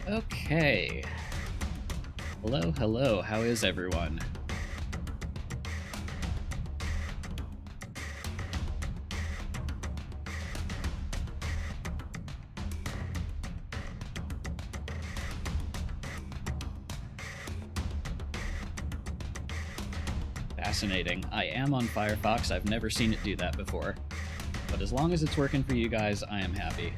Okay. Hello, hello. How is everyone? Fascinating. I am on Firefox. I've never seen it do that before. But as long as it's working for you guys, I am happy.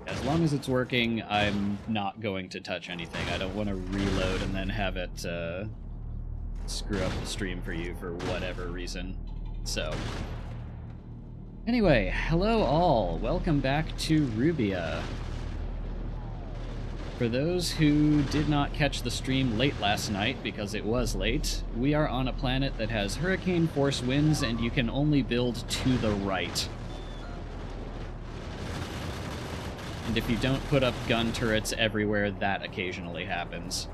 As long as it's working, I'm not going to touch anything. I don't want to reload and then have it screw up the stream for you for whatever reason. So, anyway, hello all. Welcome back to Rubia. For those who did not catch the stream late last night, because it was late, we are on a planet that has hurricane force winds and you can only build to the right. And if you don't put up gun turrets everywhere, that occasionally happens.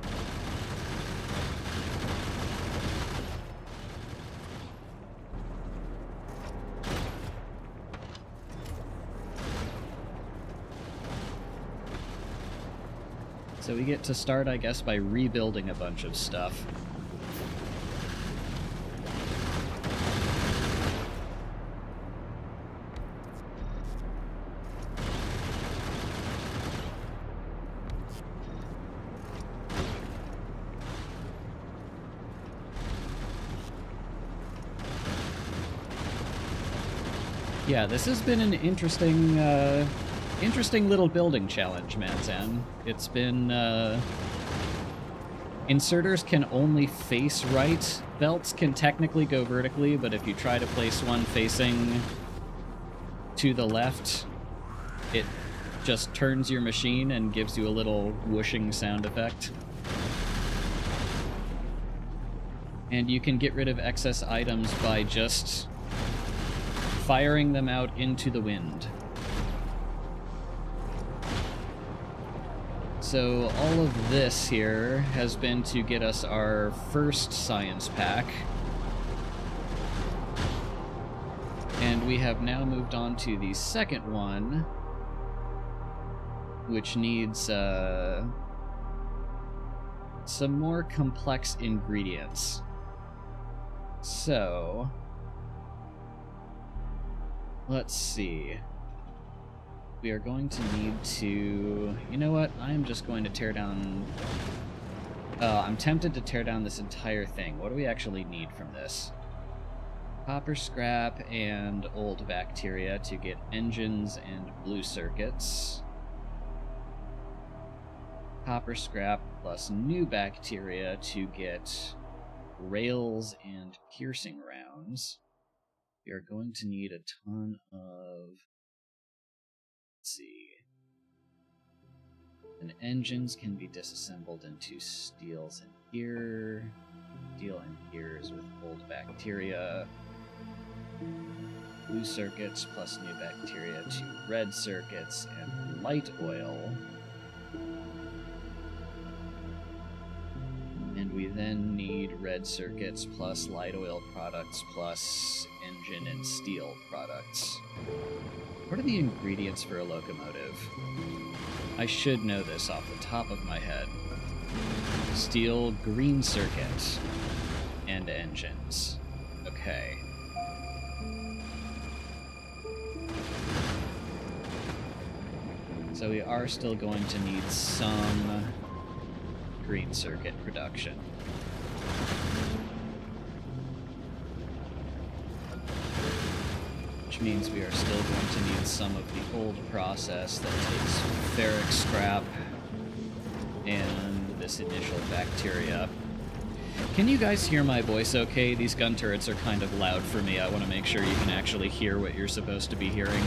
So we get to start, I guess, by rebuilding a bunch of stuff. Yeah, this has been an interesting little building challenge, Manzan. It's been, inserters can only face right. Belts can technically go vertically, but if you try to place one facing to the left, it just turns your machine and gives you a little whooshing sound effect. And you can get rid of excess items by just firing them out into the wind. So all of this here has been to get us our first science pack. And we have now moved on to the second one, which needs some more complex ingredients. So let's see. We are going to need to... You know what? I'm just going to tear down... I'm tempted to tear down this entire thing. What do we actually need from this? Copper scrap and old bacteria to get engines and blue circuits. Copper scrap plus new bacteria to get rails and piercing rounds. We are going to need a ton of... Let's see. And engines can be disassembled into steels and gear. Steel and gears with old bacteria. Blue circuits plus new bacteria to red circuits and light oil. And we then need red circuits plus light oil products plus engine and steel products. What are the ingredients for a locomotive? I should know this off the top of my head. Steel, green circuit, and engines. Okay. So we are still going to need some green circuit production. Which means we are still going to need some of the old process that takes ferric scrap and this initial bacteria. Can you guys hear my voice okay? These gun turrets are kind of loud for me. I want to make sure you can actually hear what you're supposed to be hearing.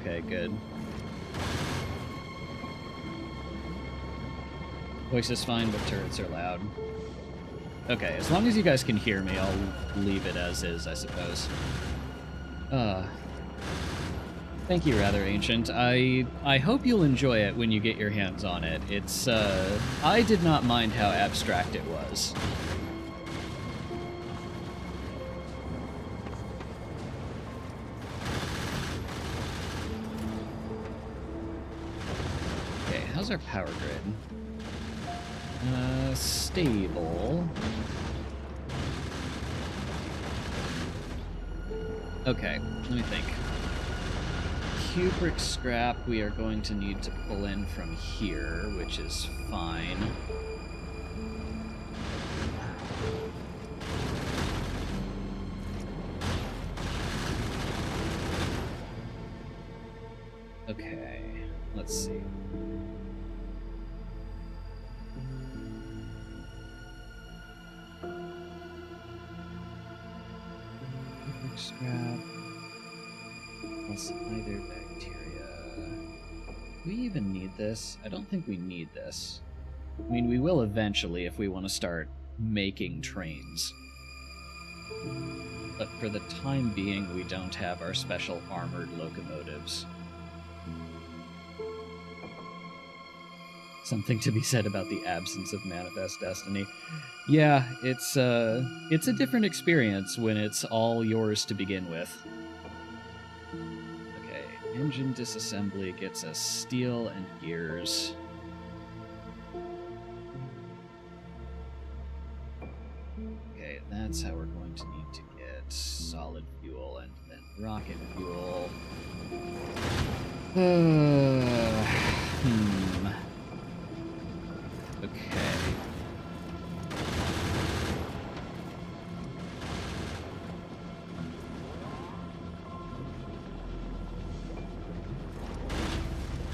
Okay, good. Voice is fine, but turrets are loud. Okay, as long as you guys can hear me, I'll leave it as is, I suppose. Thank you, Rather Ancient. I hope you'll enjoy it when you get your hands on it. It's, I did not mind how abstract it was. Okay, how's our power grid? Stable. Okay, let me think. Cupric scrap we are going to need to pull in from here, which is fine. Okay, let's see. Cupric scrap plus either bacteria. Do we even need this? I don't think we need this. I mean, we will eventually if we want to start making trains. But for the time being, we don't have our special armored locomotives. Something to be said about the absence of Manifest Destiny. Yeah, it's a different experience when it's all yours to begin with. Okay, engine disassembly gets us steel and gears. Okay, that's how we're going to need to get solid fuel and then rocket fuel. Okay.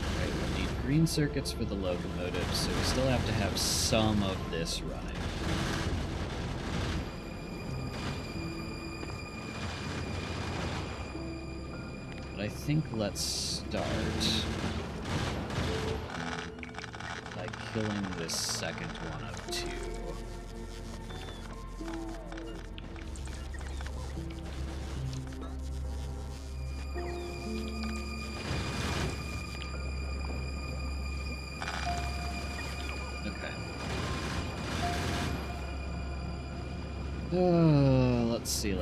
Alright, we'll need green circuits for the locomotives, so we still have to have some of this running. But I think let's start by killing this second one of two. Okay. Let's see.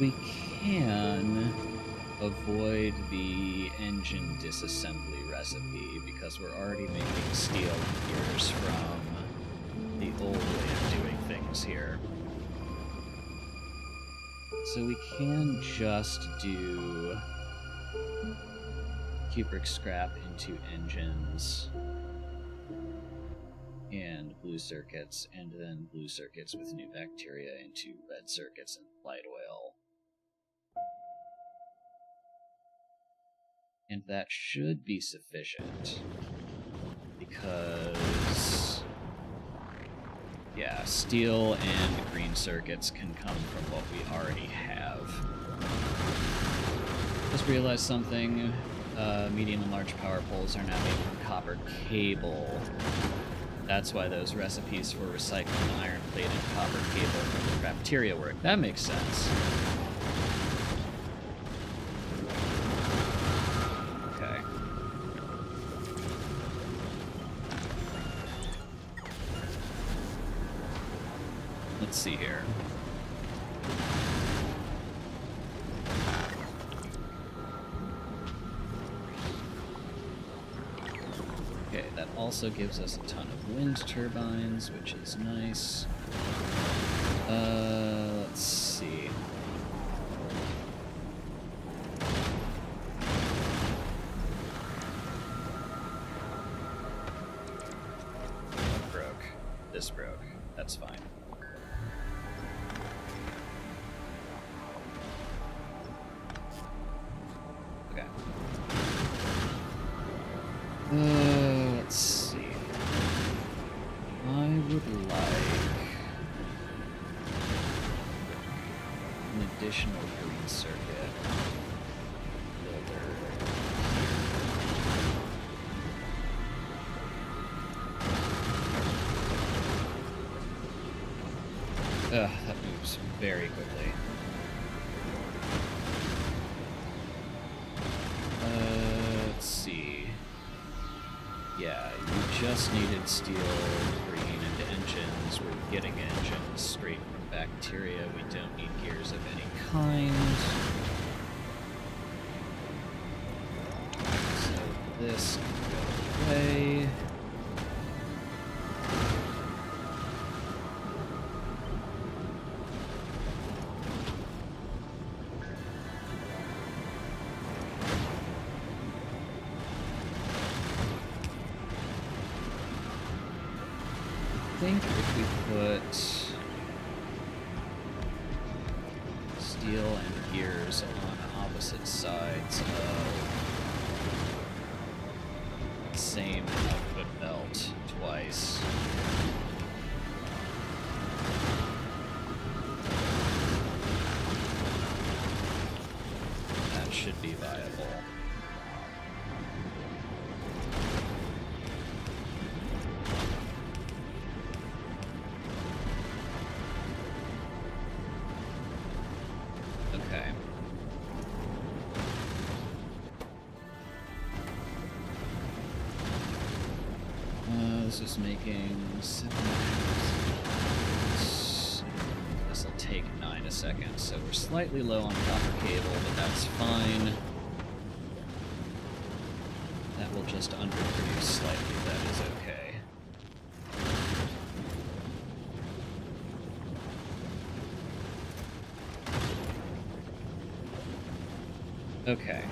We can avoid the engine disassembly recipe because we're already making steel gears from the old way of doing things here. So we can just do cupric scrap into engines and blue circuits, and then blue circuits with new bacteria into red circuits and light oil. And that should be sufficient, because, yeah, steel and green circuits can come from what we already have. Just realized something. Medium and large power poles are now made from copper cable. That's why those recipes for recycling iron plate and copper cable from the Factorio work. That makes sense. Okay. Let's see here. Okay, that also gives us a ton of wind turbines, which is nice. Let's see. What broke? This broke. That's fine. Okay. Let's an additional green circuit builder. Ugh, that moves very quickly. Let's see. Yeah, you just needed steel, green, and engines. We're getting engines straight from bacteria. We don't need gears of any kind. So this can go away. I think if we put steel and gears on opposite sides of the same output belt twice, that should be viable. This is making 7 hours. This will take 9 a second, so we're slightly low on copper cable, but that's fine. That will just underproduce slightly, that is okay. Okay.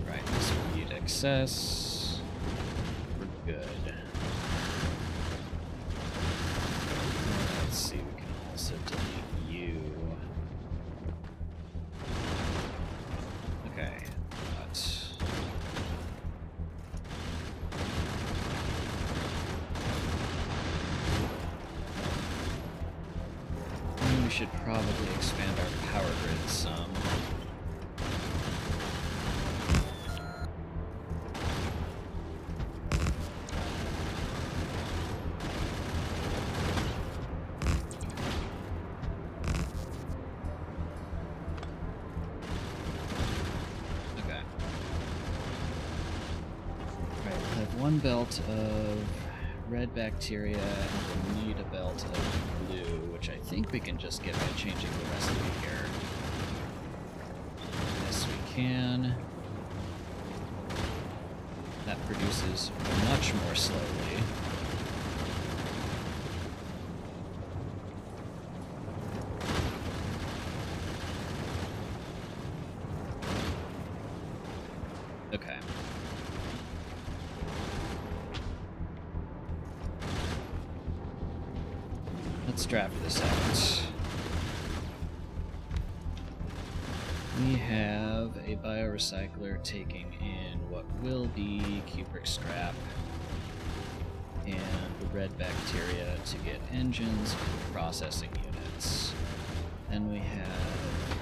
Right, this will need excess. We're good. Let's see, we can also delete you. Okay, but we should probably expand our power grid some. One belt of red bacteria, and we'll need a belt of blue, which I think we can just get by changing the recipe here. Yes, we can. That produces much more slowly. Okay. Let's draft this out. We have a biorecycler taking in what will be cupric scrap and the red bacteria to get engines and processing units. Then we have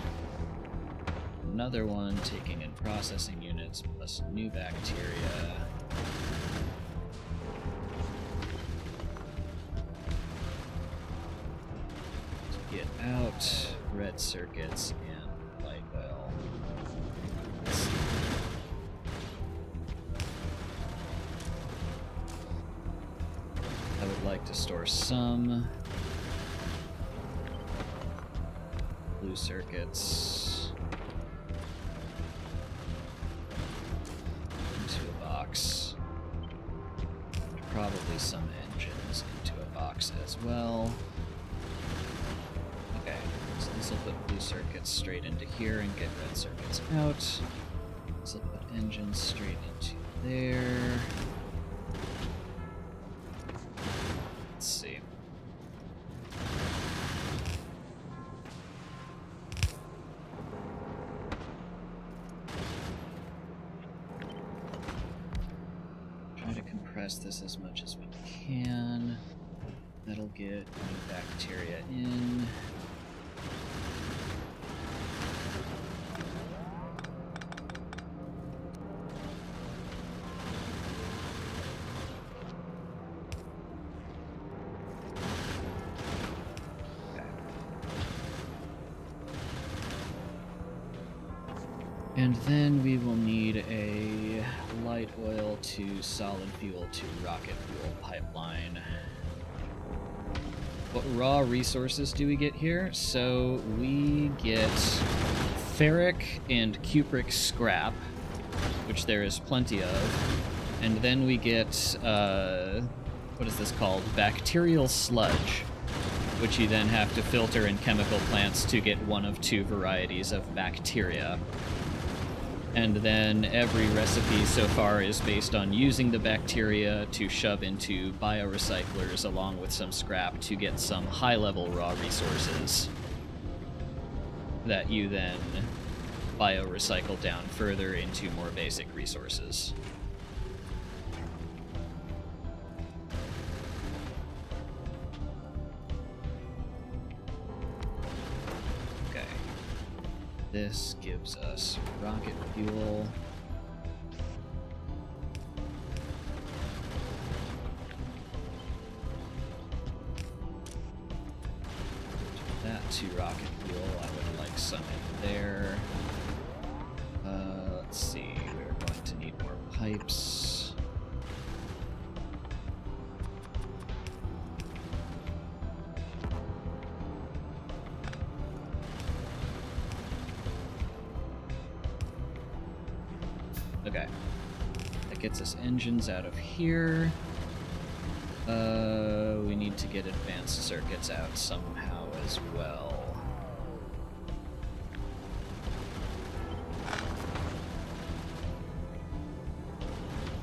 another one taking in processing units plus new bacteria. Get out red circuits and light oil. I would like to store some blue circuits into a box. Probably some engines into a box as well. Okay, so this will put blue circuits straight into here and get red circuits out. This will put engines straight into there. Let's see. Try to compress this as much as we can. That'll get new bacteria in. And then we will need a light oil to solid fuel to rocket fuel pipeline. What raw resources do we get here? So we get ferric and cupric scrap, which there is plenty of. And then we get, what is this called? Bacterial sludge, which you then have to filter in chemical plants to get one of two varieties of bacteria. And then every recipe so far is based on using the bacteria to shove into biorecyclers along with some scrap to get some high-level raw resources that you then biorecycle down further into more basic resources. This gives us rocket fuel. That to rocket fuel. I would like some in there. Let's see. We're going to need more pipes. Okay, that gets us engines out of here. We need to get advanced circuits out somehow as well.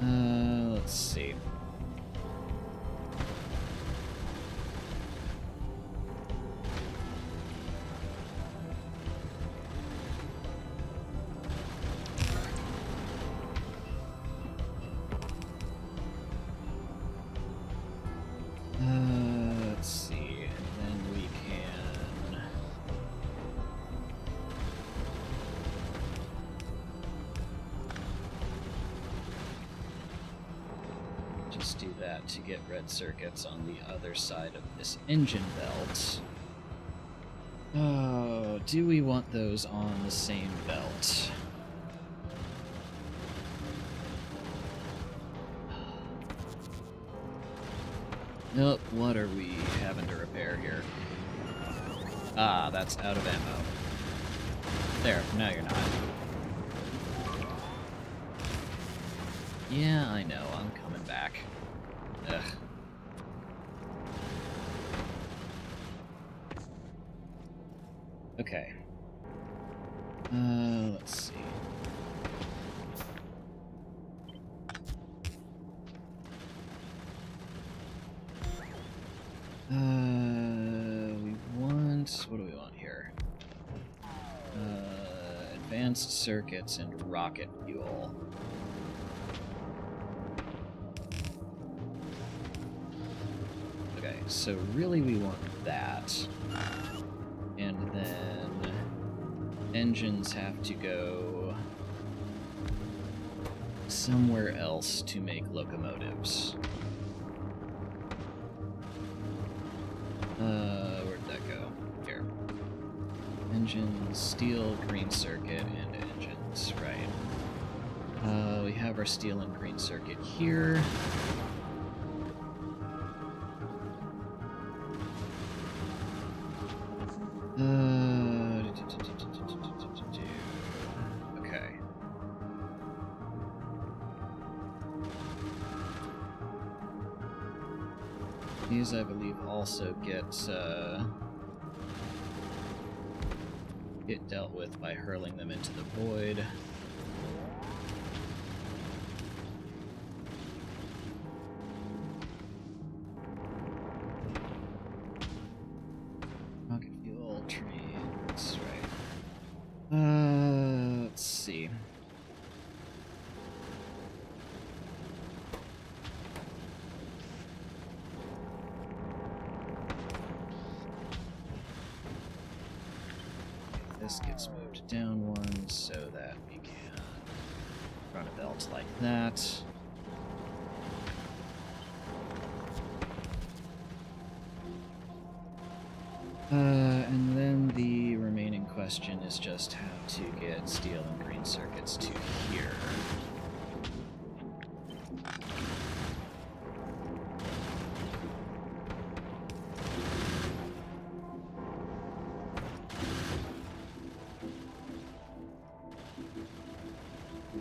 Let's see. Let's see, and then we can... just do that to get red circuits on the other side of this engine belt. Oh, do we want those on the same belt? Nope, what are we having to repair here? Ah, that's out of ammo. There, now you're not. Yeah, I know, I'm coming back. Ugh. Okay. Let's see. We want... what do we want here? Advanced circuits and rocket fuel. Okay, so really we want that. And then engines have to go somewhere else to make locomotives. Where'd that go? Here. Engines, steel, green circuit, and engines, right. We have our steel and green circuit here. Okay. These, I believe, also get dealt with by hurling them into the void. Rocket fuel, trains, right. Let's see. this gets moved down one so that we can run a belt like that. And then the remaining question is just how to get steel and green circuits to here.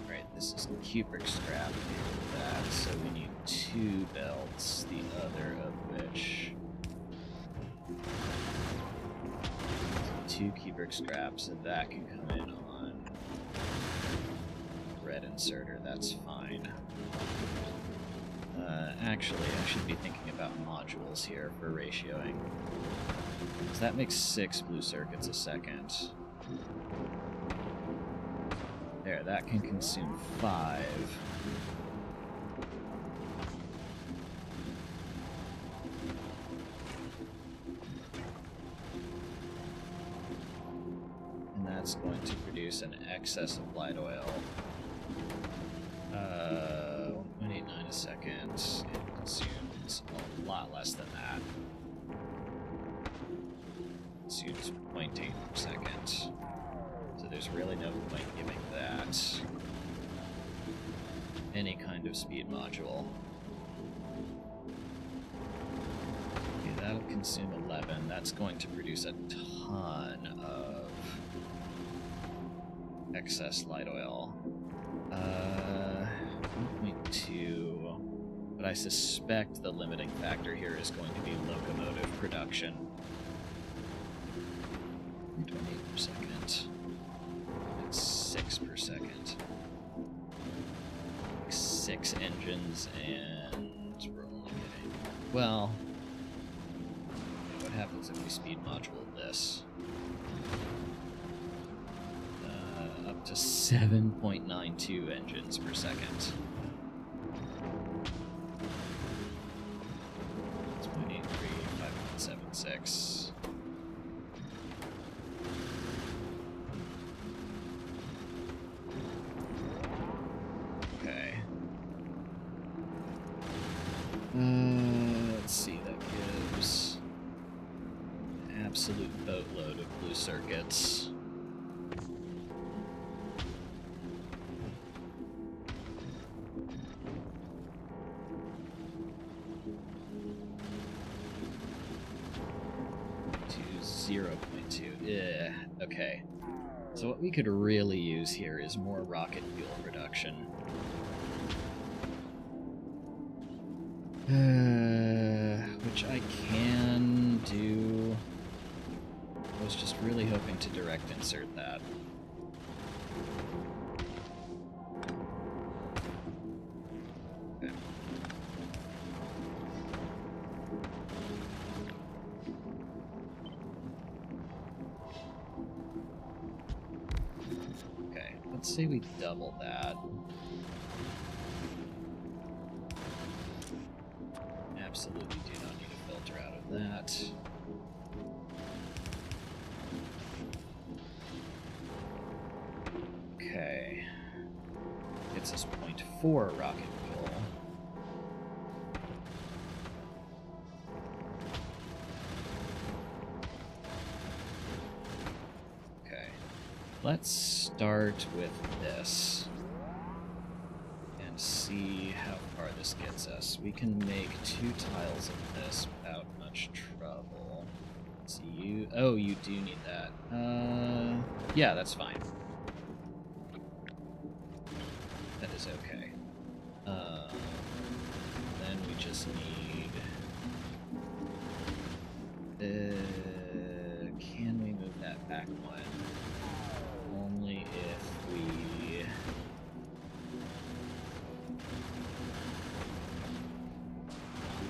Right, this is cupric scrap and that, so we need 2 belts, the other of which... 2 cupric scraps, and that can come in on red inserter, that's fine. Actually, I should be thinking about modules here for ratioing. So that makes 6 blue circuits a second. There, that can consume 5. That's going to produce an excess of light oil. 1.89 a second. It consumes a lot less than that. It consumes 0.8 per second. So there's really no point giving that any kind of speed module. Okay, that'll consume 11. That's going to produce a ton of excess light oil. 1.2, but I suspect the limiting factor here is going to be locomotive production. 28 per second. That's 6 per second. 6 engines, and we're only getting... Well, what happens if we speed module this? Up to 7.92 engines per second. It's 0.83, 5.76. Okay. Let's see, that gives an absolute boatload of blue circuits. To 0.2. Yeah, okay. So what we could really use here is more rocket fuel production. Which I can do. I was just really hoping to direct insert that. Okay. Okay, let's say we double that. Absolutely do not need a filter out of that. Okay. Gets us 0.4 rocket fuel. Okay. Let's start with this. See how far this gets us. We can make 2 tiles of this without much trouble. So you... Oh, you do need that. Yeah, that's fine. That is okay. Then we just need... can we move that back one? Only if we...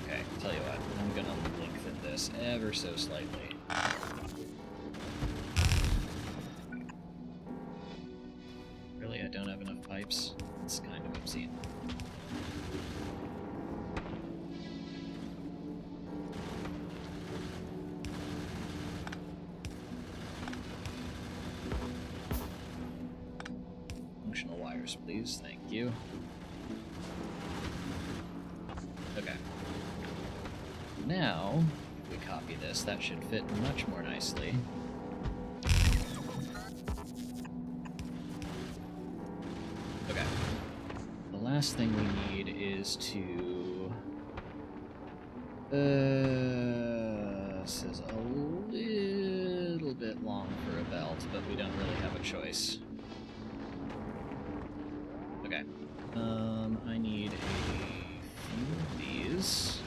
Okay, tell you what, I'm gonna lengthen this ever so slightly. Really, I don't have enough pipes? It's kind of obscene. corners, please. Thank you. Okay. Now, if we copy this, that should fit much more nicely. Okay. The last thing we need is to... this is a little bit long for a belt, but we don't really have a choice. Okay. I need a few of these.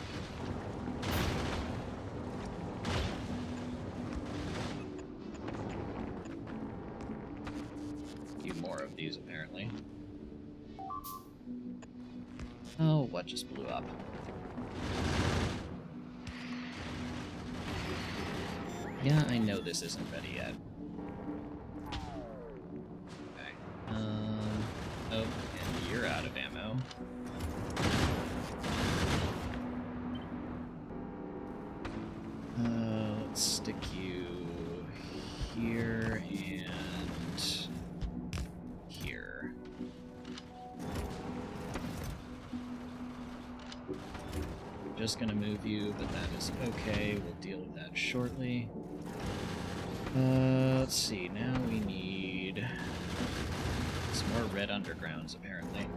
A few more of these, apparently. Oh, what just blew up? Yeah, I know this isn't ready yet. Okay. Oh, and you're out of ammo. Let's stick you here and here. Just gonna move you, but that is okay. We'll deal with that shortly. Let's see, now we need some more red undergrounds, apparently.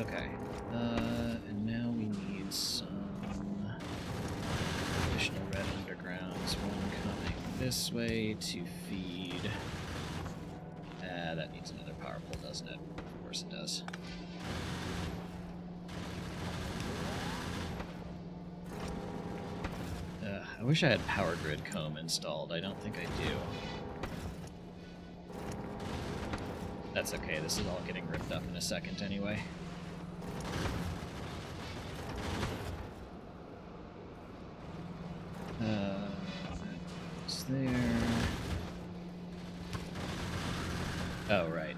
Okay, and now we need some additional red undergrounds. One coming this way to feed... that needs another power pole, doesn't it? Of course it does. I wish I had Power Grid Comb installed. I don't think I do. That's okay, this is all getting ripped up in a second anyway. That's there. Oh, right.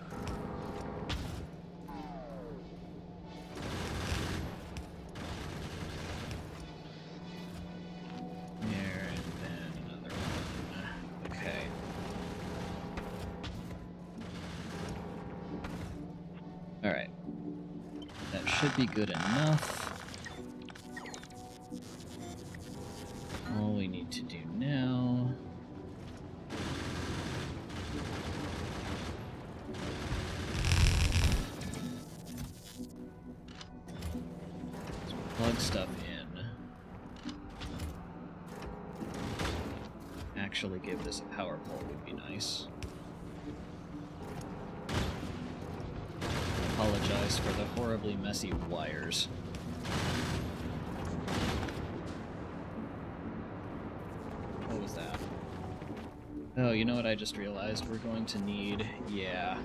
There, and then another one. Okay. Alright. That should be good enough. All we need to do now... plug stuff in. Actually give this a power pole would be nice. Apologize for the horribly messy wires. What was that? Oh, you know what I just realized? We're going to need... yeah.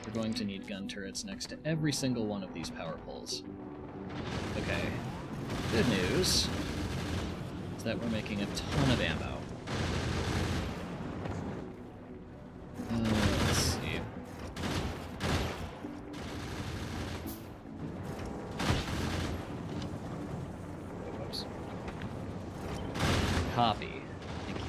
We're going to need gun turrets next to every single one of these power poles. Okay. Good news is that we're making a ton of ammo. Let's see. Whoops. Copy. Thank you.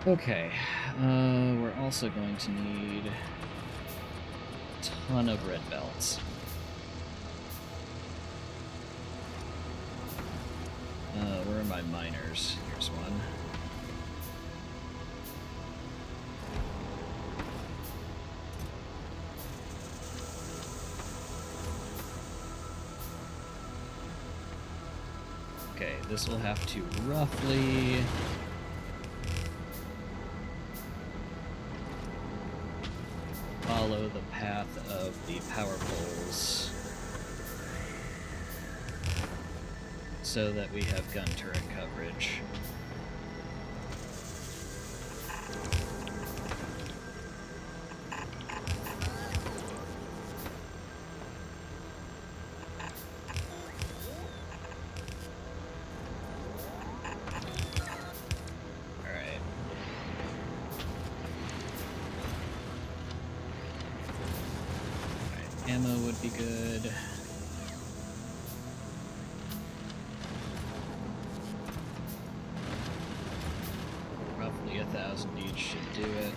Okay, we're also going to need a ton of red belts. Where are my miners? Here's one. Okay, this will have to roughly... follow the path of the power poles so that we have gun turret coverage. Ammo would be good. Roughly 1,000 each should do it.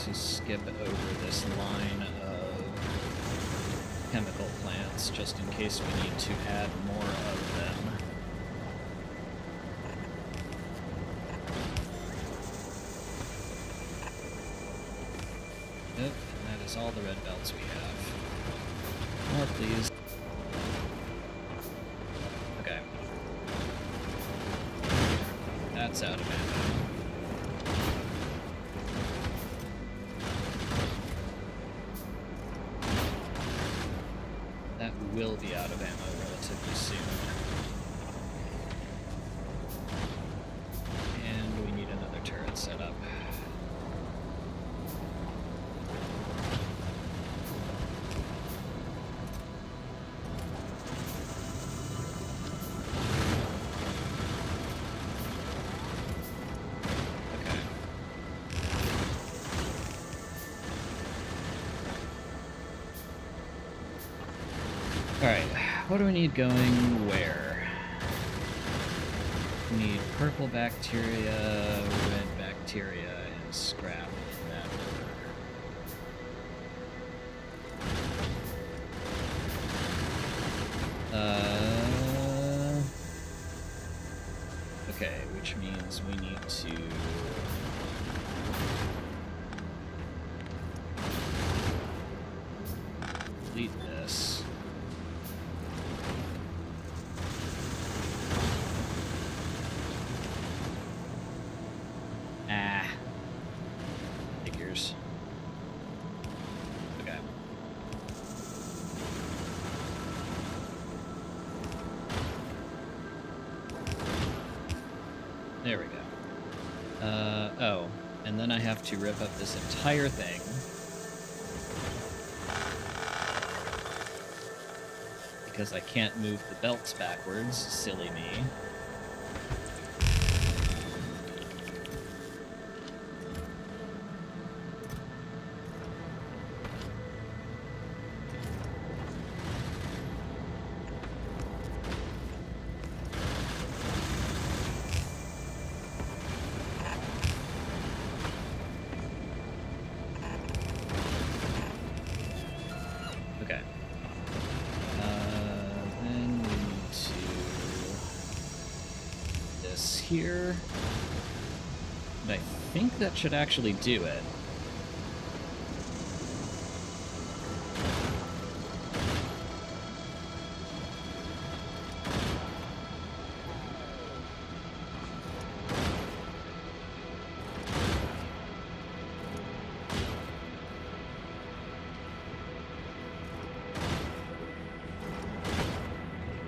To skip over this line of chemical plants just in case we need to add more of them. Yep, and that is all the red belts we have. More, please. Okay. That's out of ammo. Will be out of ammo relatively soon. And we need another turret set up. Alright, what do we need going where? We need purple bacteria, red bacteria, and scrap in that order. Okay, which means we need to delete this. Figures. Okay. There we go. Oh, and then I have to rip up this entire thing. Because I can't move the belts backwards, silly me. Here, and I think that should actually do it.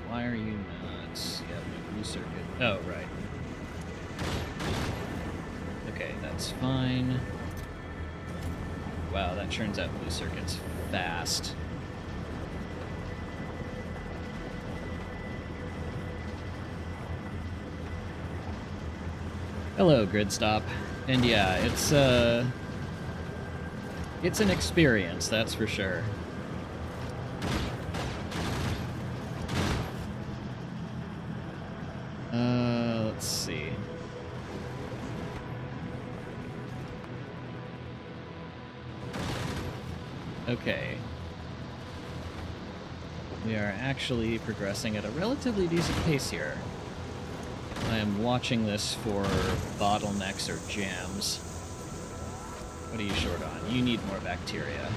Why are you not? Yeah, the blue circuit. Oh, right. Okay, that's fine. Wow, that turns out blue circuits fast. Hello, grid stop. And yeah, it's an experience, that's for sure. Let's see. Okay. We are actually progressing at a relatively decent pace here. I am watching this for bottlenecks or jams. What are you short on? You need more bacteria.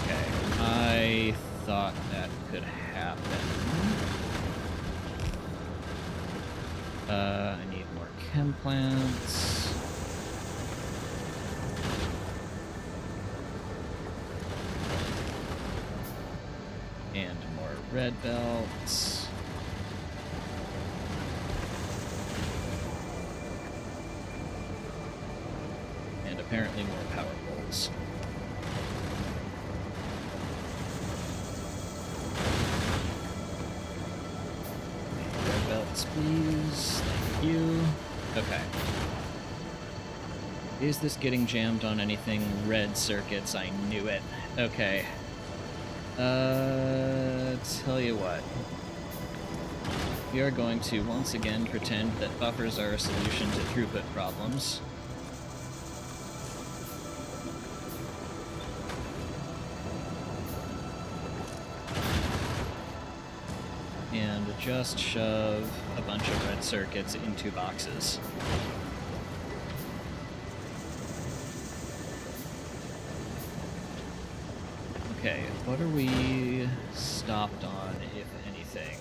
Okay. I thought that could happen. I need more chem plants. And more red belts. And apparently more power poles. circuits, please. Thank you. Okay. Is this getting jammed on anything? Red circuits, I knew it. Okay. Tell you what. We are going to once again pretend that buffers are a solution to throughput problems. And just shove a bunch of red circuits into boxes. Okay, what are we stopped on, if anything?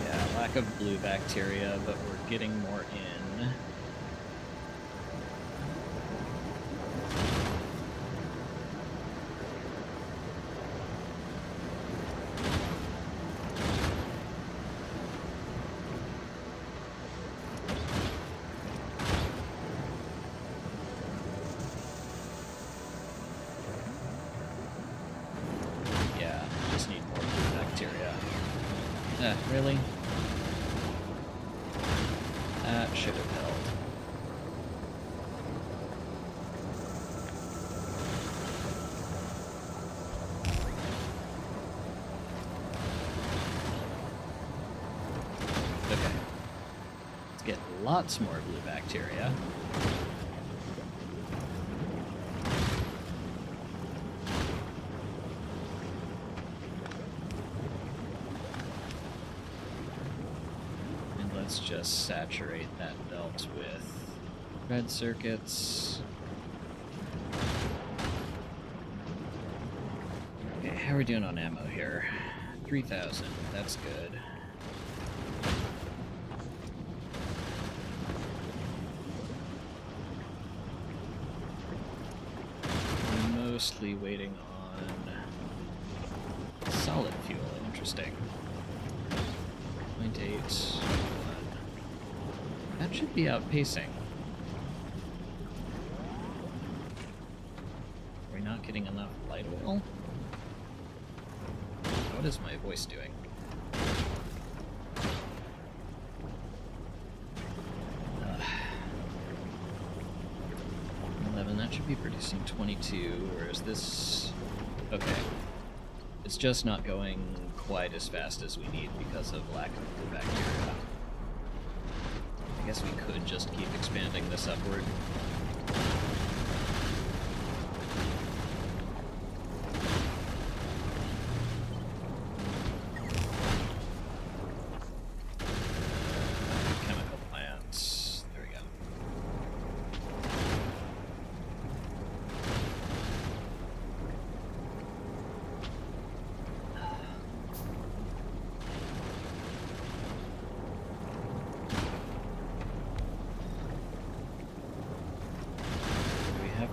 Yeah, lack of blue bacteria, but we're getting more in. Really? That should have held. Okay. Let's get lots more blue bacteria. Let's just saturate that belt with red circuits. Okay, how are we doing on ammo here? 3,000, that's good. I'm mostly waiting on solid fuel, interesting. 0.8. That should be outpacing. Are we not getting enough light oil? What is my voice doing? 11, that should be producing 22, whereas this... Okay. It's just not going quite as fast as we need because of lack of blue bacteria. I guess we could just keep expanding this upward. Chemical plants. There we go.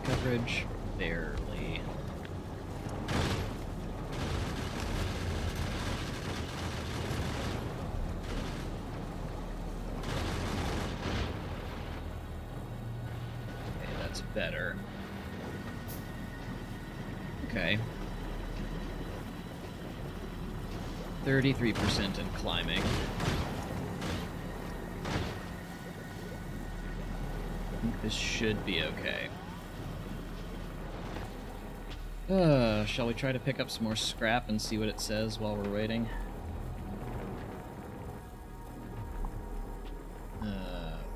Coverage? Barely. Okay, that's better. Okay. 33% in climbing. I think this should be okay. Shall we try to pick up some more scrap and see what it says while we're waiting?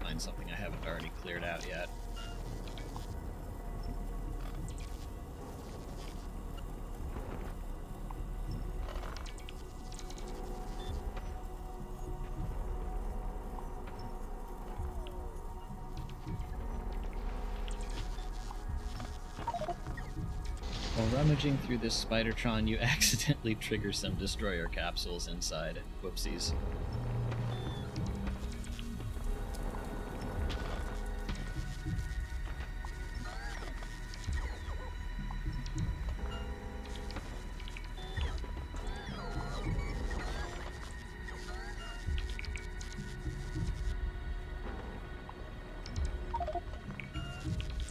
Find something I haven't already cleared out yet. While rummaging through this Spidertron, you accidentally trigger some destroyer capsules inside. Whoopsies.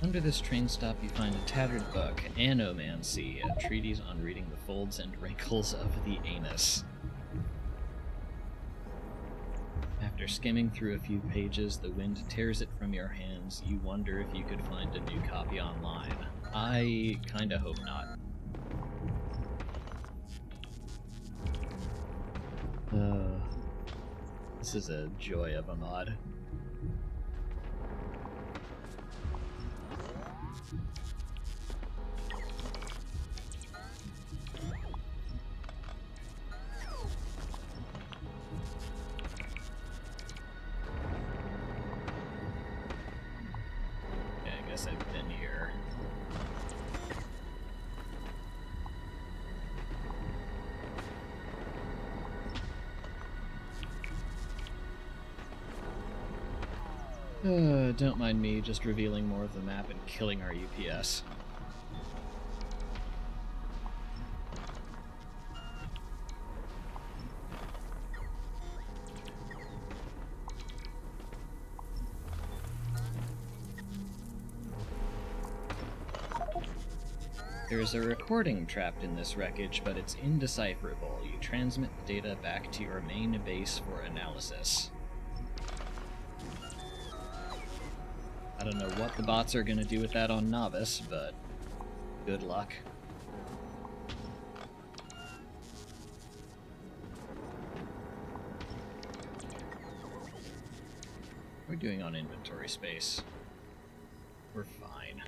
Under this train stop, you find a tattered book, Anomancy, a treatise on reading the folds and wrinkles of the anus. After skimming through a few pages, the wind tears it from your hands. You wonder if you could find a new copy online. I kinda hope not. This is a joy of a mod. I've been here. Don't mind me just revealing more of the map and killing our UPS. There's a recording trapped in this wreckage, but it's indecipherable. You transmit the data back to your main base for analysis. I don't know what the bots are going to do with that on Novice, but good luck. What are we doing on inventory space? We're fine.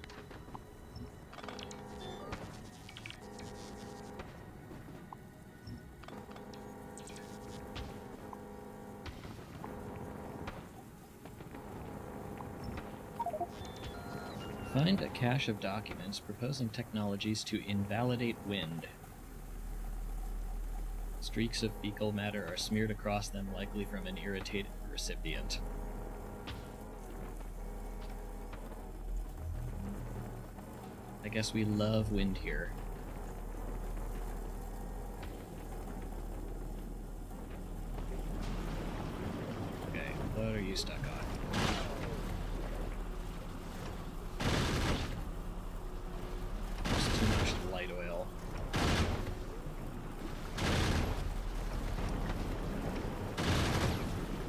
Find a cache of documents proposing technologies to invalidate wind. Streaks of fecal matter are smeared across them, likely from an irritated recipient. I guess we love wind here. Okay, what are you stuck on?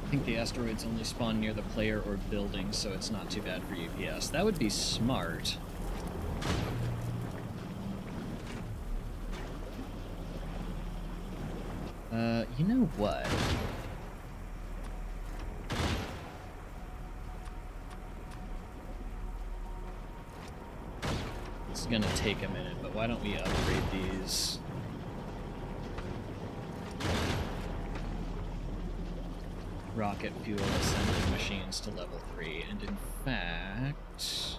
I think the asteroids only spawn near the player or building, so it's not too bad for UPS. That would be smart. You know what? This is gonna take a minute, but why don't we upgrade these? Rocket fuel assembly machines to level 3, and in fact...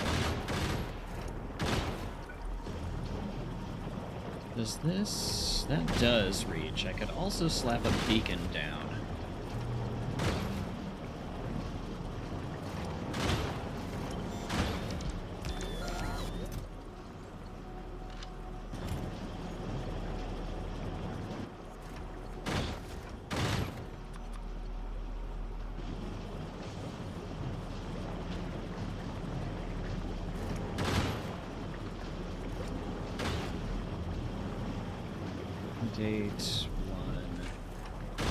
Does this... That does reach. I could also slap a beacon down. Date 1.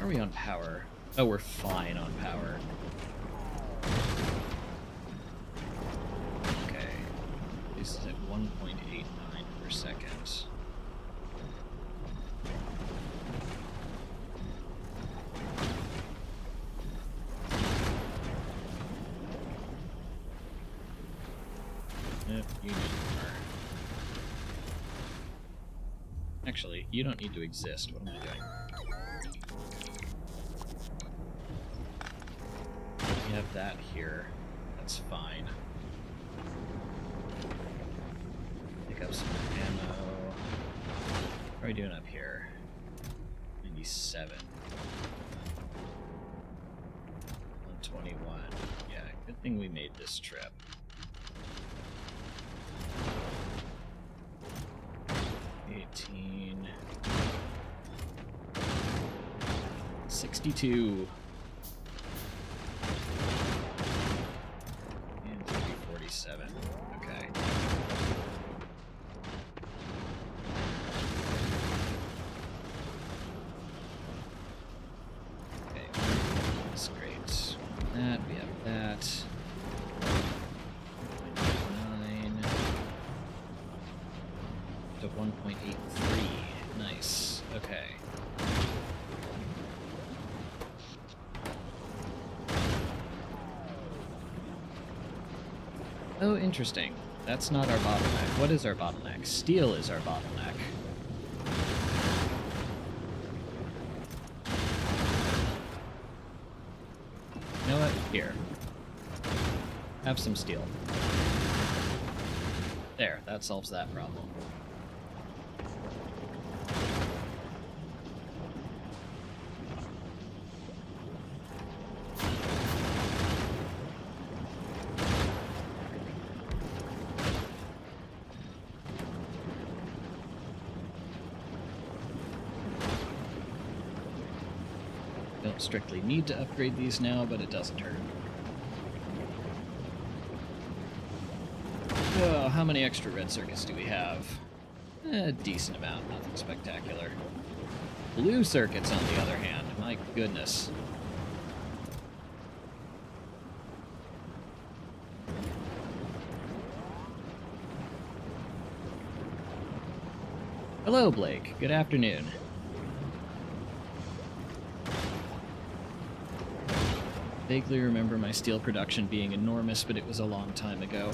Are we on power? Oh, we're fine on power. Okay. This is at 1.89 per second. Yep, you need more. Actually, you don't need to exist. What am I doing? We have that here. That's fine. Pick up some ammo. What are we doing up here? 97. 121. Yeah, good thing we made this trip. 18. 62. And 347. Okay. Okay. 1.83. Nice. Okay. Oh, interesting. That's not our bottleneck. What is our bottleneck? Steel is our bottleneck. You know what? Here. Have some steel. There, that solves that problem. Don't strictly need to upgrade these now, but it doesn't hurt. Oh, how many extra red circuits do we have? A decent amount, nothing spectacular. Blue circuits, on the other hand, my goodness. Hello, Blake. Good afternoon. Vaguely remember my steel production being enormous, but it was a long time ago.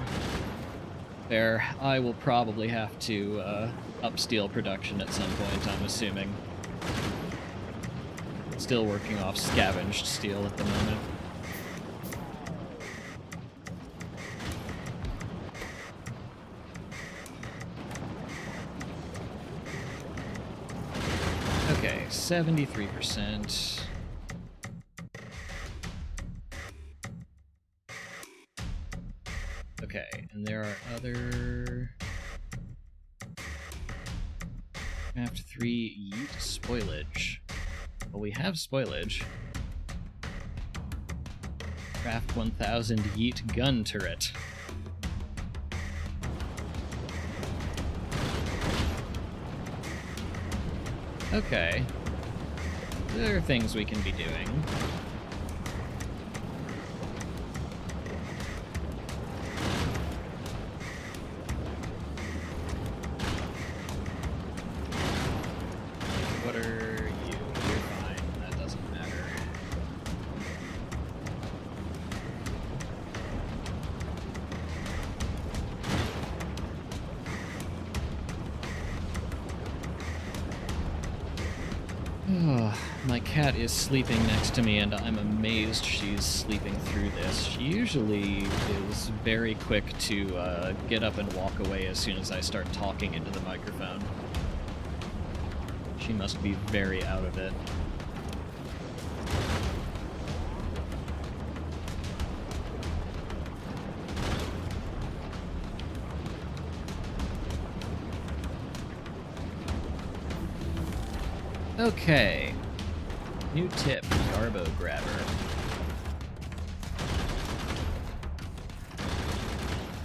Fair. I will probably have to up steel production at some point, I'm assuming. Still working off scavenged steel at the moment. Okay, 73%. Okay, and there are other... Craft 3 yeet spoilage. Well, we have spoilage. Craft 1000 yeet gun turret. Okay. There are things we can be doing. What are you? You're fine. That doesn't matter. My cat is sleeping next to me, and I'm amazed she's sleeping through this. She usually is very quick to get up and walk away as soon as I start talking into the microphone. She must be very out of it. Okay. New tip, Garbo Grabber.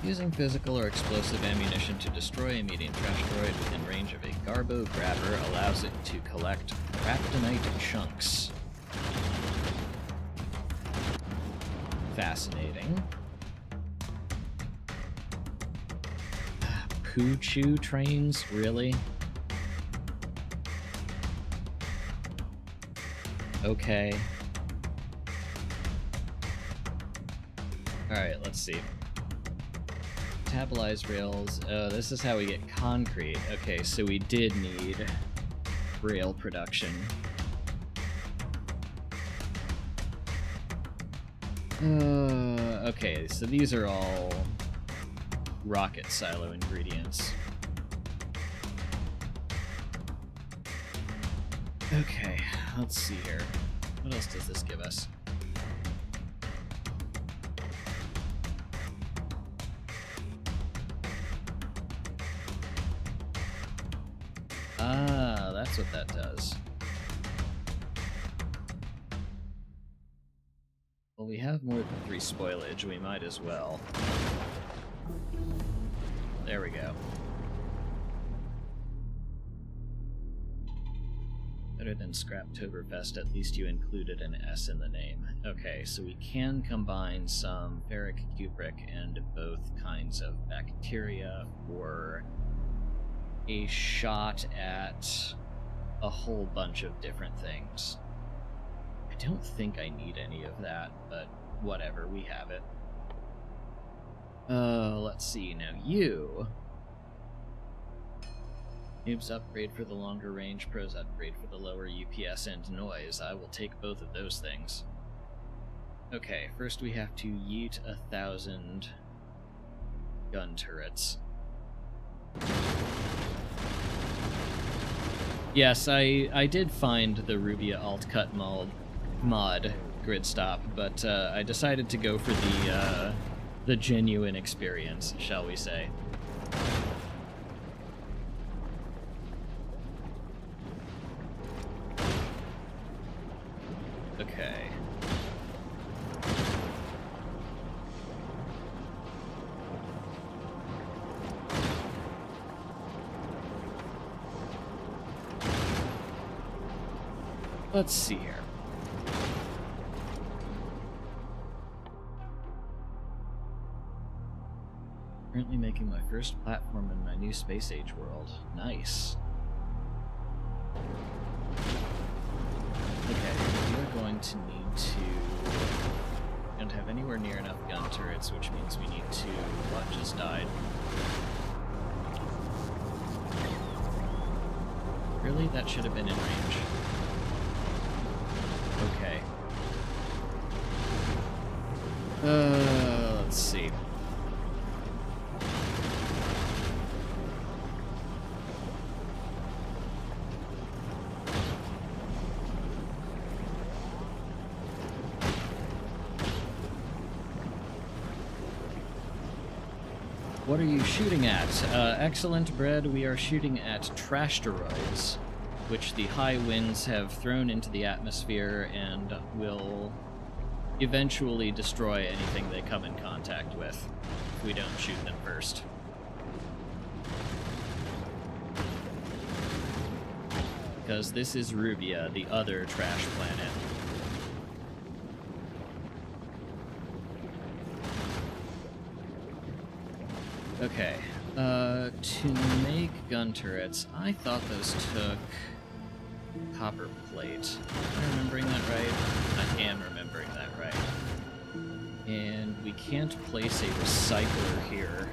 Using physical or explosive ammunition to destroy a medium trash droid within range of a Garbo Grabber allows it to collect Raptonite chunks. Fascinating. Poo-choo trains? Really? Okay. Alright, let's see. Metabolize rails. Oh, this is how we get concrete. Okay, so we did need rail production. Okay, so these are all rocket silo ingredients. Okay, let's see here. What else does this give us? Ah, that's what that does. Well, we have more than 3 spoilage, we might as well. There we go. Better than Scraptoberfest, at least you included an S in the name. Okay, so we can combine some ferric cupric and both kinds of bacteria for a shot at a whole bunch of different things. I don't think I need any of that, but whatever, we have it. Let's see, now you... Noobs upgrade for the longer range, pros upgrade for the lower UPS and noise. I will take both of those things. Okay, first we have to yeet 1,000 gun turrets. Yes, I did find the Rubia alt-cut mod grid stop, but I decided to go for the genuine experience, shall we say. Okay. Let's see here. Currently making my first platform in my new space age world. Nice. Okay, we're going to need to... We don't have anywhere near enough gun turrets, which means we need to... What just died? Really? That should have been in range. Okay. Let's see. What are you shooting at? Excellent, Bread. We are shooting at trashsteroids, which the high winds have thrown into the atmosphere and will eventually destroy anything they come in contact with if we don't shoot them first. Because this is Rubia, the other trash planet. Okay, to make gun turrets, I thought those took copper plate. Am I remembering that right? I am remembering that right. And we can't place a recycler here.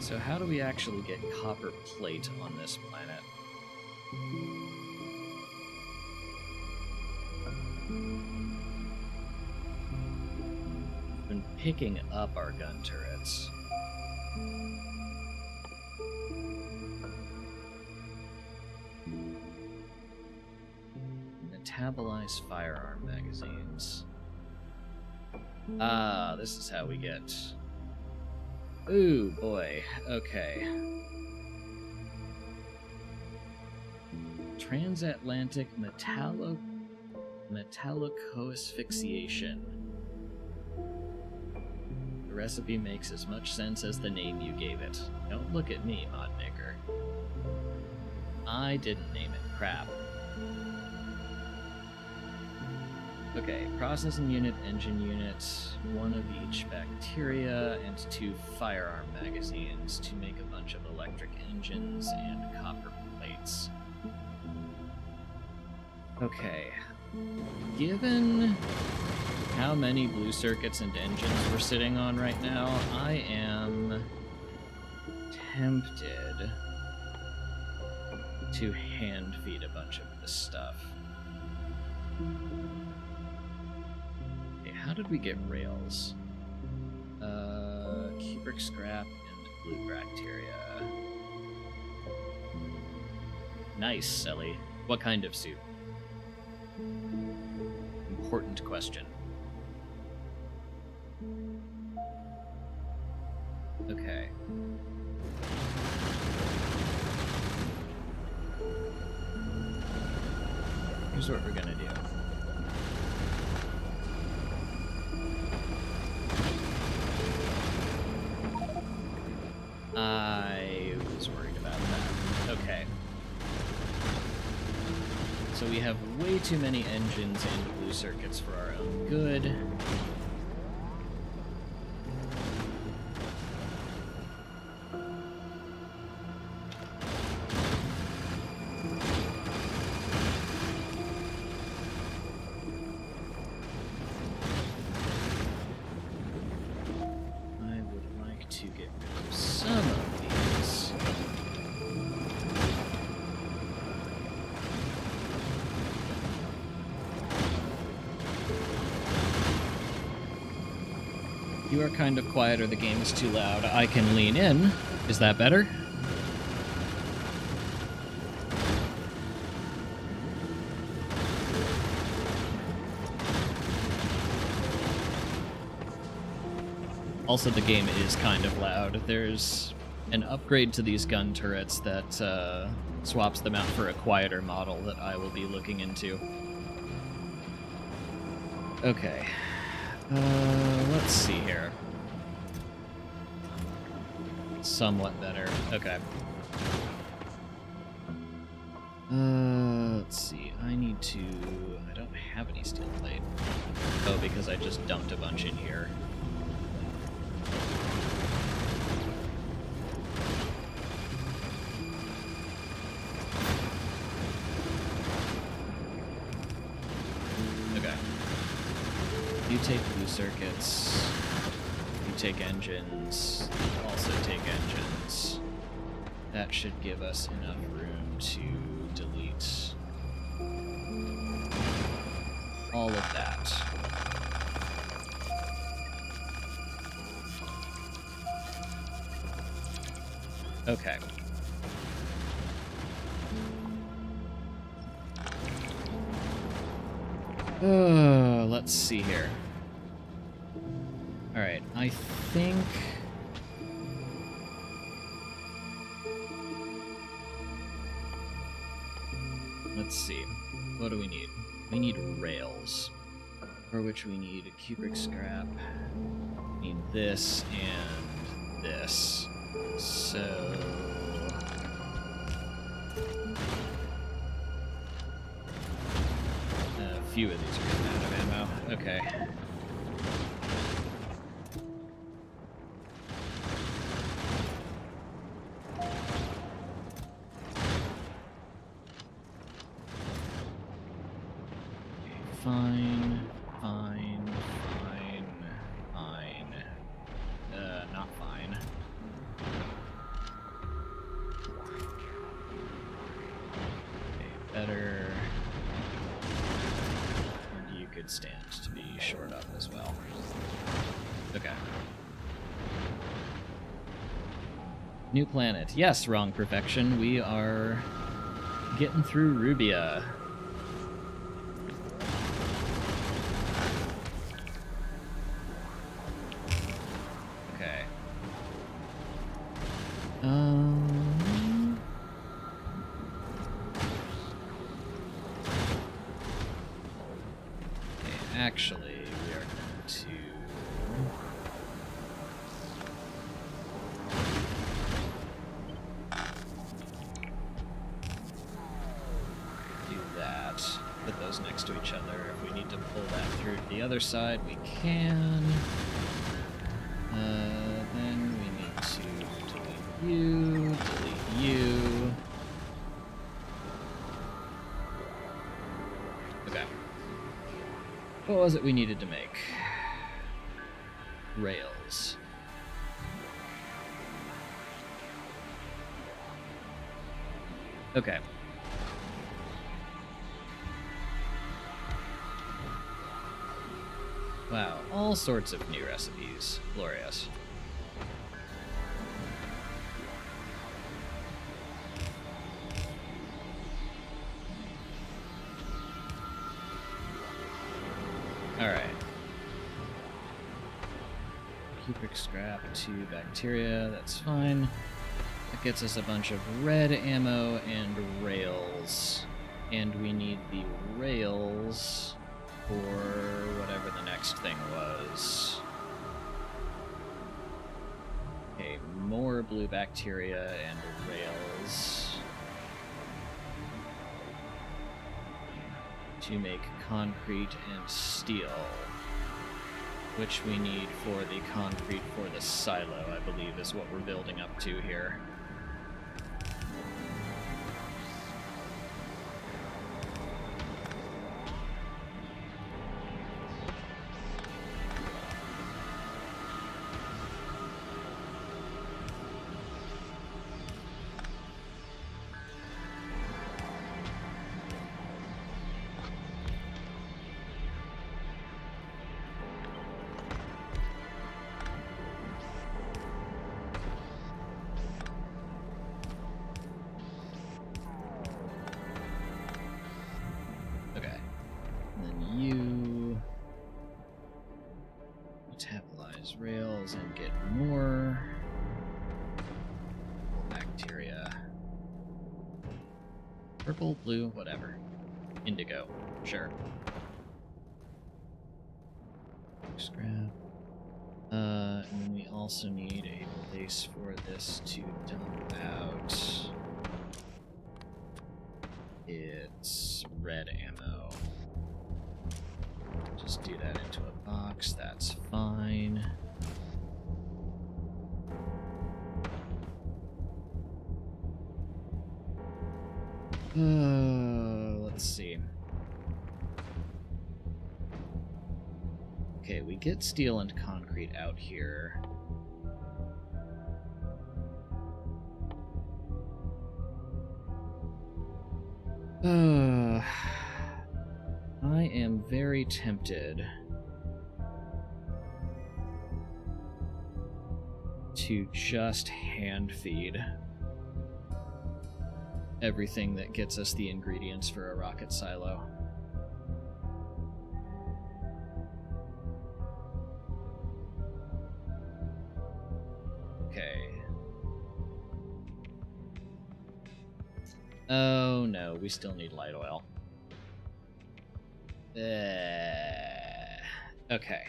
So how do we actually get copper plate on this planet? Been picking up our gun turrets. Metabolize firearm magazines. Ah, this is how we get... Ooh, boy. Okay. Transatlantic metalloco-asphyxiation. The recipe makes as much sense as the name you gave it. Don't look at me, mod maker. I didn't name it. Crap. Okay, processing unit, engine unit, one of each bacteria, and 2 firearm magazines to make a bunch of electric engines and copper plates. Okay, given how many blue circuits and engines we're sitting on right now, I am tempted to hand feed a bunch of this stuff. How did we get rails? Cupric scrap and blue bacteria. Nice, Selly. What kind of soup? Important question. Okay. Here's what we're gonna do. I was worried about that. Okay. So we have way too many engines and blue circuits for our own good. You are kind of quiet or the game is too loud. I can lean in. Is that better? Also, the game is kind of loud. There's an upgrade to these gun turrets that swaps them out for a quieter model that I will be looking into. Okay. Let's see here. Somewhat better. Okay. Let's see. I need to... I don't have any steel plate. Oh, because I just dumped a bunch in here. You take blue circuits, you take engines, you also take engines. That should give us enough room to delete all of that. Okay. Let's see here. Alright, I think... Let's see. What do we need? We need rails, for which we need a cupric scrap. We need this and this. So... a few of these are getting out of ammo. Okay. Fine. Not fine. Okay, better. And you could stand to be shored up as well. Okay. New planet. Yes, wrong perfection. We are getting through Rubia. Actually, we are going to do that. Put those next to each other. If we need to pull that through to the other side, we can. Then we need to delete you. Okay. What was it we needed to make? Rails. Okay. Wow, all sorts of new recipes. Glorious. Alright. Cupric scrap to bacteria, that's fine. That gets us a bunch of red ammo and rails. And we need the rails for whatever the next thing was. Okay, more blue bacteria and rails. To make concrete and steel, which we need for the concrete for the silo, I believe is what we're building up to here. Purple, blue, whatever. Indigo. Sure. Scrap. And then we also need a place for this to dump out. It's red ammo. Just do that into a box, that's fine. Let's see. Okay, we get steel and concrete out here. I am very tempted to just hand feed everything that gets us the ingredients for a rocket silo. Okay. Oh no, we still need light oil. Okay.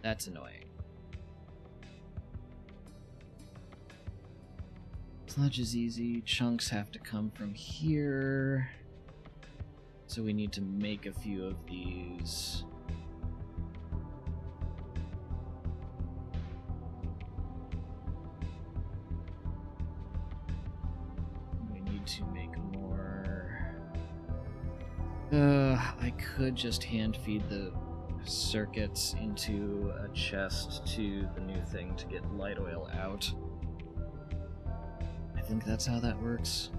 That's annoying. Sludge is easy. Chunks have to come from here. So we need to make a few of these. We need to make more. I could just hand feed the circuits into a chest to the new thing to get light oil out. I think that's how that works.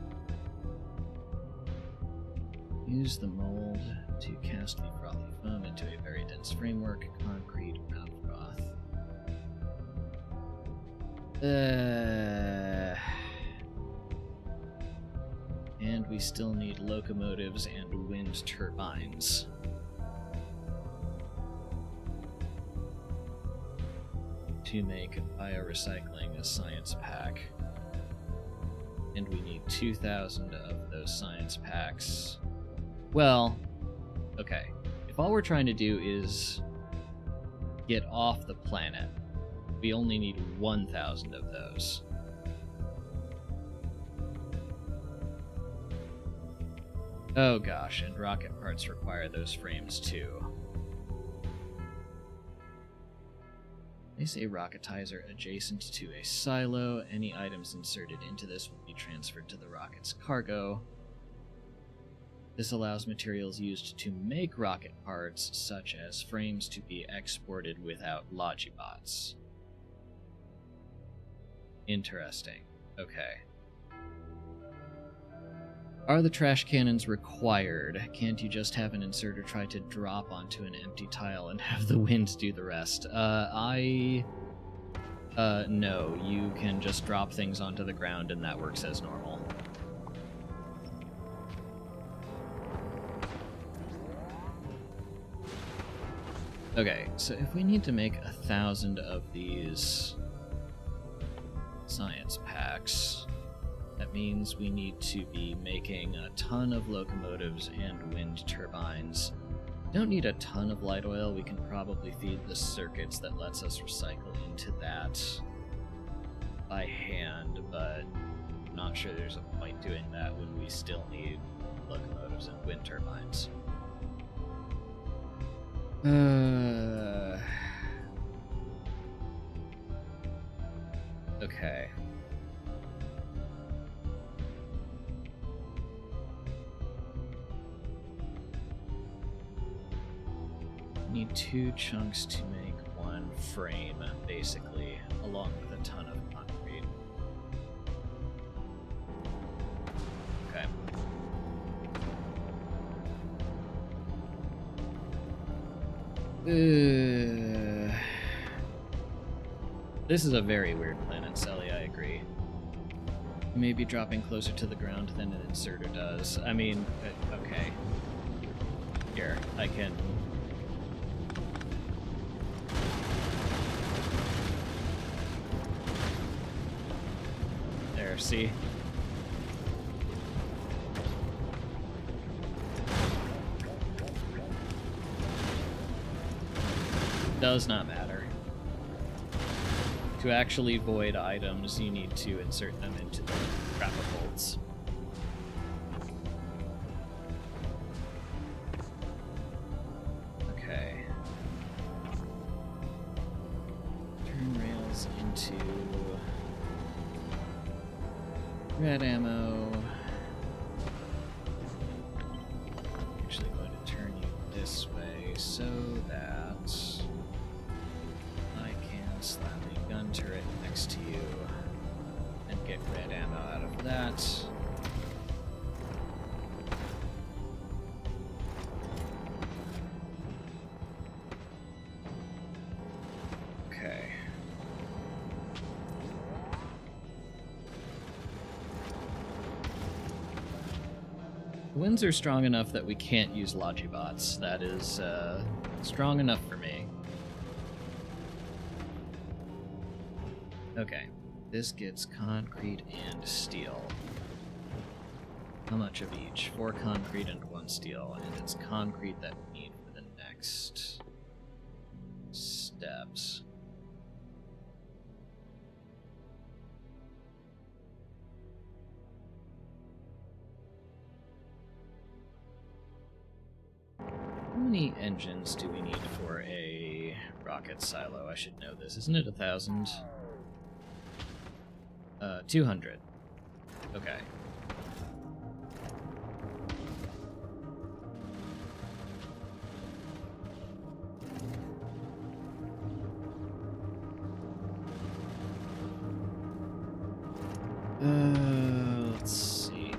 Use the mold to cast the frothy foam into a very dense framework, concrete ground froth. And we still need locomotives and wind turbines. To make biorecycling a science pack. And we need 2,000 of those science packs. Well, okay. If all we're trying to do is get off the planet, we only need 1,000 of those. Oh gosh, and rocket parts require those frames too. Place a rocketizer adjacent to a silo. Any items inserted into this will be transferred to the rocket's cargo. This allows materials used to make rocket parts, such as frames, to be exported without logibots. Interesting. Okay. Are the trash cannons required? Can't you just have an inserter try to drop onto an empty tile and have the wind do the rest? No. You can just drop things onto the ground and that works as normal. Okay, so if we need to make 1,000 of these science packs, that means we need to be making a ton of locomotives and wind turbines. Don't need a ton of light oil. We can probably feed the circuits that lets us recycle into that by hand, but I'm not sure there's a point doing that when we still need locomotives and wind turbines. Okay. Need 2 chunks to make 1 frame, basically, along with a ton of concrete. Okay. This is a very weird planet, Selly, I agree. Maybe dropping closer to the ground than an inserter does. I mean, okay. Here, I can... There, see? Does not matter. To actually void items, you need to insert them into the trapfolds. Okay. Turn rails into red ammo. Actually going to turn you this way so that I can slap a gun turret next to you and get red ammo out of that. Okay. The winds are strong enough that we can't use Logibots. That is strong enough for me. Okay, this gets concrete and steel. How much of each? 4 concrete and 1 steel, and it's concrete that we need for the next steps. How many engines do we need for a rocket silo? I should know this. Isn't it 1,000? 200. Okay. Let's see.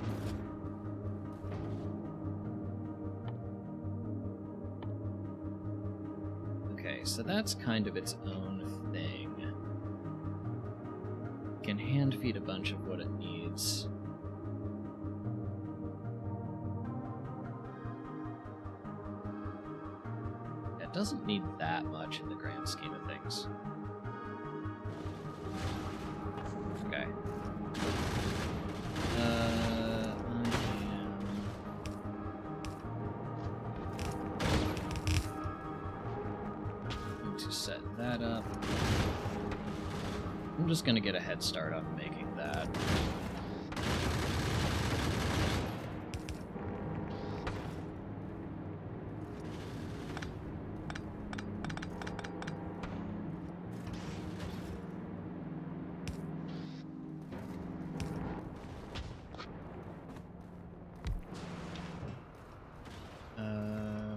Okay, so that's kind of its own thing. Can hand feed a bunch of what it needs. It doesn't need that much in the grand scheme of things. Okay. I am going to set that up. I'm just gonna get a head start on making that.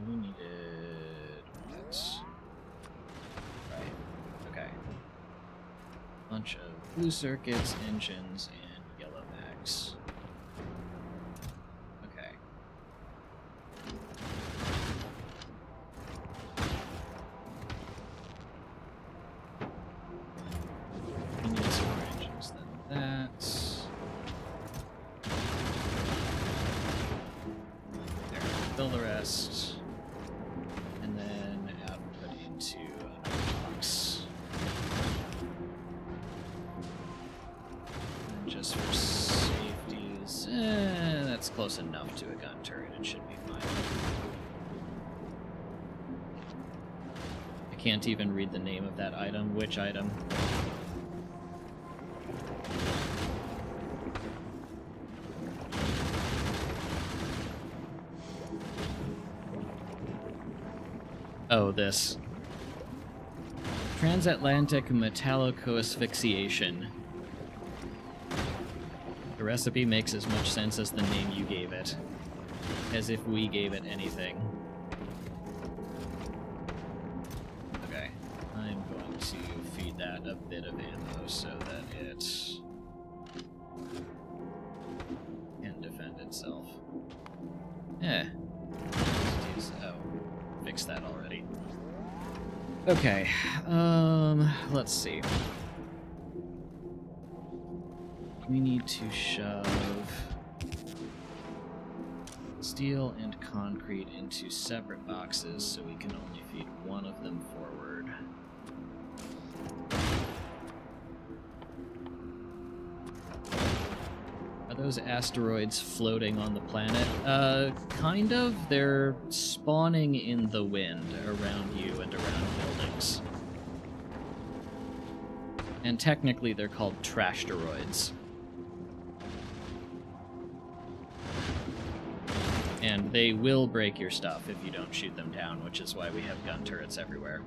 We needed this. Right. Okay. Bunch of blue circuits, engines, and yellow mags. Okay. We need some more engines than that. There, fill the rest. And then output into another box. Just for safeties, that's close enough to a gun turret. It should be fine. I can't even read the name of that item. Which item? Oh, this. Transatlantic metallico-asphyxiation. The recipe makes as much sense as the name you gave it. As if we gave it anything. Okay. I'm going to feed that a bit of ammo so that it can defend itself. Eh. Oh, fixed that already. Okay. Let's see. We need to shove steel and concrete into separate boxes so we can only feed one of them forward. Are those asteroids floating on the planet? Kind of. They're spawning in the wind around you and around buildings. And technically they're called trashsteroids. And they will break your stuff if you don't shoot them down, which is why we have gun turrets everywhere.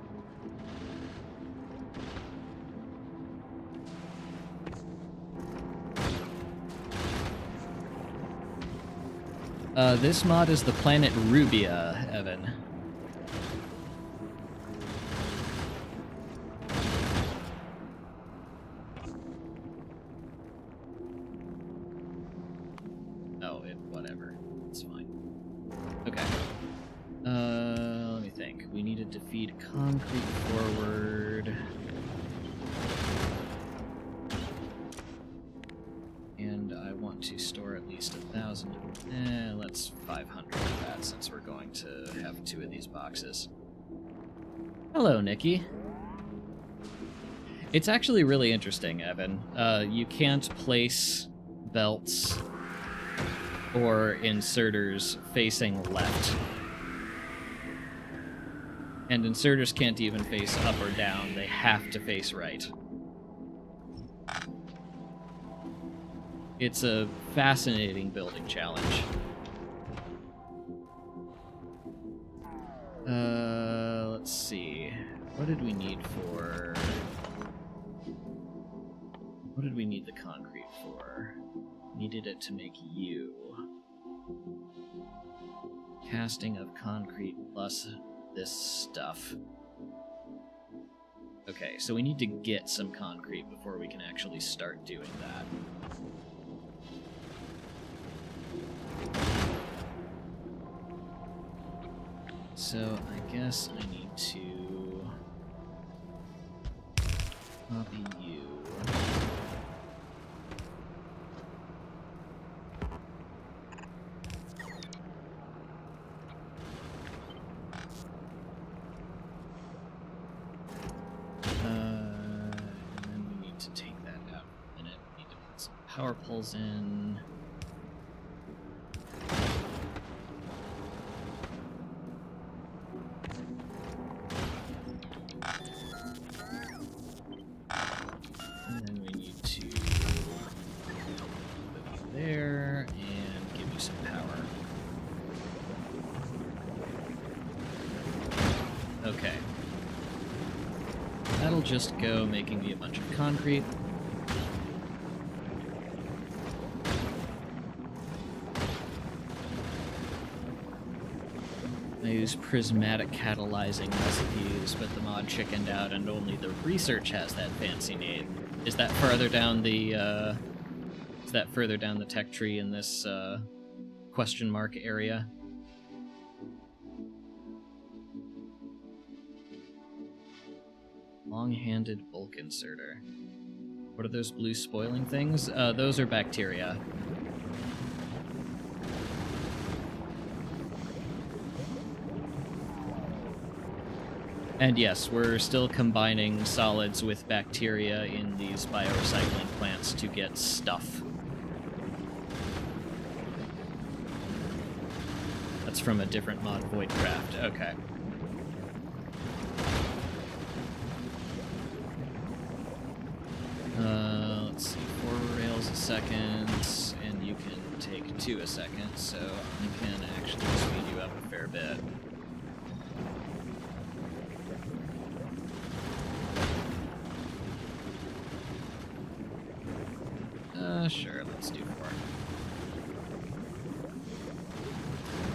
This mod is the planet Rubia, Evan. Oh, whatever. It's fine. Okay. Let me think. We needed to feed concrete forward. And I want to store at least 1,000. Let's 500 of that since we're going to have 2 of these boxes. Hello, Nikki. It's actually really interesting, Evan. You can't place belts or inserters facing left. And inserters can't even face up or down. They have to face right. It's a fascinating building challenge. Let's see. What did we need for... What did we need the concrete for? Needed it to make U. Casting of concrete plus this stuff. Okay, so we need to get some concrete before we can actually start doing that. So I guess I need to copy you. And then we need to take that out in a minute. We need to put some power poles in. Okay. That'll just go making me a bunch of concrete. I use prismatic catalyzing recipes, but the mod chickened out and only the research has that fancy name. Is that further down the, tech tree in this, question mark area? Long-handed bulk inserter. What are those blue spoiling things? Those are bacteria. And yes, we're still combining solids with bacteria in these biorecycling plants to get stuff. That's from a different mod, Voidcraft. Okay. Let's see, 4 rails a second, and you can take 2 a second, so I can actually speed you up a fair bit. Sure, let's do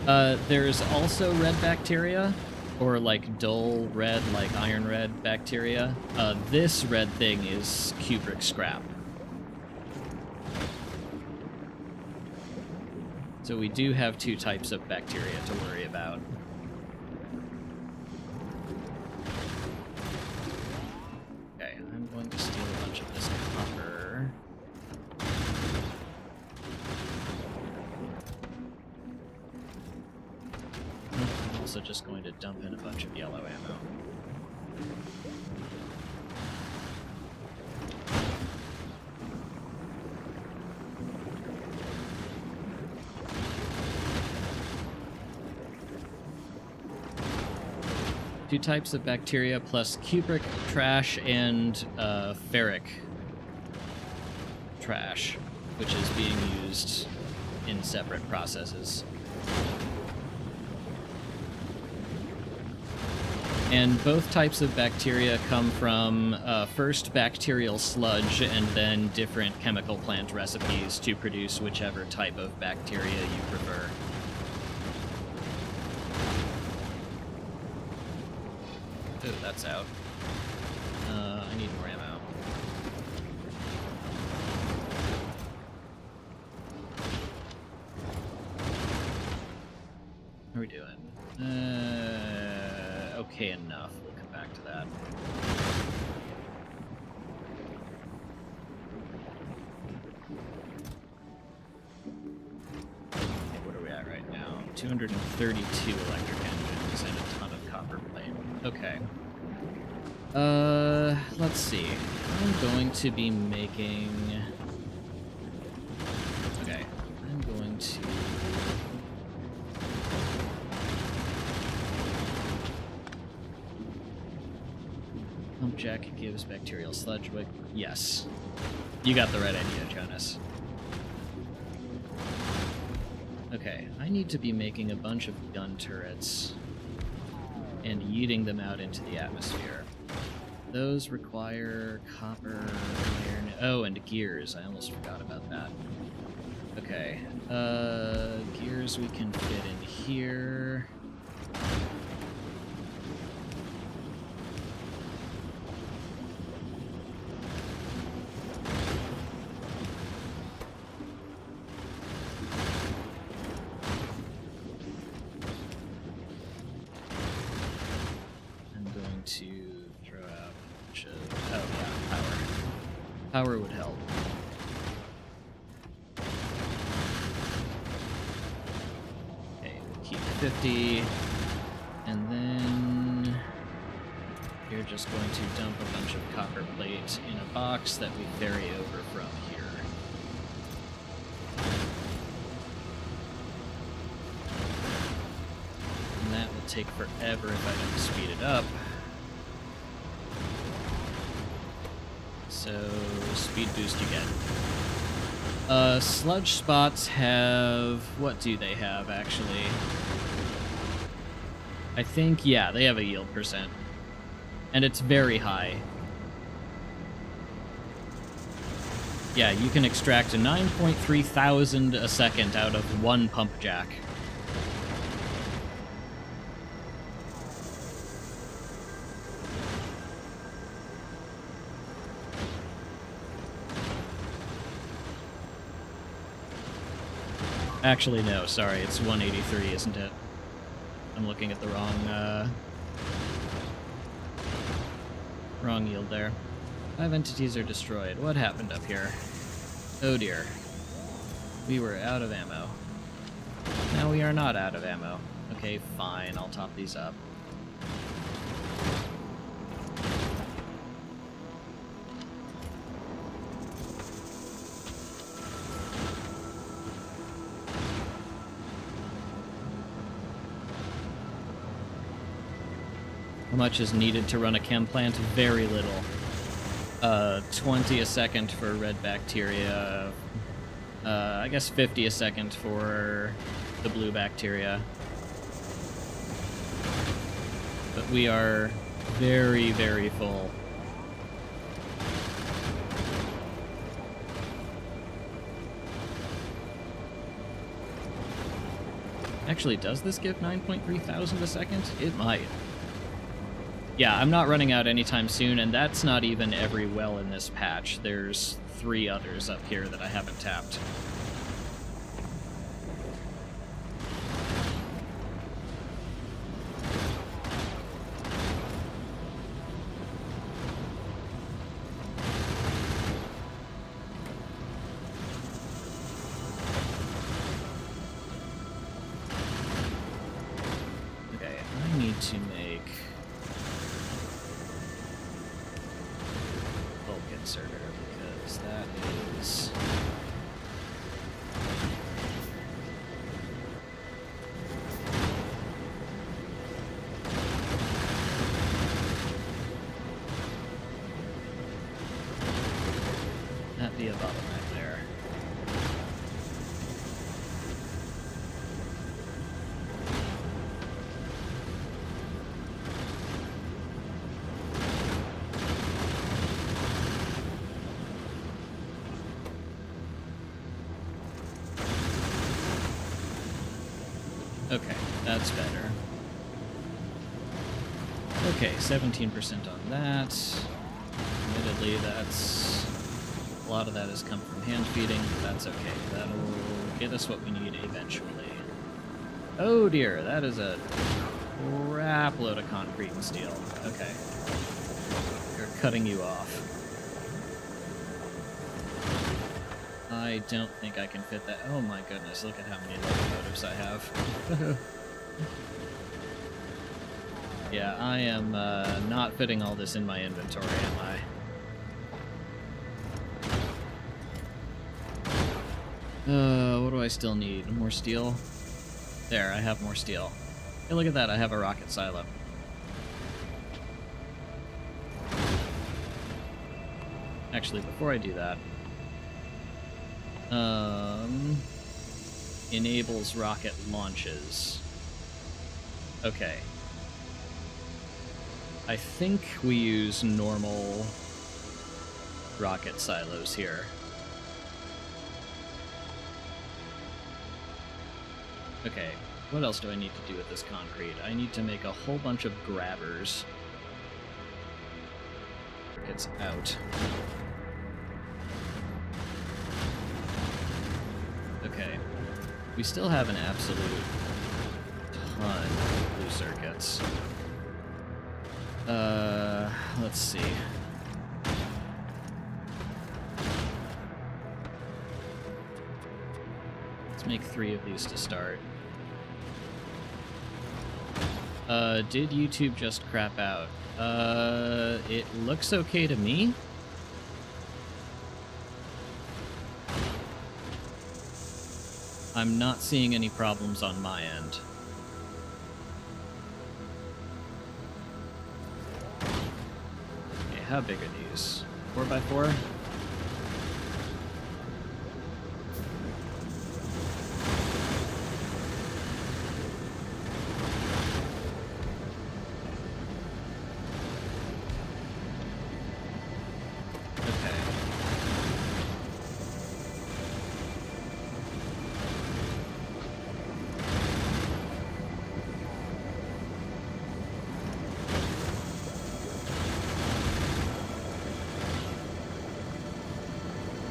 4. There's also red bacteria, or like dull red, like iron red bacteria. This red thing is cupric scrap. So we do have 2 types of bacteria to worry about. Okay, I'm going to steal a bunch of this copper. I'm also just going to dump in a bunch of yellow ammo. 2 types of bacteria plus cupric trash and ferric trash, which is being used in separate processes. And both types of bacteria come from first bacterial sludge and then different chemical plant recipes to produce whichever type of bacteria you prefer. Oh, that's out. I need more ammo. How are we doing? Okay enough. We'll come back to that. Okay, what are we at right now? 232 electric engines and a ton of copper plate. Okay. Let's see. I'm going to be making... Okay. I'm going to... Pump jack gives bacterial sludge wick. Yes. You got the right idea, Jonas. Okay, I need to be making a bunch of gun turrets and yeeting them out into the atmosphere. Those require copper, iron... Oh, and gears. I almost forgot about that. Okay. Gears we can fit in here. Power would help. Okay, keep 50. And then you're just going to dump a bunch of copper plate in a box that we ferry over from here. And that will take forever if I don't speed it up. So, speed boost you get. Sludge spots have... What do they have, actually? I think, yeah, they have a yield %. And it's very high. Yeah, you can extract a 9.3 thousand a second out of one pump jack. Actually, no, sorry, it's 183, isn't it? I'm looking at the wrong yield there. 5 entities are destroyed. What happened up here? Oh dear. We were out of ammo. Now we are not out of ammo. Okay, fine, I'll top these up. How much is needed to run a chem plant? Very little. 20 a second for red bacteria. I guess 50 a second for the blue bacteria. But we are very, very full. Actually, does this give 9.3 thousand a second? It might. Yeah, I'm not running out anytime soon, and that's not even every well in this patch. There's 3 others up here that I haven't tapped. Okay, I need to make... inserter, because that is Okay, that's better. Okay, 17% on that. Admittedly, that's... a lot of that has come from hand feeding, but that's okay. That'll get us what we need eventually. Oh dear, that is a crap load of concrete and steel. Okay. You're cutting you off. I don't think I can fit that. Oh my goodness, look at how many locomotives I have. Yeah, I am not fitting all this in my inventory, am I? What do I still need? More steel? There, I have more steel. Hey, look at that, I have a rocket silo. Actually, before I do that, enables rocket launches. Okay. I think we use normal rocket silos here. Okay, what else do I need to do with this concrete? I need to make a whole bunch of grabbers. It's out. Okay. We still have an absolute ton of blue circuits. Let's see. Let's make 3 of these to start. Did YouTube just crap out? It looks okay to me. I'm not seeing any problems on my end. Okay, how big are these? 4x4?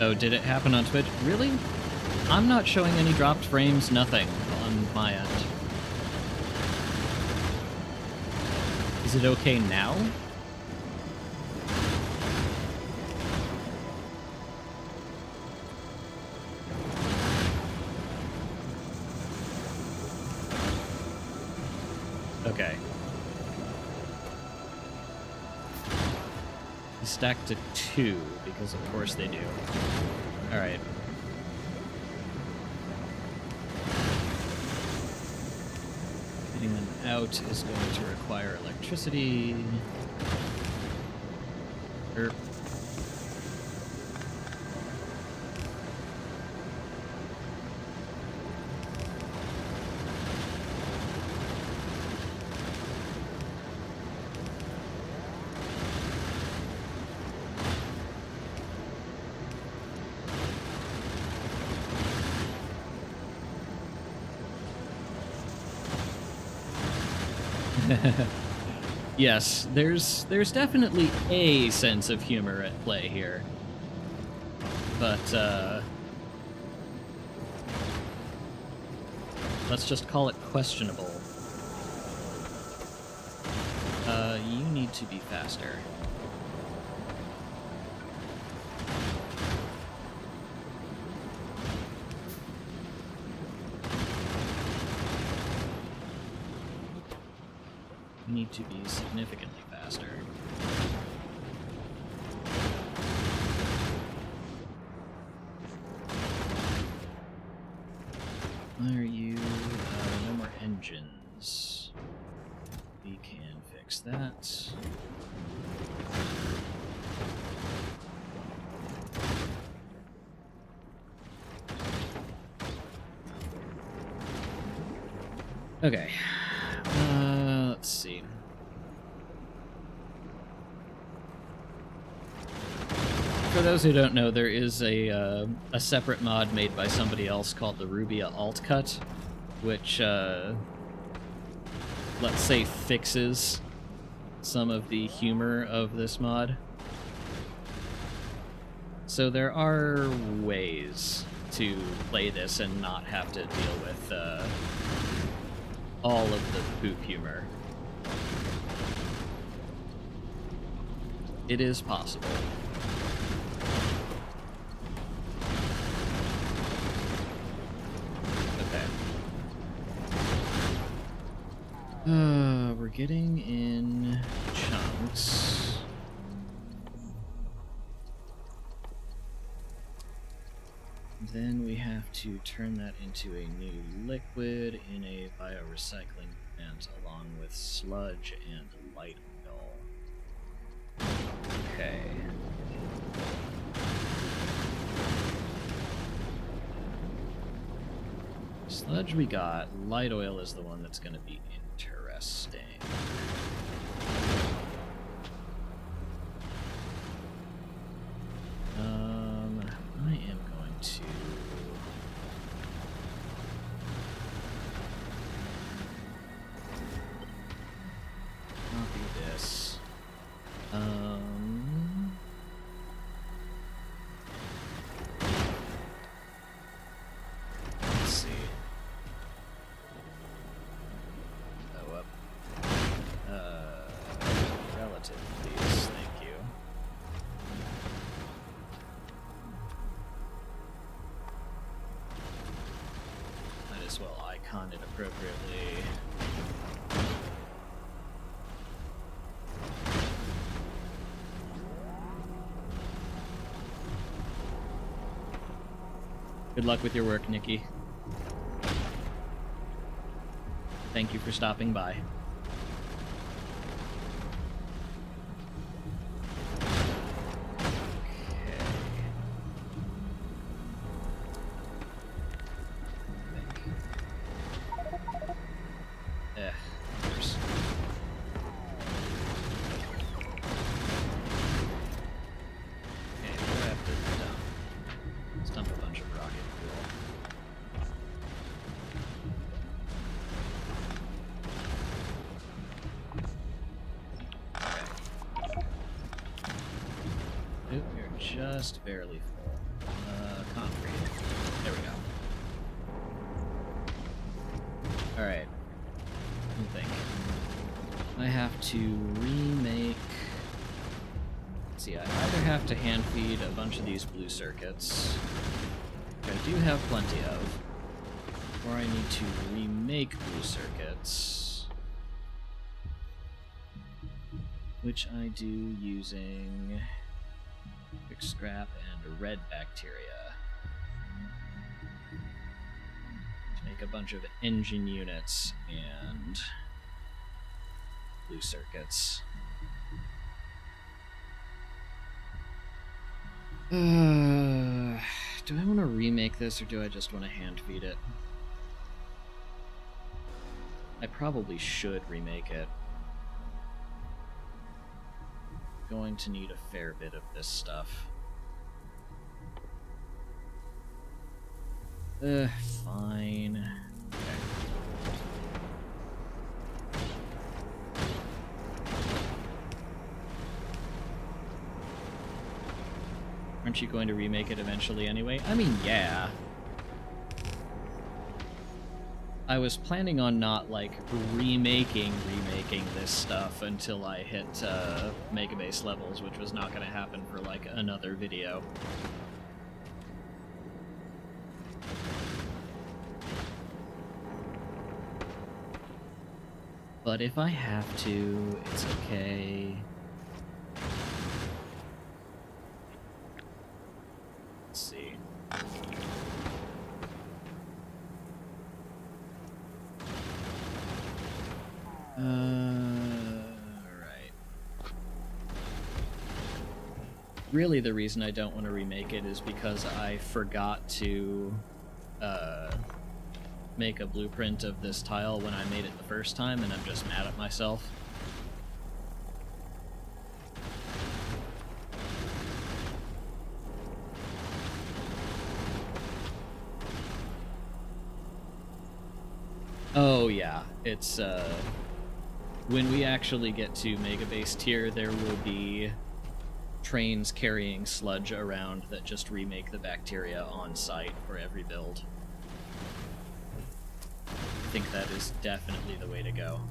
Oh, did it happen on Twitch? Really? I'm not showing any dropped frames, nothing on my end. Is it okay now? Okay. Stacked to 2, because of course they do. Alright. Getting them out is going to require electricity. Erp. Yes, there's definitely a sense of humor at play here. But, let's just call it questionable. You need to be faster. Need to be significantly faster. Why are you? No more engines. We can fix that. Okay. Let's see. For those who don't know, there is a separate mod made by somebody else called the Rubia alt cut, which, let's say, fixes some of the humor of this mod. So there are ways to play this and not have to deal with all of the poop humor. It is possible. We're getting in chunks. Then we have to turn that into a new liquid in a biorecycling plant along with sludge and light oil. Okay. Sludge we got. Light oil is the one that's going to be interesting. I am going to copy this. Let's see. Oh, up. Relative, please. Thank you. Might as well icon it appropriately. Good luck with your work, Nikki. Thank you for stopping by. Just barely full. Concrete. There we go. Alright. Let me think. I have to remake... Let's see, I either have to hand feed a bunch of these blue circuits, which I do have plenty of, or I need to remake blue circuits, which I do using quick scrap and red bacteria to make a bunch of engine units and blue circuits. Do I want to remake this or do I just want to hand feed it? I probably should remake it. Going to need a fair bit of this stuff. Fine. Okay. Aren't you going to remake it eventually anyway? I mean, yeah. I was planning on not, like, remaking this stuff until I hit Megabase levels, which was not going to happen for, like, another video. But if I have to, it's okay. Let's see. Alright. Really, the reason I don't want to remake it is because I forgot to make a blueprint of this tile when I made it the first time, and I'm just mad at myself. Oh yeah, it's when we actually get to Mega Base tier, there will be trains carrying sludge around that just remake the bacteria on site for every build. I think that is definitely the way to go.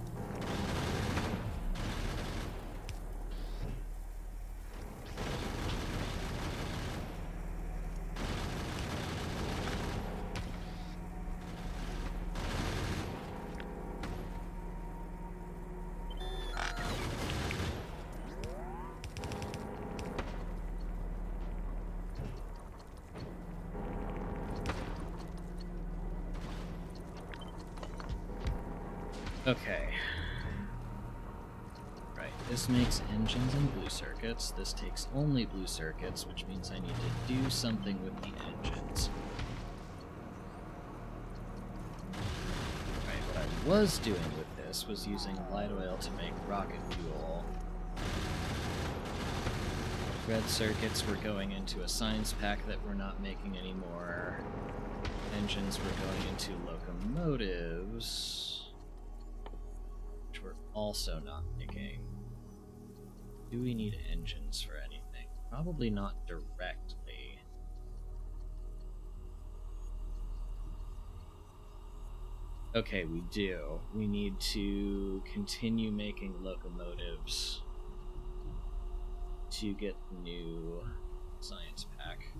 Okay. Right, this makes engines and blue circuits. This takes only blue circuits, which means I need to do something with the engines. Right, what I was doing with this was using light oil to make rocket fuel. Red circuits were going into a science pack that we're not making anymore. Engines were going into locomotives, we're also not making. Do we need engines for anything? Probably not directly. Okay, we do. We need to continue making locomotives to get the new science pack.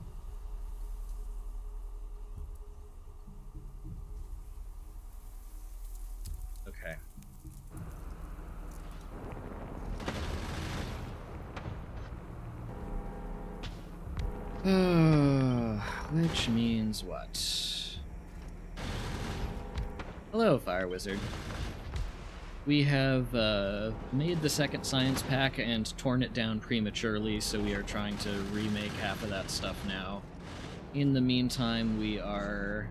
Okay. Which means what? Hello, Fire Wizard. We have made the second science pack and torn it down prematurely, so we are trying to remake half of that stuff now. In the meantime, we are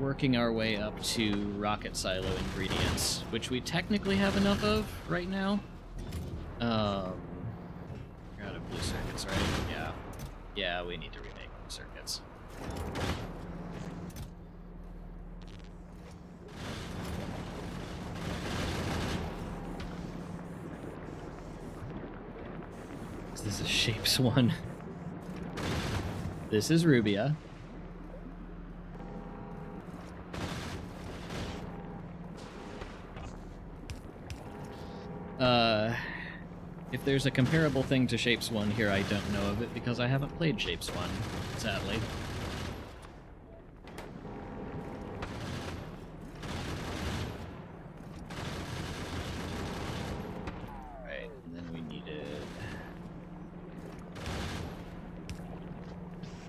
working our way up to rocket silo ingredients, which we technically have enough of right now. We're out of blue circuits, right? Yeah. Yeah, we need to remake blue circuits. This is Shapes 1. This is Rubia. If there's a comparable thing to Shapes 1 here, I don't know of it because I haven't played Shapes 1, sadly. Right, and then we needed...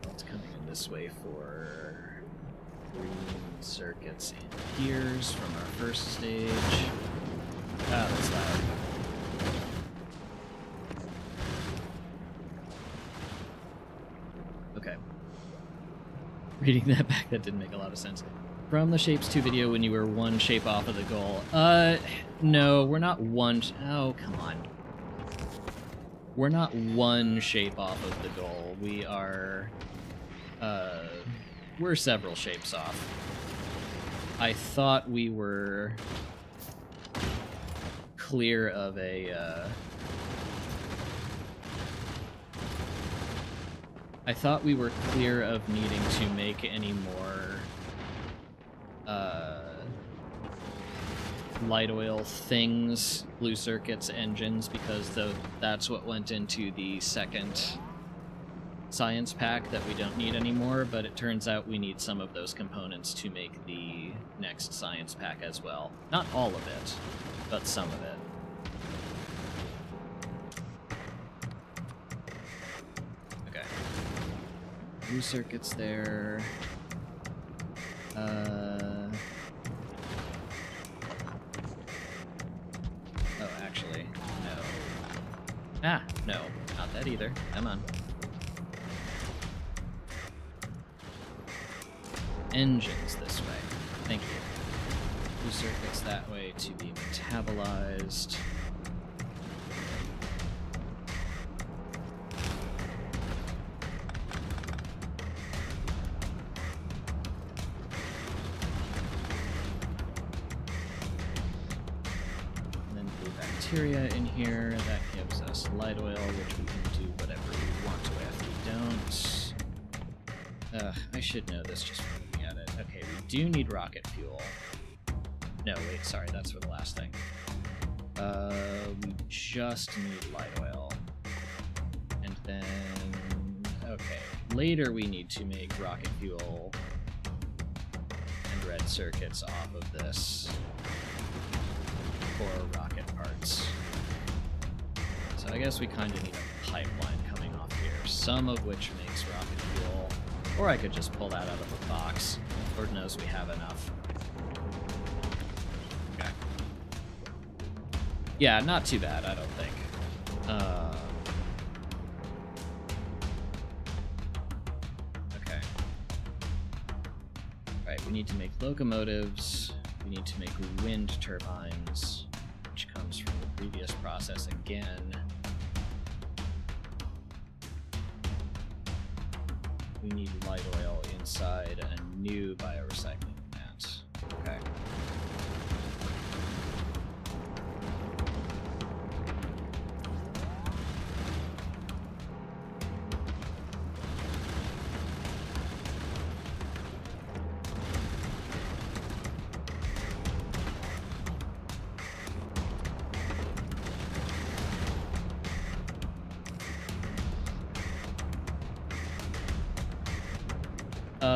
What's coming in this way for green circuits and gears from our first stage. Ah, that's loud. Okay. Reading that back, that didn't make a lot of sense. From the Shapes 2 video when you were one shape off of the goal. No, we're not one... Oh, come on. We're not one shape off of the goal. We are... we're several shapes off. I thought we were clear of a, I thought we were clear of needing to make any more light oil things, blue circuits, engines, because that's what went into the second science pack that we don't need anymore, but it turns out we need some of those components to make the next science pack as well. Not all of it, but some of it. Okay. Blue circuits there. Oh, actually, no. Ah, no, not that either. Come on. Engines this way. Thank you. Blue circuits that way to be metabolized. materia in here. That gives us light oil, which we can do whatever we want with. We don't. I should know this just from looking at it. Okay, we do need rocket fuel. No, wait, sorry, that's for the last thing. We just need light oil. And then... okay, later we need to make rocket fuel and red circuits off of this for rocket parts. So I guess we kind of need a pipeline coming off here, some of which makes rocket fuel, or I could just pull that out of the box. Lord knows we have enough. Okay. Yeah, not too bad, I don't think. Okay. Alright, we need to make locomotives. We need to make wind turbines, which comes from the previous process again. We need light oil inside a new biorecycling plant. Okay.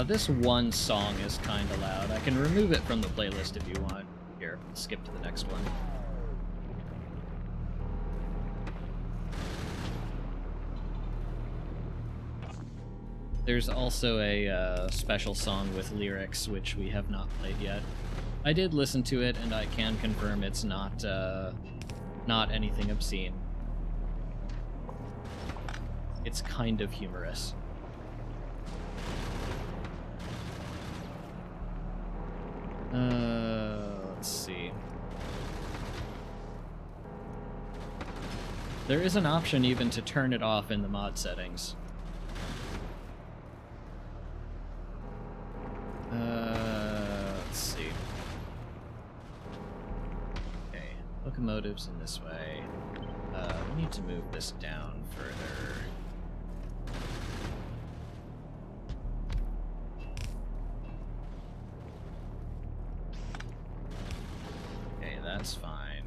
This one song is kind of loud. I can remove it from the playlist if you want. Here, skip to the next one. There's also a special song with lyrics, which we have not played yet. I did listen to it, and I can confirm it's not anything obscene. It's kind of humorous. Let's see. There is an option even to turn it off in the mod settings. Let's see. Okay, locomotives in this way. We need to move this down further. That's fine.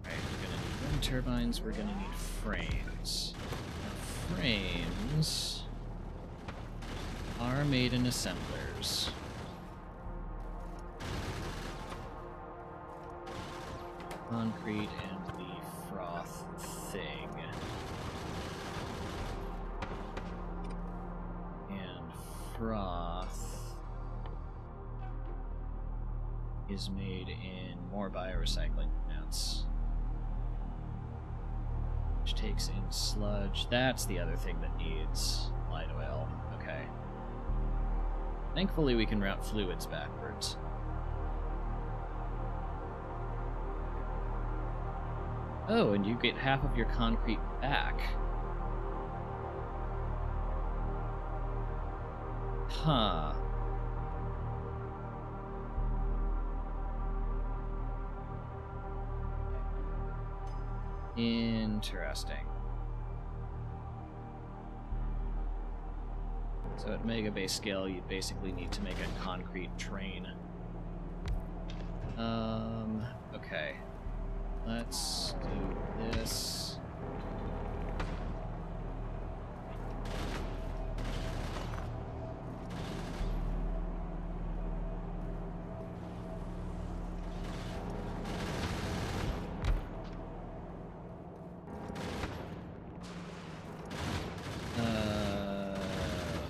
Alright, we're gonna need wind turbines, we're gonna need frames. Now, frames are made in assemblers. Concrete and the froth thing. And froth is made in more biorecycling plants, which takes in sludge. That's the other thing that needs light oil. Okay. Thankfully we can route fluids backwards. Oh, and you get half of your concrete back. Huh. Interesting. So at mega base scale, you'd basically need to make a concrete train. Okay. Let's do this.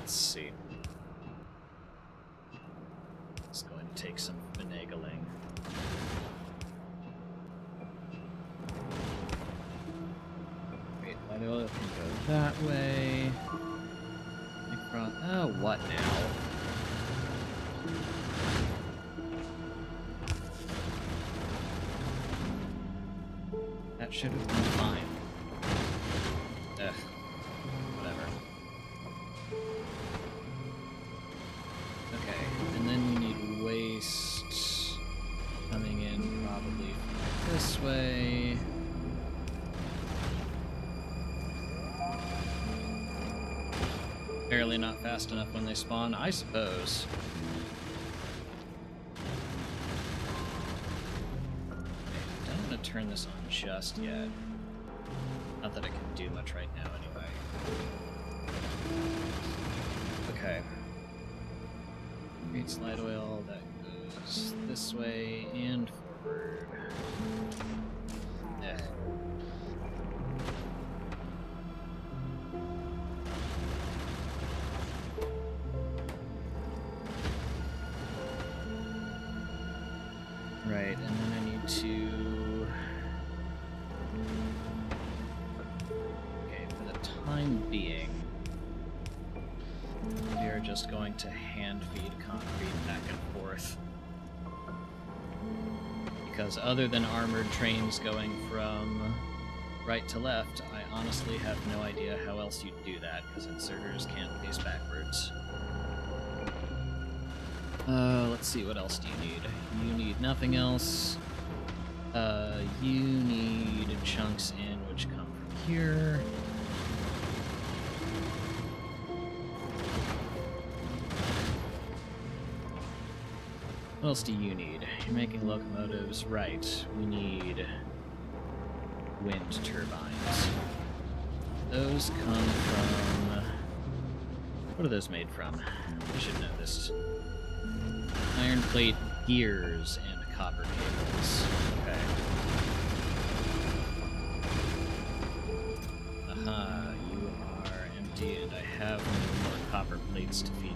Let's see. It's going to take some finagling. Wait, light oil can go that way. Oh, what now? That should have been fine. Ugh. Whatever. Okay, and then we need waste coming in probably this way. really not fast enough when they spawn? I suppose. Okay, don't want to turn this on just yet. Not that it can do much right now, anyway. Okay. Create slide oil, that goes this way and forward. Eh. Right, and then I need to... Okay, for the time being, we are just going to hand feed concrete back and forth. Because other than armored trains going from right to left, I honestly have no idea how else you'd do that, because inserters can't face backwards. Let's see, what else do you need? You need nothing else. You need chunks in, which come from here. What else do you need? You're making locomotives, right. We need wind turbines. Those come from... What are those made from? I should know this. Iron plate, gears, and copper cables. Okay. Aha, you are empty, and I have no more copper plates to feed you.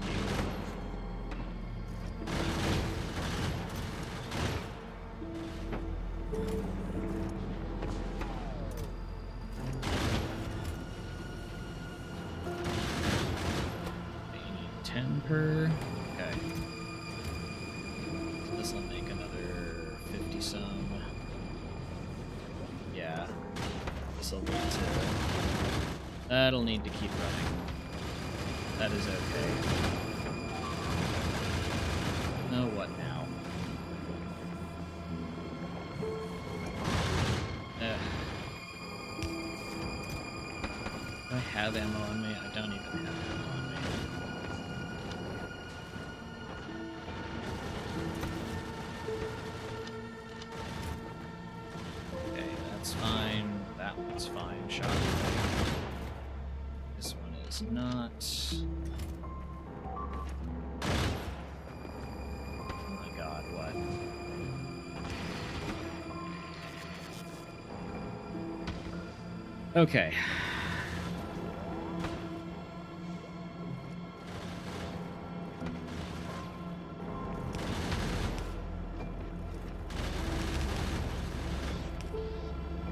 You need 10 per. Okay. So this will make another 50 some. Yeah. This will need to. That'll need to keep running. That is okay. Oh, what now? Do I have ammo on me? I don't even have ammo on me. Okay, that's fine. That one's fine. Shot. This one is not. Oh my god, what? Okay.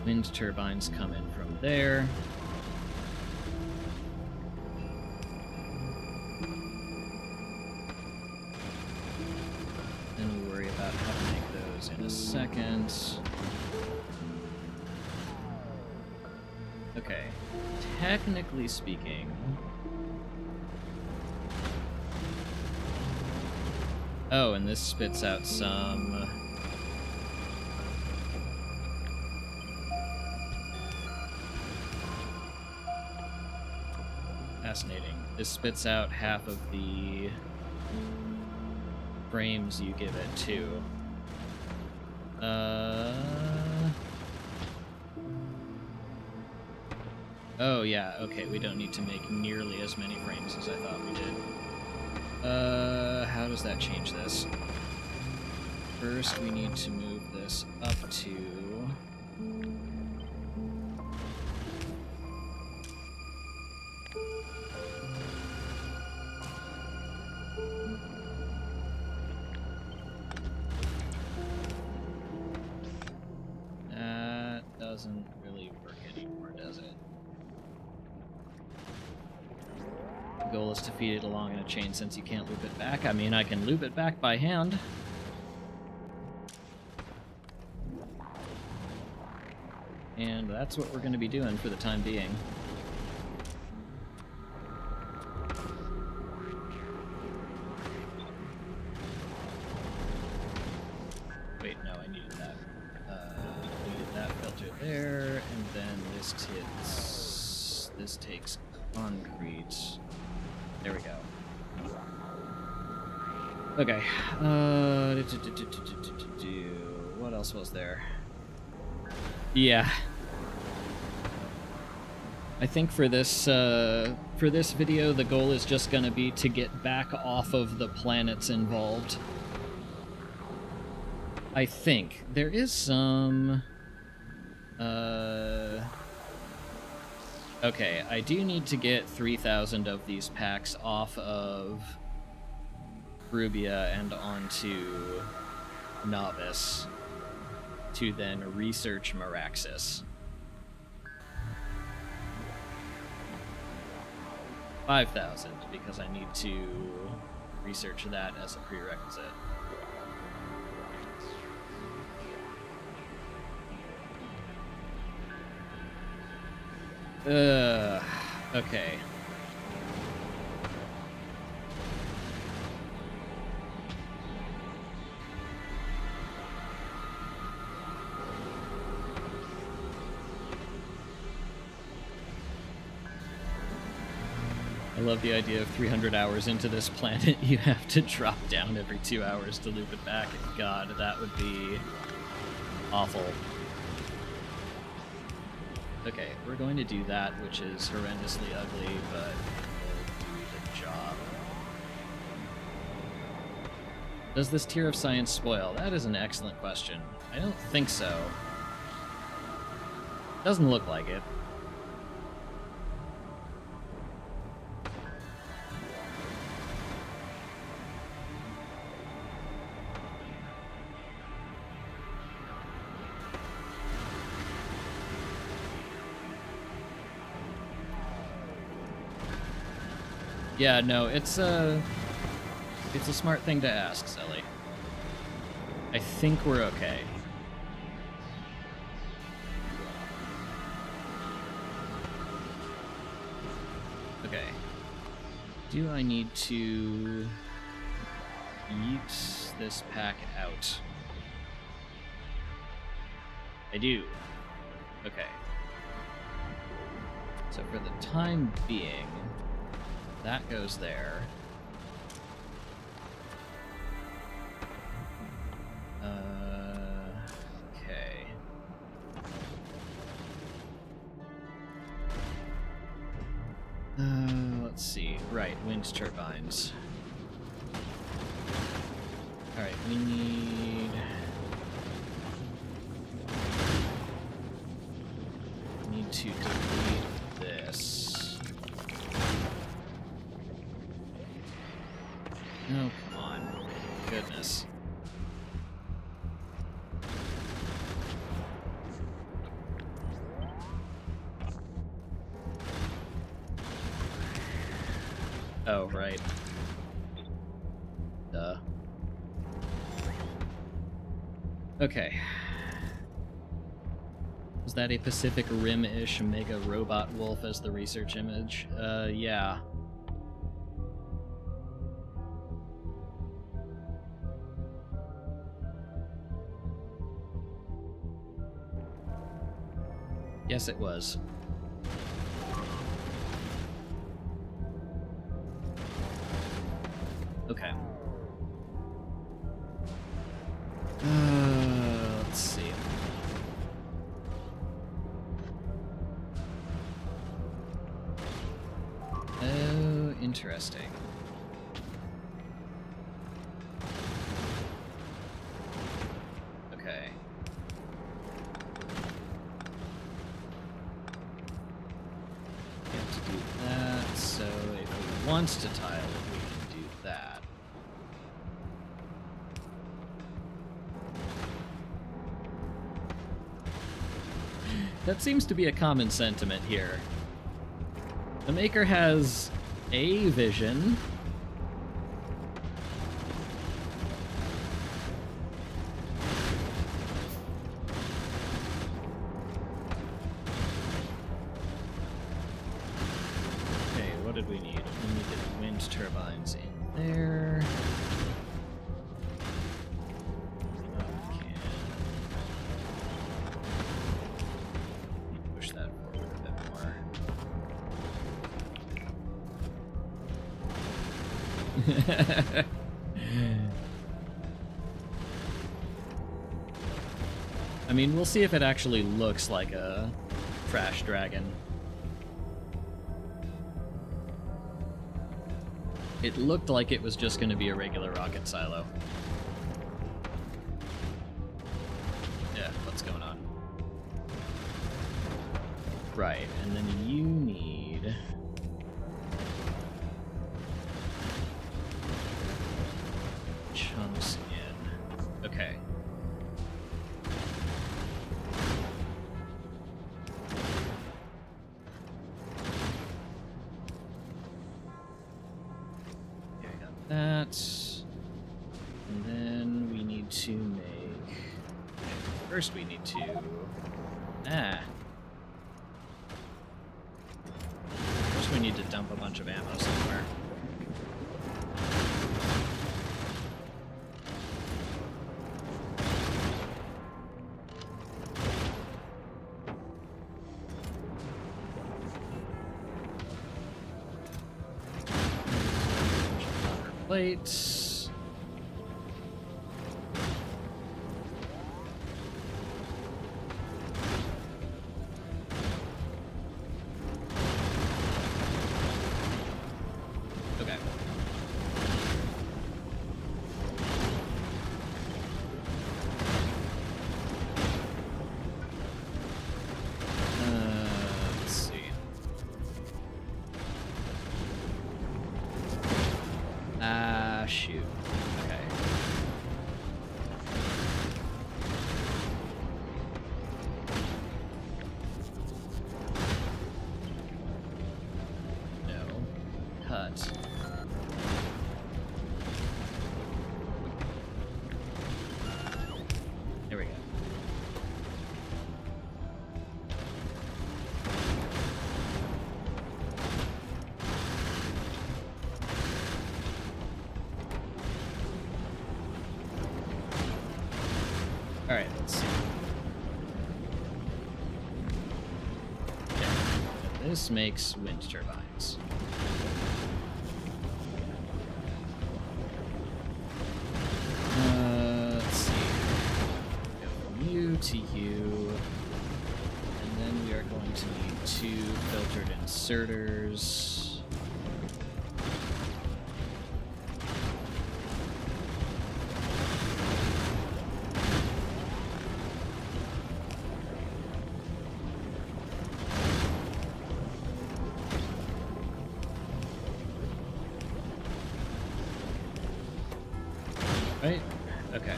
Wind turbines come in from there. Then we'll worry about how to make those in a second. Okay, technically speaking... Oh, and this spits out some... Fascinating. This spits out half of the frames you give it, too. Oh, yeah, okay, we don't need to make nearly as many frames as I thought we did. How does that change this? First, we need to move this up to... That doesn't really work anymore, does it? The goal is to feed it along in a chain since you can't loop it back. I mean, I can loop it back by hand. And that's what we're going to be doing for the time being. Wait, no, I needed that. Needed that filter there, and then this takes concrete. There we go. Okay. What else was there? Yeah. I think for this video, the goal is just gonna be to get back off of the planets involved. I think there is some. Okay, I do need to get 3,000 of these packs off of Rubia and onto Novice to then research Meraxis. 5,000 because I need to research that as a prerequisite. Okay. I love the idea of 300 hours into this planet, you have to drop down every 2 hours to loop it back. God, that would be awful. Okay, we're going to do that, which is horrendously ugly, but will do the job. Does this tier of science spoil? That is an excellent question. I don't think so. Doesn't look like it. Yeah, no, it's a smart thing to ask, Selly. I think we're okay. Okay. Do I need to yeet this pack out? I do. Okay. So for the time being, that goes there. Okay. Let's see. Right, wind turbines. Alright, we need to delete this. Oh, come on. Goodness. Oh, right. Duh. Okay. Was that a Pacific Rim-ish mega robot wolf as the research image? Yeah. Yes, it was. Okay. Let's see. Oh, interesting. Okay. We have to do that, so if we want to tile it, we can do that. That seems to be a common sentiment here. The Maker has a vision. Okay, what did we need? We needed wind turbines in there. I mean, we'll see if it actually looks like a trash dragon. It looked like it was just going to be a regular rocket silo. Yeah, what's going on? Right, and then you need... chunks in. Okay. Okay, I got that. And then we need to make... First we need to... First we need to dump a bunch of ammo somewhere. Plates. Okay. Let's see. Shoot. Okay. No. Cut. There we go. Alright, let's see. Okay. This makes wind turbines. Let's see. Go from you to you. And then we are going to need 2 filtered inserters. Right? Okay.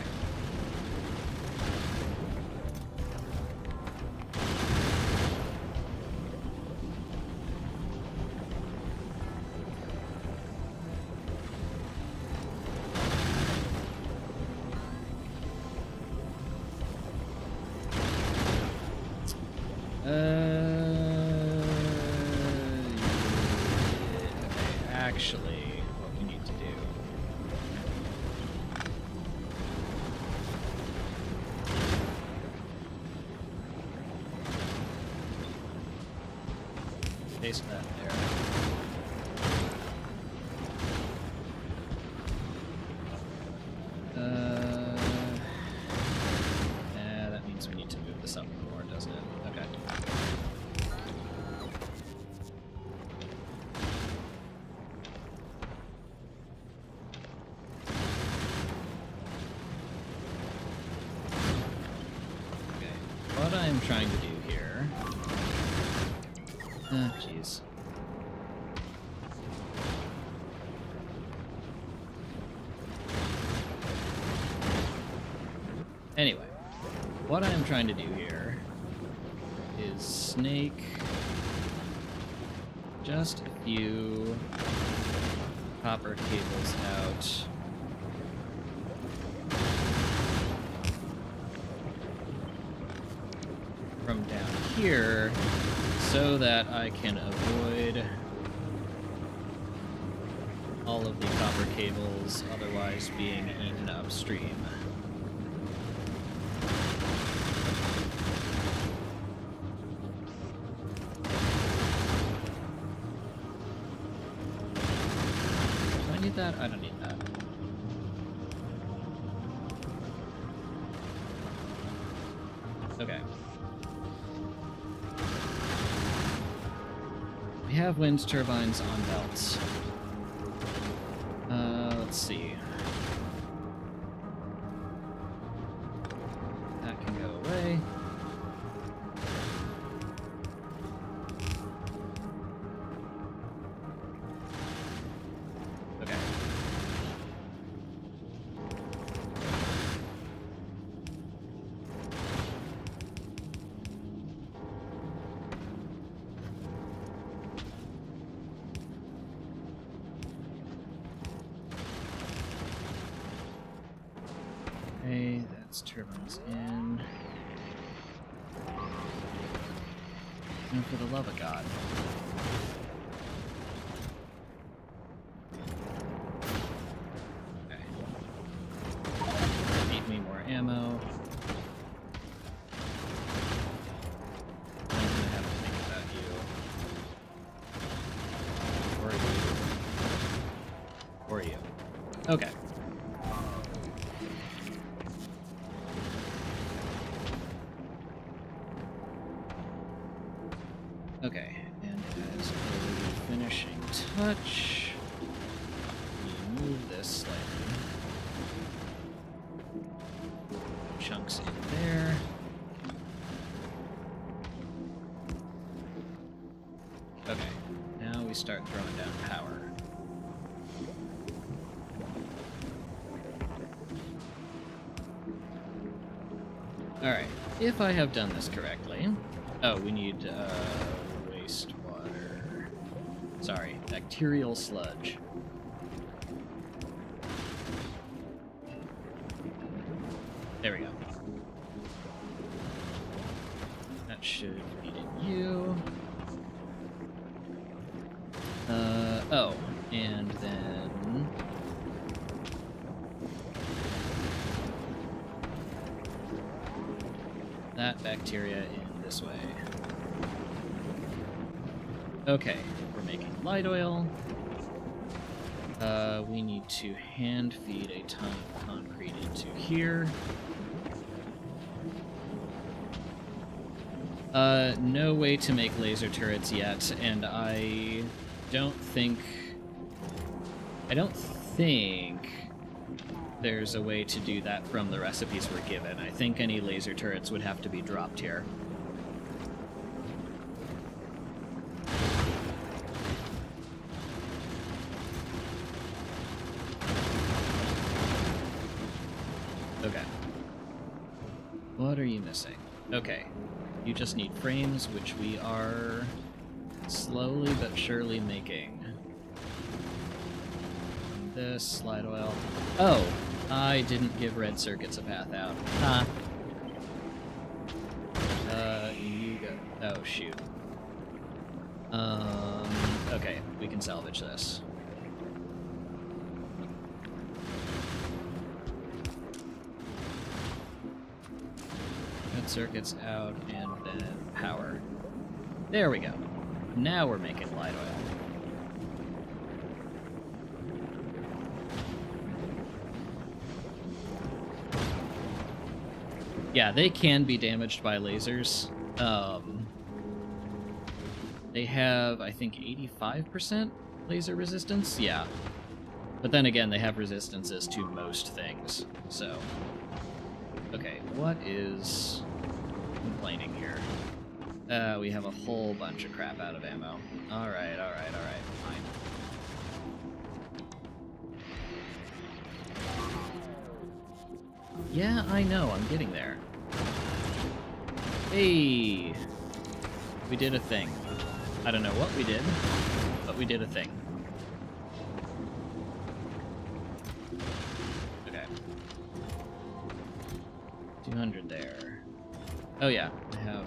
Okay, actually, what we need to do. Paste that there. That means we need to move this up more, doesn't it? Okay. Okay. What I'm trying to do here. Oh, jeez. Anyway, what I'm trying to do here is snake just a few copper cables out. From down here, so that I can avoid all of the copper cables otherwise being eaten upstream. Do I need that? I don't need that. Okay. We have wind turbines on belts. Let's see. That can go away. Okay. Okay, that's turbines in. And for the love of God. Okay. Need me more ammo. I'm gonna have to think about you. Or you. Or you. Okay. Okay, and as a finishing touch, we move this slightly. Chunks in there. Okay, now we start throwing down power. Alright, if I have done this correctly... Oh, we need, wastewater. Sorry, bacterial sludge. There we go. That should feed in you. Oh, and then... that bacteria in this way. Okay, we're making light oil. We need to hand feed a ton of concrete into here. No way to make laser turrets yet, and I don't think there's a way to do that from the recipes we're given. I think any laser turrets would have to be dropped here. Okay. What are you missing? Okay. You just need frames, which we are slowly but surely making. This, slide oil. Oh! I didn't give red circuits a path out. Huh. You go... Oh, shoot. Okay, we can salvage this. Red circuits out, and then power. There we go. Now we're making light oil. Yeah, they can be damaged by lasers. They have, I think, 85% laser resistance? Yeah. But then again, they have resistances to most things, so... Okay, what is complaining here? We have a whole bunch of crap out of ammo. Alright, fine. Yeah, I know, I'm getting there. Hey! We did a thing. I don't know what we did, but we did a thing. Okay. 200 there. Oh yeah, I have...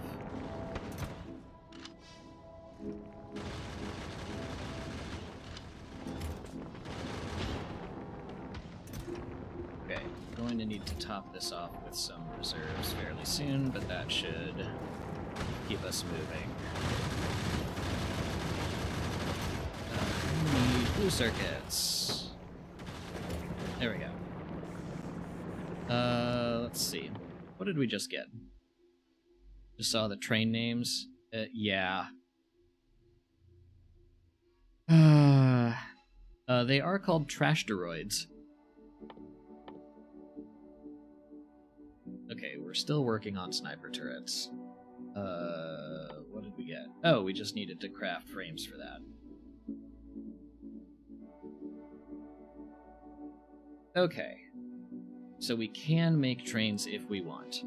Okay, going to need to top this off with some reserves fairly soon, but that should keep us moving. We need blue circuits. There we go. Let's see. What did we just get? Just saw the train names. Yeah. They are called Trashderoids. Okay, we're still working on sniper turrets. What did we get? Oh, we just needed to craft frames for that. Okay. So we can make trains if we want.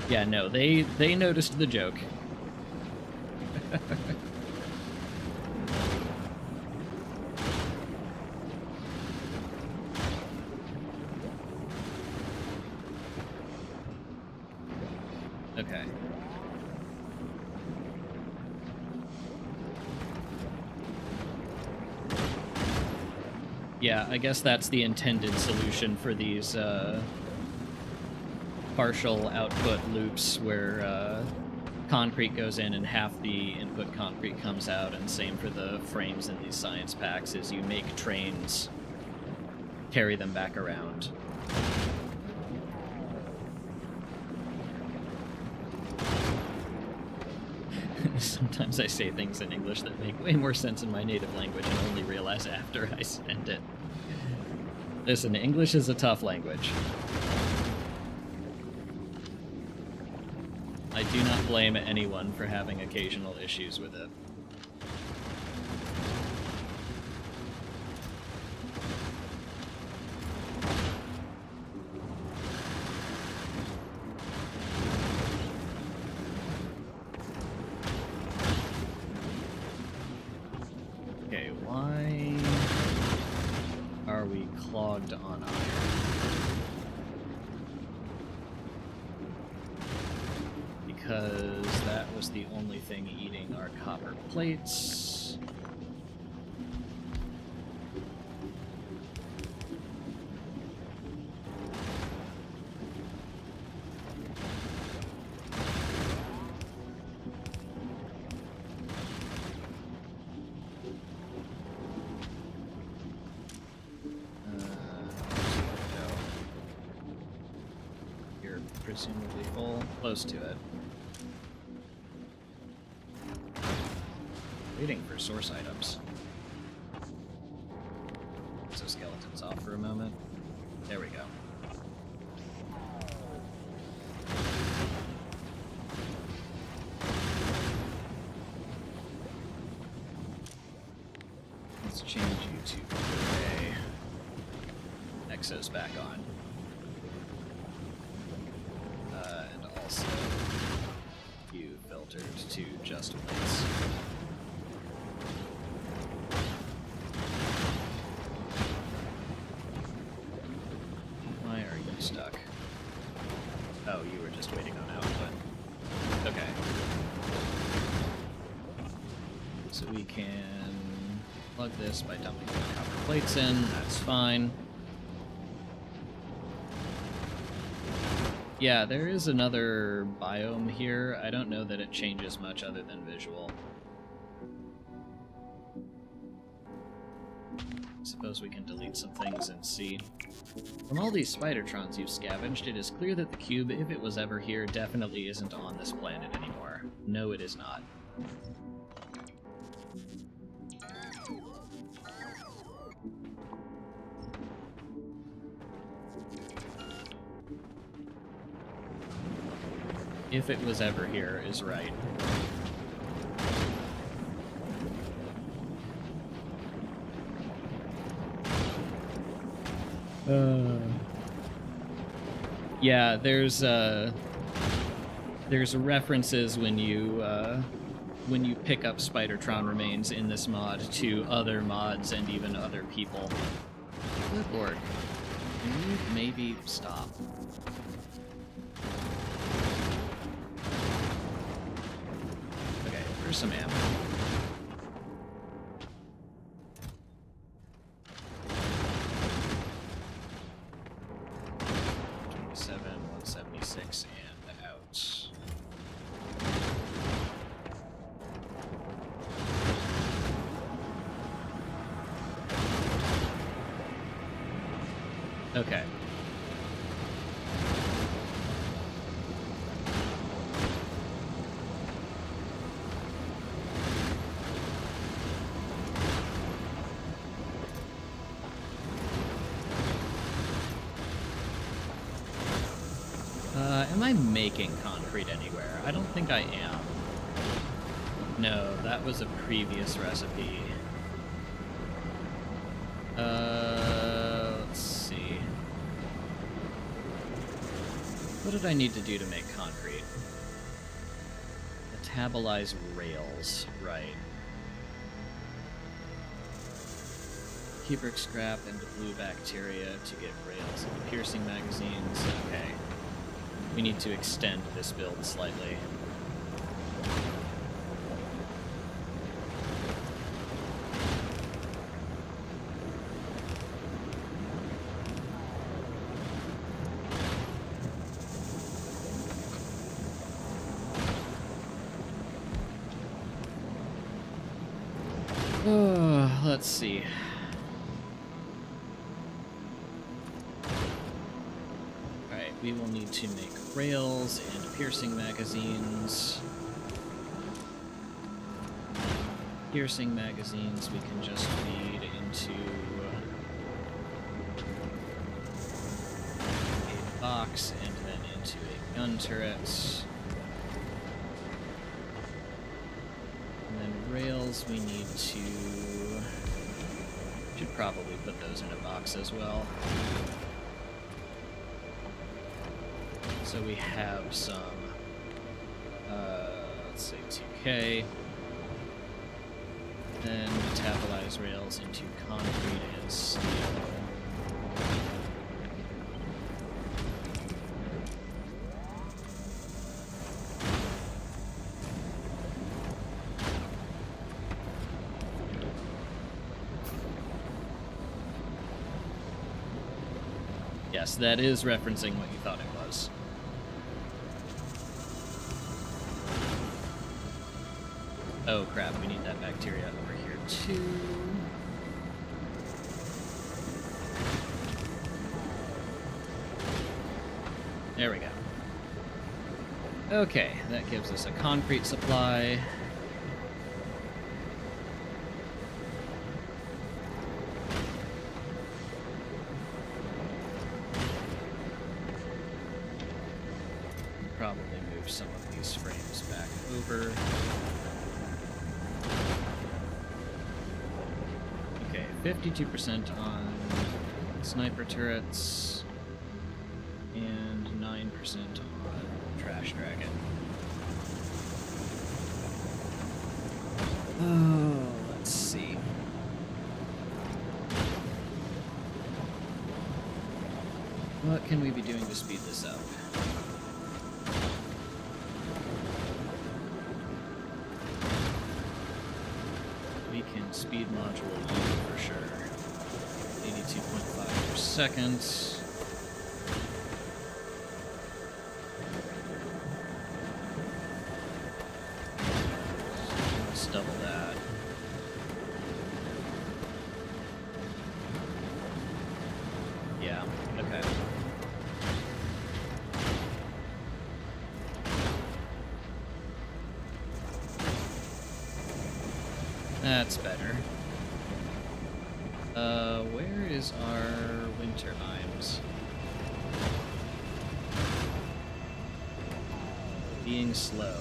Yeah, no, they noticed the joke. Okay. Yeah, I guess that's the intended solution for these partial output loops where concrete goes in and half the input concrete comes out, and same for the frames in these science packs, is you make trains, carry them back around. Sometimes I say things in English that make way more sense in my native language and only realize after I send it. Listen, English is a tough language. I do not blame anyone for having occasional issues with it. Okay, why are we clogged on iron? Because that was the only thing eating our copper plates. You're presumably full, close to it. Waiting for source items. Exoskeletons off for a moment. There we go. Let's change you to gray. Exos back on. And also you filtered to just plates. Stuck. Oh, you were just waiting on output. Okay. So we can plug this by dumping the copper plates in. That's fine. Yeah, there is another biome here. I don't know that it changes much other than visual. Suppose we can delete some things and see. From all these Spidertrons you've scavenged, it is clear that the cube, if it was ever here, definitely isn't on this planet anymore. No, it is not. If it was ever here is right. Yeah, there's references when you pick up Spidertron remains in this mod to other mods and even other people. Good lord. Can you maybe stop? Okay, there's some ammo. 176 and out. Okay. Am I making concrete anywhere? I don't think I am. No, that was a previous recipe. Let's see. What did I need to do to make concrete? Metabolize rails, right. Keeper scrap and blue bacteria to get rails and piercing magazines. Okay. We need to extend this build slightly. Let's see. Alright, we will need to make rails and piercing magazines. Piercing magazines we can just feed into a box and then into a gun turret. And then rails we need to... should probably put those in a box as well. So we have some, let's say 2K, then metabolize rails into concrete and steel. Yes, that is referencing what you thought it was. Oh crap, we need that bacteria over here too. There we go. Okay, that gives us a concrete supply. Probably move some of these frames back over. Okay, 52% on sniper turrets and 9% on trash dragon. Oh, let's see. What can we be doing to speed this up? We can speed module U for sure. 82.5 per second. Let's double that. Yeah, okay. That's better. Where is our wind turbines? Being slow.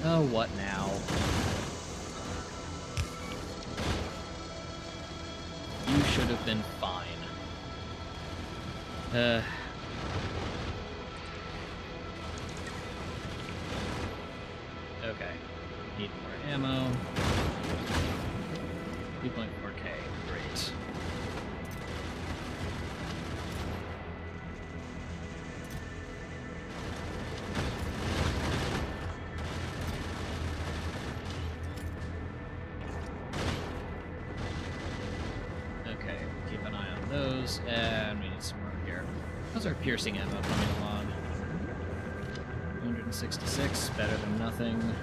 Oh, what now? You should have been fine. Okay. Need more ammo. 2.4K. Great. Okay, keep an eye on those, and we need some more here. How's our piercing ammo coming along? 166, better than nothing.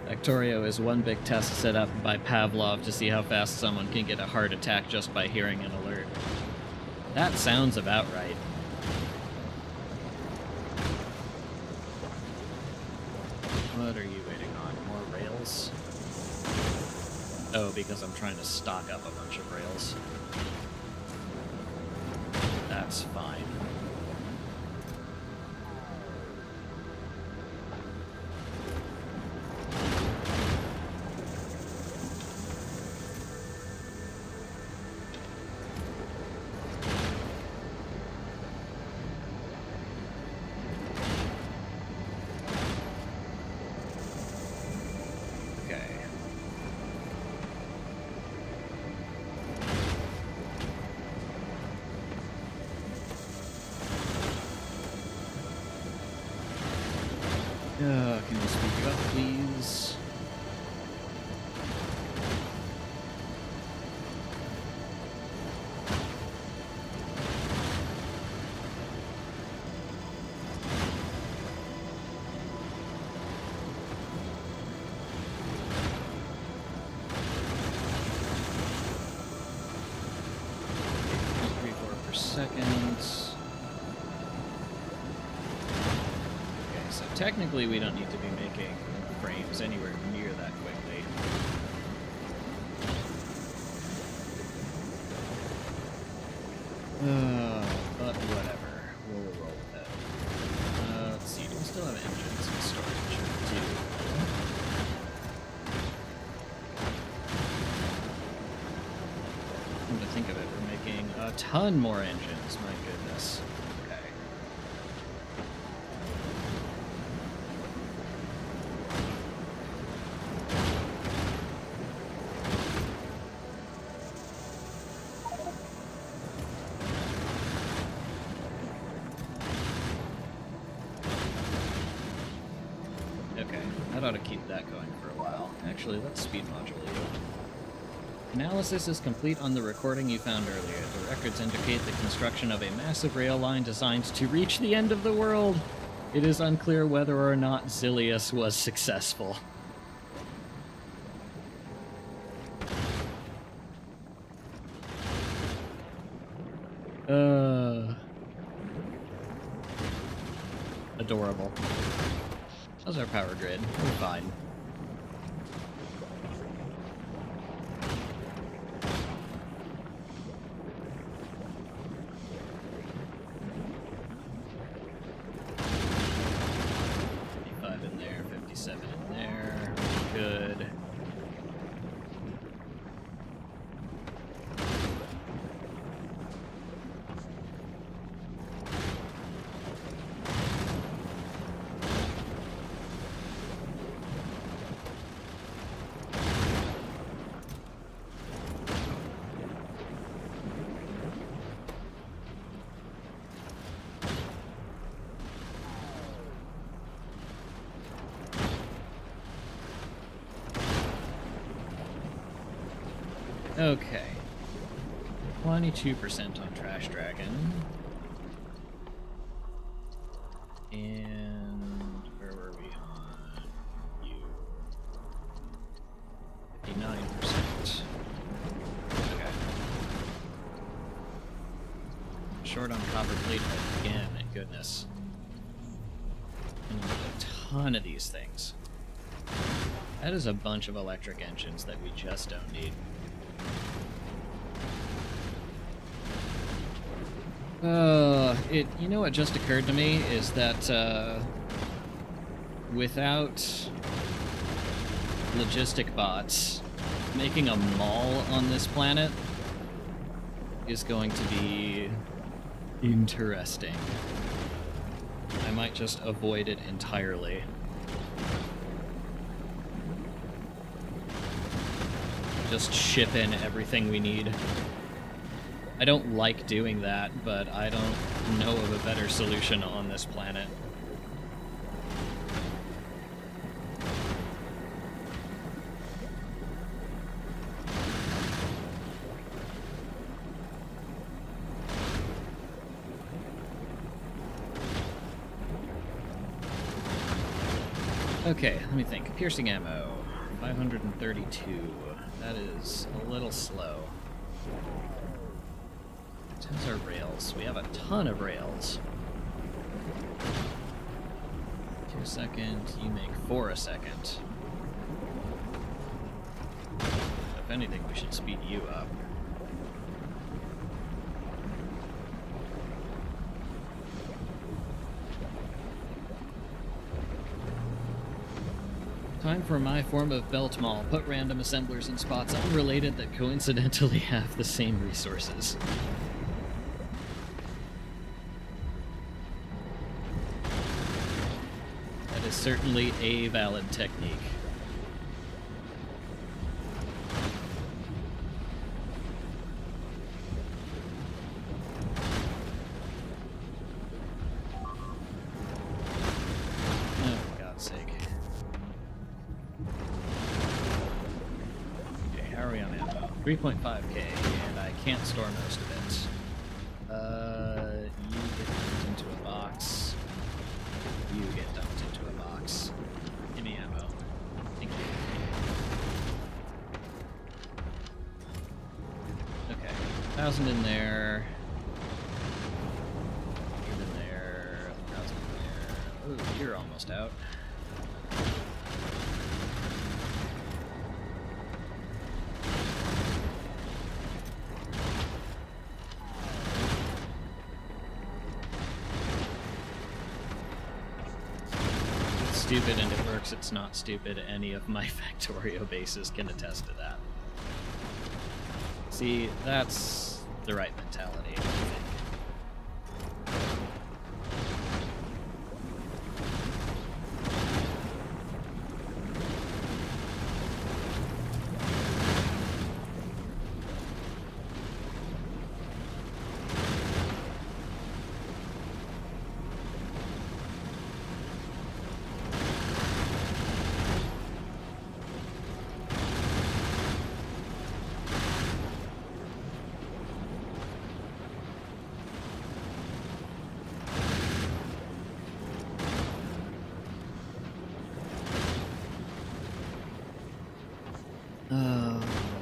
Factorio is one big test set up by Pavlov to see how fast someone can get a heart attack just by hearing an alert. That sounds about right. What are you waiting on? More rails? Oh, because I'm trying to stock up a bunch of rails. That's fine. Can you speak up, please? Per second. Technically, we don't need to be making frames anywhere near that quickly. But whatever. We'll roll with it. Let's see. Do we still have engines in storage? We do. Come to think of it, we're making a ton more engines. My goodness. That ought to keep that going for a while. Actually, let's speed modulate it. Analysis is complete on the recording you found earlier. The records indicate the construction of a massive rail line designed to reach the end of the world. It is unclear whether or not Zilius was successful. Adorable. How's our power grid? We're fine. In there, 57 in there. Good. Okay. 22% on Trash Dragon. And where were we on you? 59%. Okay. Short on copper plate again, goodness. And a ton of these things. That is a bunch of electric engines that we just don't need. You know what just occurred to me is that, without logistic bots, making a mall on this planet is going to be interesting. I might just avoid it entirely. Just ship in everything we need. I don't like doing that, but I don't know of a better solution on this planet. Okay, let me think. Piercing ammo, 532. That is a little slow. How's our rails? We have a ton of rails. 2 a second, you make 4 a second. If anything, we should speed you up. Time for my form of belt mall. Put random assemblers in spots unrelated that coincidentally have the same resources. That is certainly a valid technique. Oh, for God's sake. Okay, how are we on ammo? 3.5k, and I can't store most of it. You get dumped into a box. You get dumped into a box. Give me ammo. Thank you. Okay, 1,000 in there. In there. 1,000 in there. Ooh, you're almost out. Stupid and it works, it's not stupid. Any of my Factorio bases can attest to that. See, that's the right mentality, I think.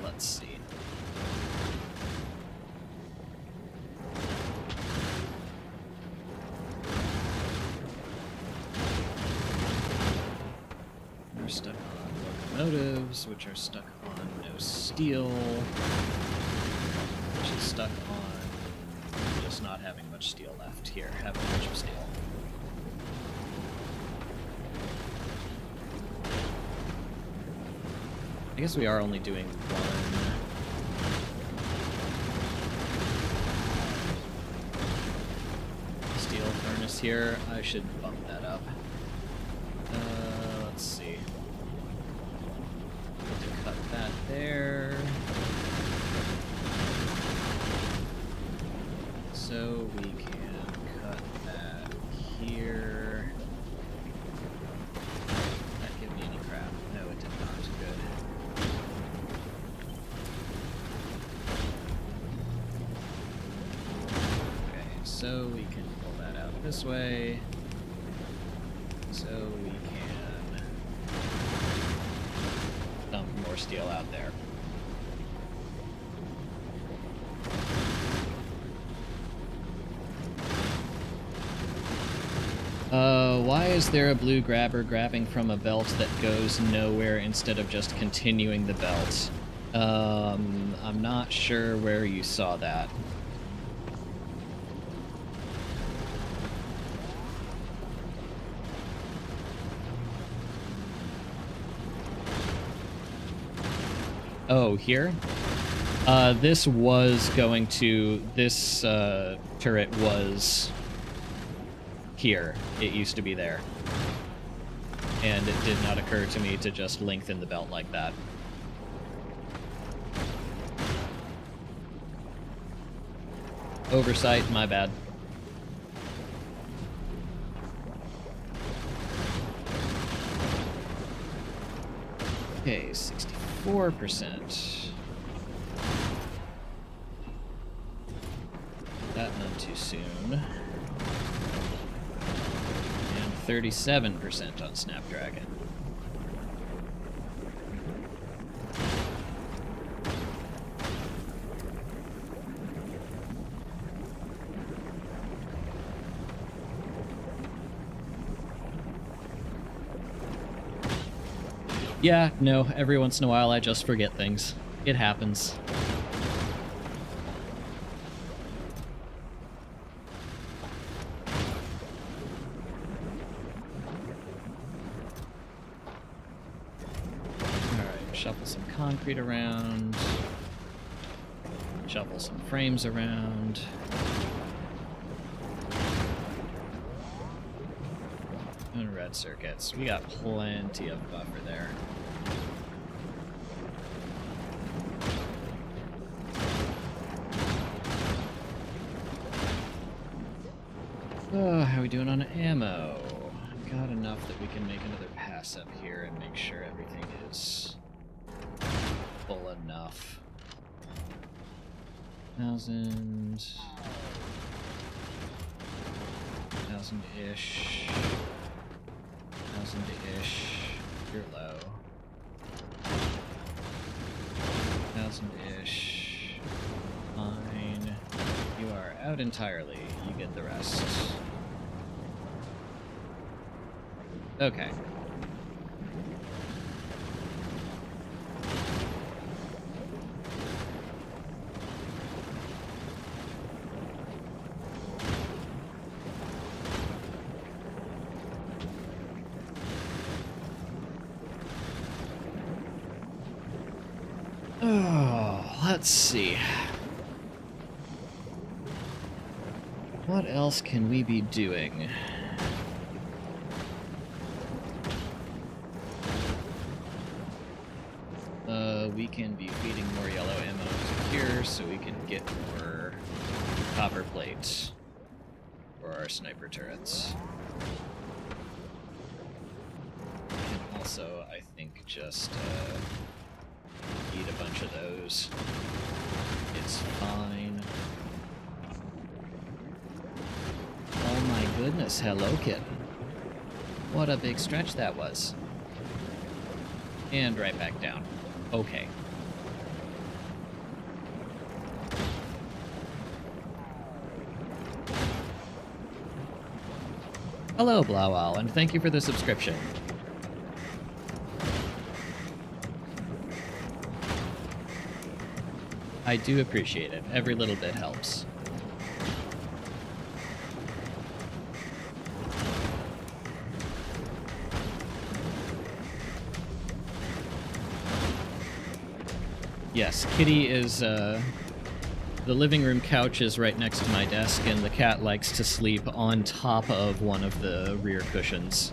Let's see. We're stuck on locomotives, which are stuck on no steel, which is stuck on just not having much steel left. Here, have a bunch of steel. I guess we are only doing one. Steel furnace here. I should bump that up. Let's see. Need to cut that there. So we can cut that here. Did that give me any crap? No, it did not. Good. So we can pull that out this way. So we can dump more steel out there. Why is there a blue grabber grabbing from a belt that goes nowhere instead of just continuing the belt? I'm not sure where you saw that. Oh, here? This was going to... This turret was here. It used to be there. And it did not occur to me to just lengthen the belt like that. Oversight, my bad. Okay, 64%. That none too soon. And 37% on Snapdragon. Yeah, no, every once in a while I just forget things. It happens. Alright, shuffle some concrete around. Shuffle some frames around. And red circuits. We got plenty of buffer there. Oh, how are we doing on ammo? Got enough that we can make another pass up here and make sure everything is full enough. 1,000... 1,000-ish. 1,000-ish. You're low. 1,000-ish. Fine. You are out entirely. You get the rest. Okay. Oh, let's see. What else can we be doing? We can be feeding more yellow ammo to here so we can get more copper plates for our sniper turrets. And also, I think just eat a bunch of those. It's fine. Oh my goodness, hello kitten. What a big stretch that was. And right back down. Okay. Hello, Blauwal, and thank you for the subscription. I do appreciate it. Every little bit helps. Yes, Kitty is, the living room couch is right next to my desk, and the cat likes to sleep on top of one of the rear cushions.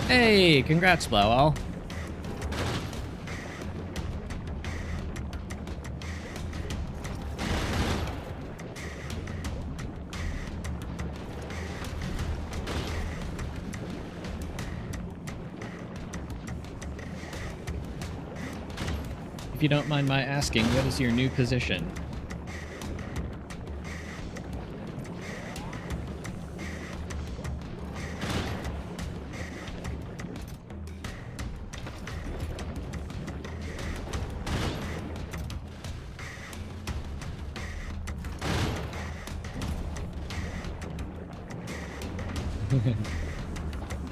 Hey, congrats, Blauwal. If you don't mind my asking, what is your new position?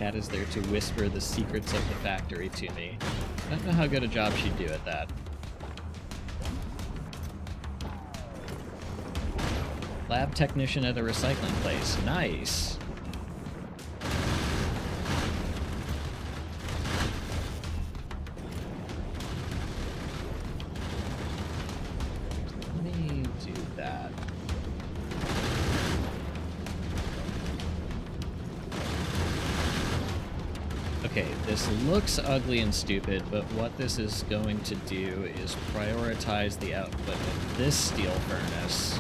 Cat is there to whisper the secrets of the factory to me. I don't know how good a job she'd do at that. Lab technician at a recycling place. Nice. Let me do that. Okay, this looks ugly and stupid, but what this is going to do is prioritize the output of this steel furnace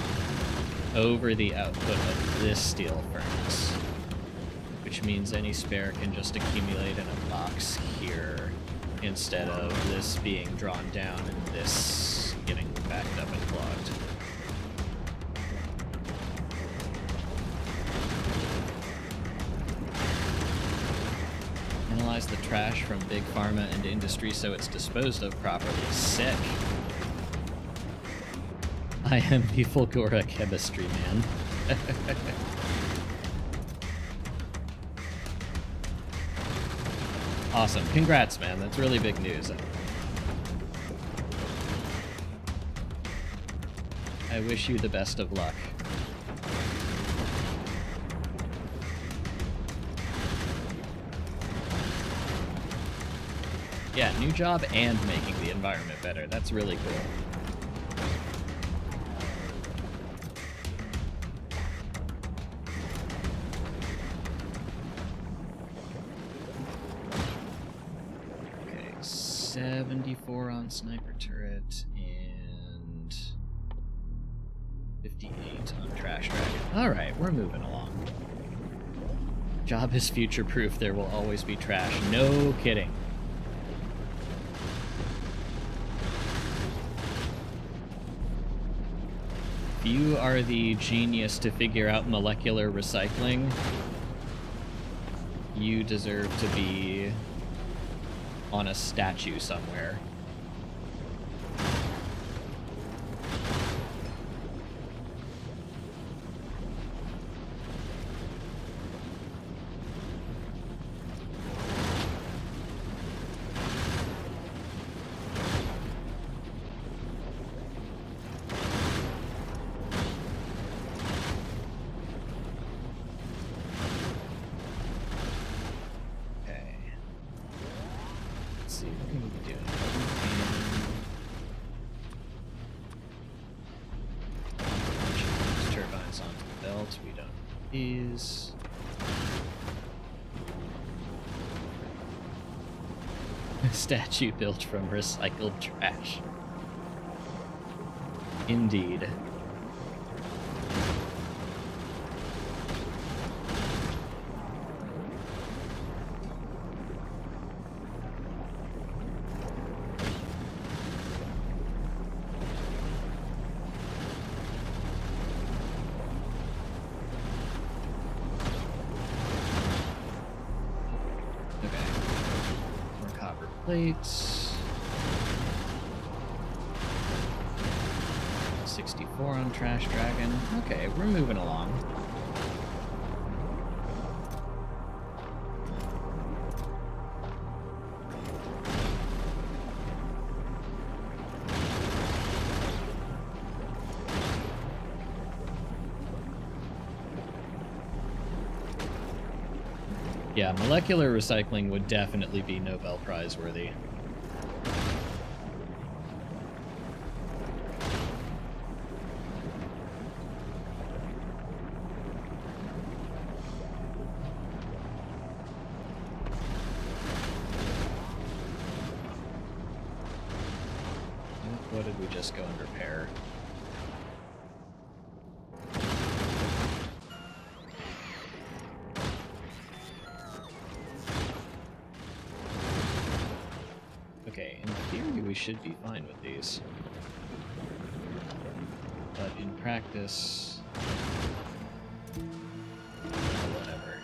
over the output of this steel furnace, which means any spare can just accumulate in a box here instead of this being drawn down and this getting backed up and clogged. channelize the trash from big pharma into industry so it's disposed of properly. Sick. I am the Fulgora chemistry man. Awesome. Congrats, man. That's really big news. I wish you the best of luck. Yeah, new job and making the environment better. That's really cool. Okay, 74 on sniper turret and 58 on trash dragon. Alright, we're moving along. Job is future-proof. There will always be trash. No kidding. You are the genius to figure out molecular recycling. You deserve to be on a statue somewhere. Statue built from recycled trash. Indeed. Plates. 64 on Trash Dragon. Okay, we're moving along. Yeah, molecular recycling would definitely be Nobel Prize worthy. What did we just go and repair? Okay, in theory we should be fine with these. But in practice... whatever.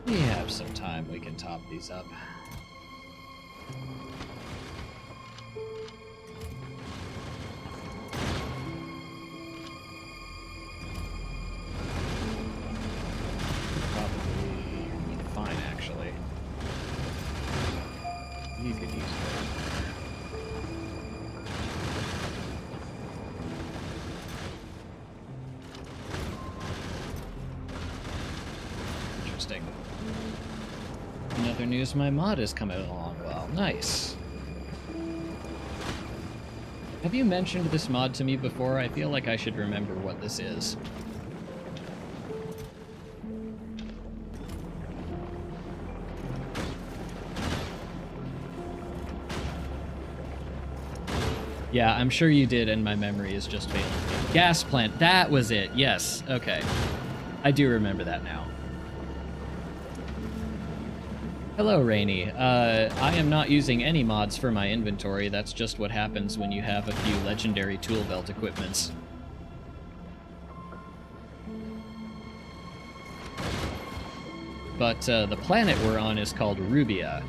We have some time, we can top these up. Another news, my mod is coming along well. Nice. Have you mentioned this mod to me before? I feel like I should remember what this is. Yeah, I'm sure you did, and my memory is just failing me. Gas plant, that was it. Yes, okay. I do remember that now. Hello, Rainy. I am not using any mods for my inventory. That's just what happens when you have a few legendary tool belt equipments. But the planet we're on is called Rubia,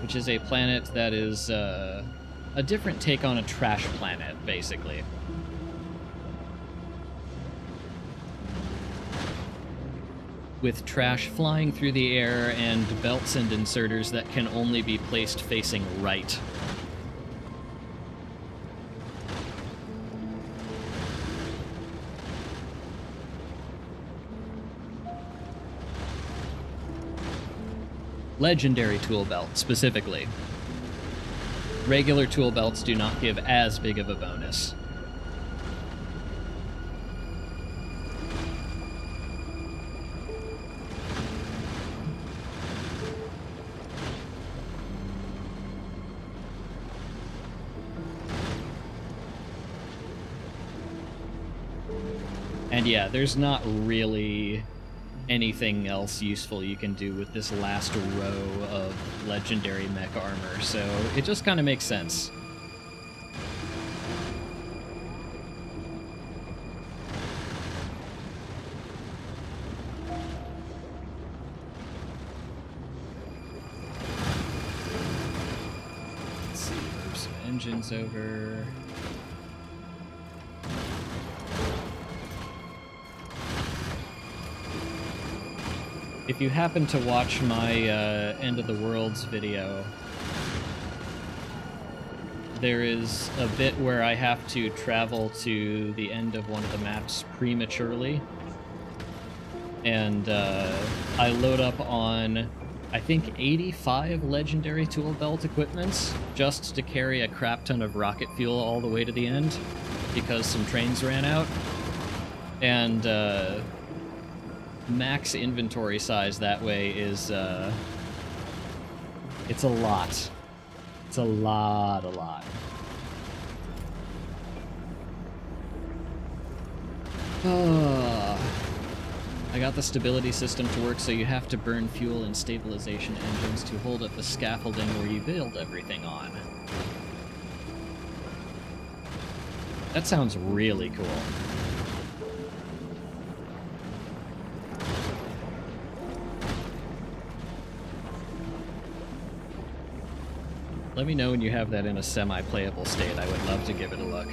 which is a planet that is a different take on a trash planet, basically. With trash flying through the air and belts and inserters that can only be placed facing right. Legendary tool belt, specifically. Regular tool belts do not give as big of a bonus. And yeah, there's not really anything else useful you can do with this last row of legendary mech armor, so it just kind of makes sense. Let's see, move some engines over. If you happen to watch my End of the Worlds video, there is a bit where I have to travel to the end of one of the maps prematurely, and I load up on, I think, 85 legendary tool belt equipments just to carry a crap ton of rocket fuel all the way to the end, because some trains ran out, and max inventory size that way is, it's a lot. It's a lot. I got the stability system to work, so you have to burn fuel in stabilization engines to hold up the scaffolding where you build everything on. That sounds really cool. Let me know when you have that in a semi-playable state. I would love to give it a look.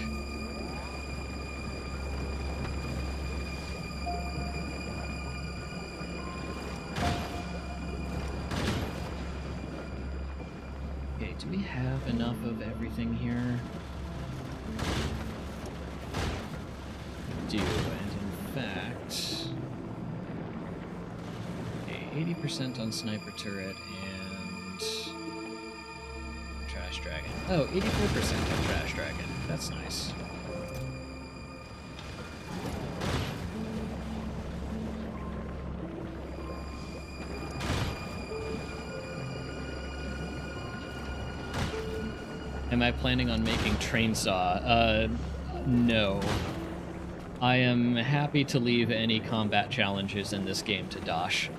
Okay, do we have enough of everything here? We do, and in fact... Okay, 80% on sniper turret and... Trash Dragon. Oh, 84% on Trash Dragon. That's nice. Am I planning on making Trainsaw? No. I am happy to leave any combat challenges in this game to Dosh.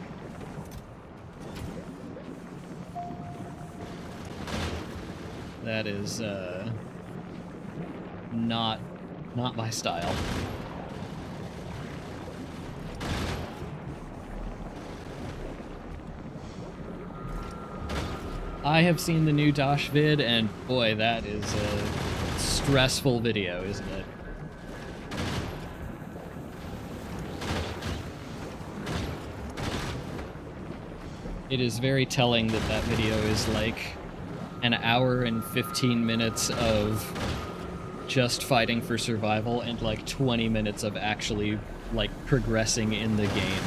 That is, not my style. I have seen the new Dosh vid, and boy, that is a stressful video, isn't it? It is very telling that that video is like an hour and 15 minutes of just fighting for survival and like 20 minutes of actually like progressing in the game.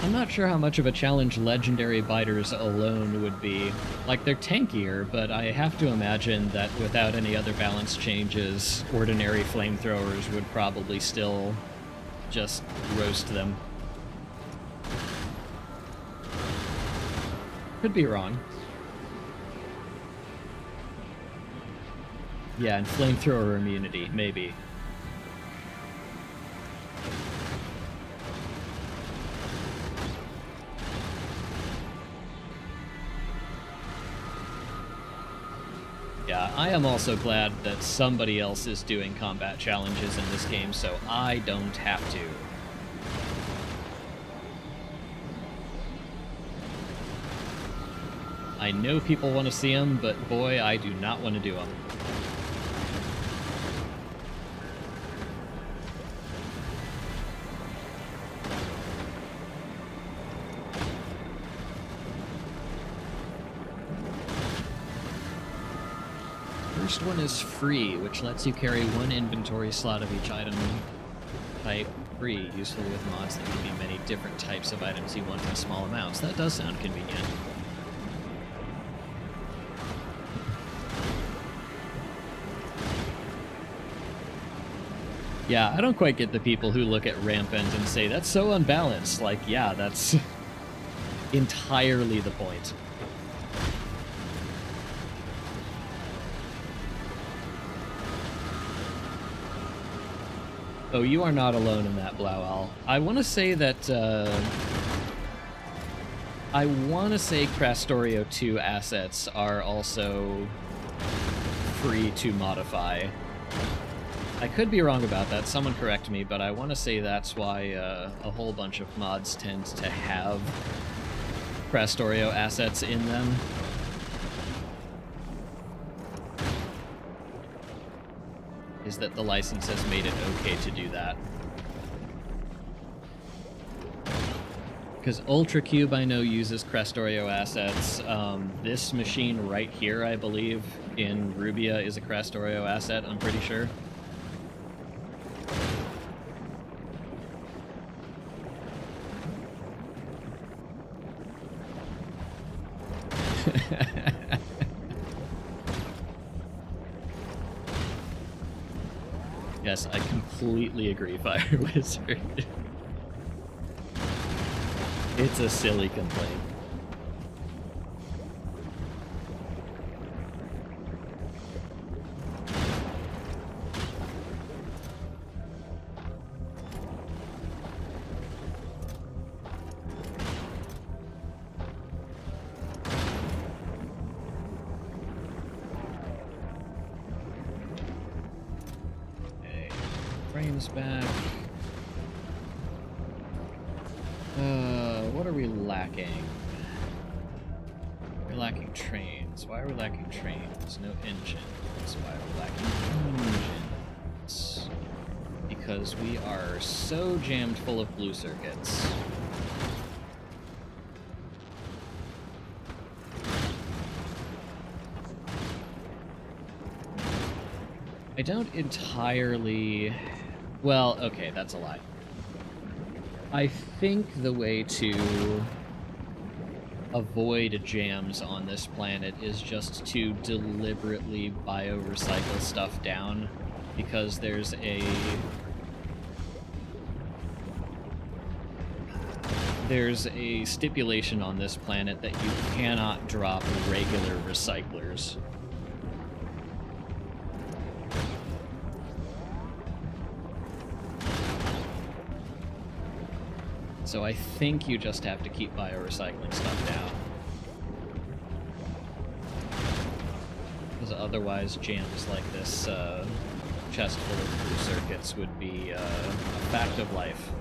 I'm not sure how much of a challenge legendary biters alone would be. Like, they're tankier, but I have to imagine that without any other balance changes, ordinary flamethrowers would probably still just roast them. Could be wrong. Yeah, and flamethrower immunity, maybe. Yeah, I am also glad that somebody else is doing combat challenges in this game, so I don't have to. I know people want to see them, but boy, I do not want to do them. First one is free, which lets you carry one inventory slot of each item type free, useful with mods that can be many different types of items you want in small amounts. That does sound convenient. Yeah, I don't quite get the people who look at Rampant and say, that's so unbalanced. Like, yeah, that's entirely the point. Oh, you are not alone in that, Blaual. I want to say that, Factorio 2 assets are also free to modify. I could be wrong about that, someone correct me, but I want to say that's why a whole bunch of mods tend to have Factorio assets in them. Is that the license has made it okay to do that. Because Ultra Cube, I know, uses Factorio assets. This machine right here, I believe, in Rubia is a Factorio asset, I'm pretty sure. Yes, I completely agree, Fire Wizard. It's a silly complaint. Back. What are we lacking? We're lacking trains. Why are we lacking trains? No engines. Why are we lacking engines? Because we are so jammed full of blue circuits. I don't entirely... Well, okay, that's a lie. I think the way to avoid jams on this planet is just to deliberately biorecycle stuff down, because there's a stipulation on this planet that you cannot drop regular recyclers. So I think you just have to keep biorecycling stuff down. Because otherwise jams like this chest full of blue circuits would be a fact of life.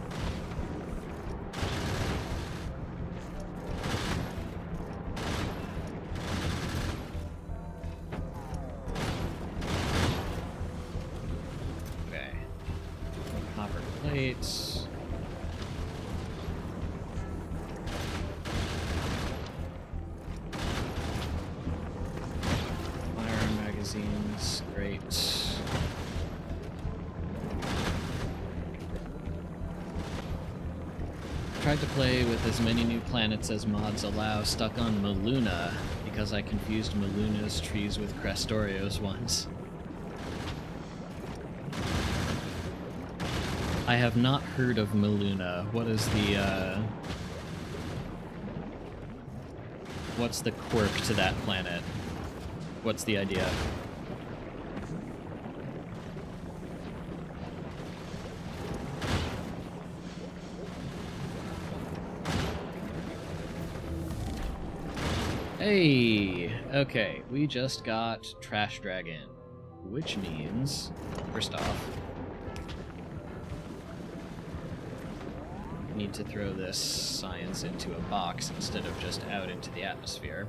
Okay. Copper plates. Great. tried to play with as many new planets as mods allow, stuck on Maluna, because I confused Maluna's trees with Crestorios once. I have not heard of Maluna. What is the, what's the quirk to that planet? What's the idea? Hey! Okay, we just got Trash Dragon, which means, first off, we need to throw this science into a box instead of just out into the atmosphere.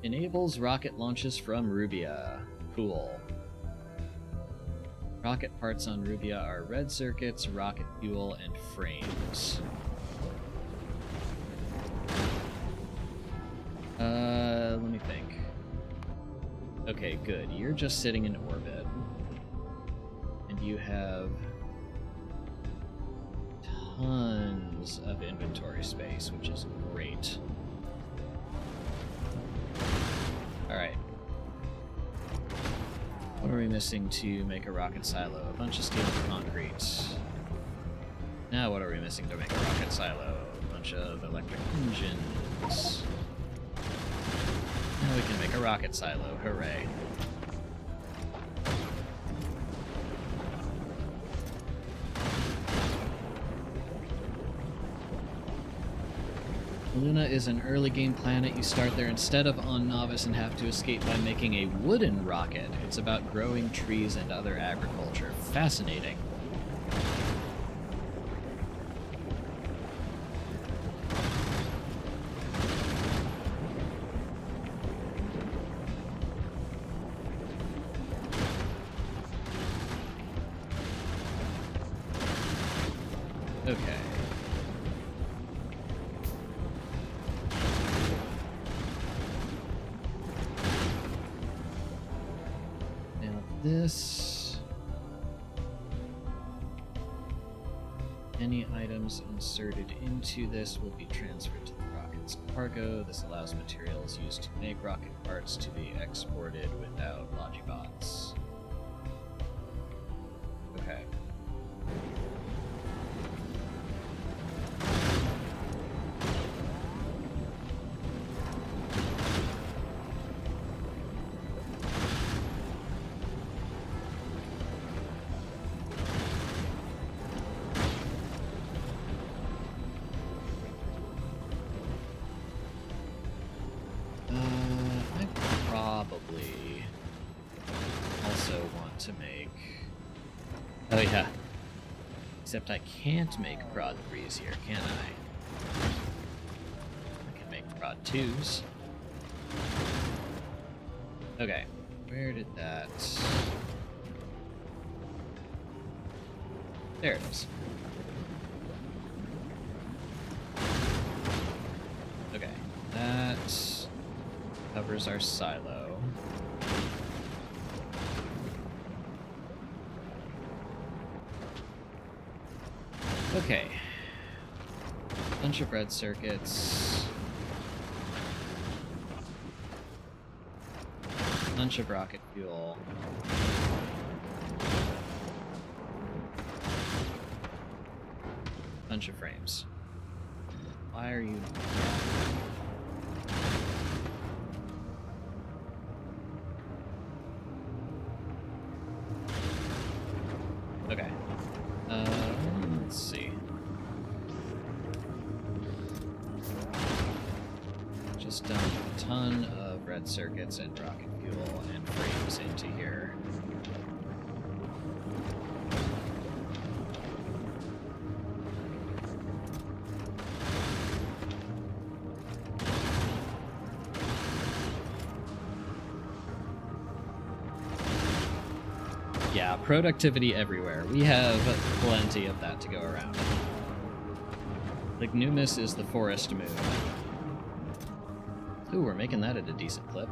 Enables rocket launches from Rubia. Cool. Rocket parts on Rubia are red circuits, rocket fuel, and frames. Let me think. Okay, good. You're just sitting in orbit. And you have tons of inventory space, which is great. Alright. What are we missing to make a rocket silo? A bunch of steel and concrete. Now what are we missing to make a rocket silo? A bunch of electric engines. Now we can make a rocket silo. Hooray. Luna is an early game planet. You start there instead of on Novice and have to escape by making a wooden rocket. It's about growing trees and other agriculture. Fascinating. Okay. This. Any items inserted into this will be transferred to the rocket's cargo. This allows materials used to make rocket parts to be exported without logibots. Okay. To make... Oh yeah. Except I can't make prod 3s here, can I? I can make prod 2s. Okay, where did that... There it is. Okay, that covers our silo. Okay. Bunch of red circuits. Bunch of rocket fuel. Bunch of frames. Why are you... Okay. Let's see. Just dumped a ton of red circuits and rocket fuel and frames into here. Yeah, productivity everywhere. We have plenty of that to go around. Like, Numis is the forest moon. Ooh, we're making that at a decent clip.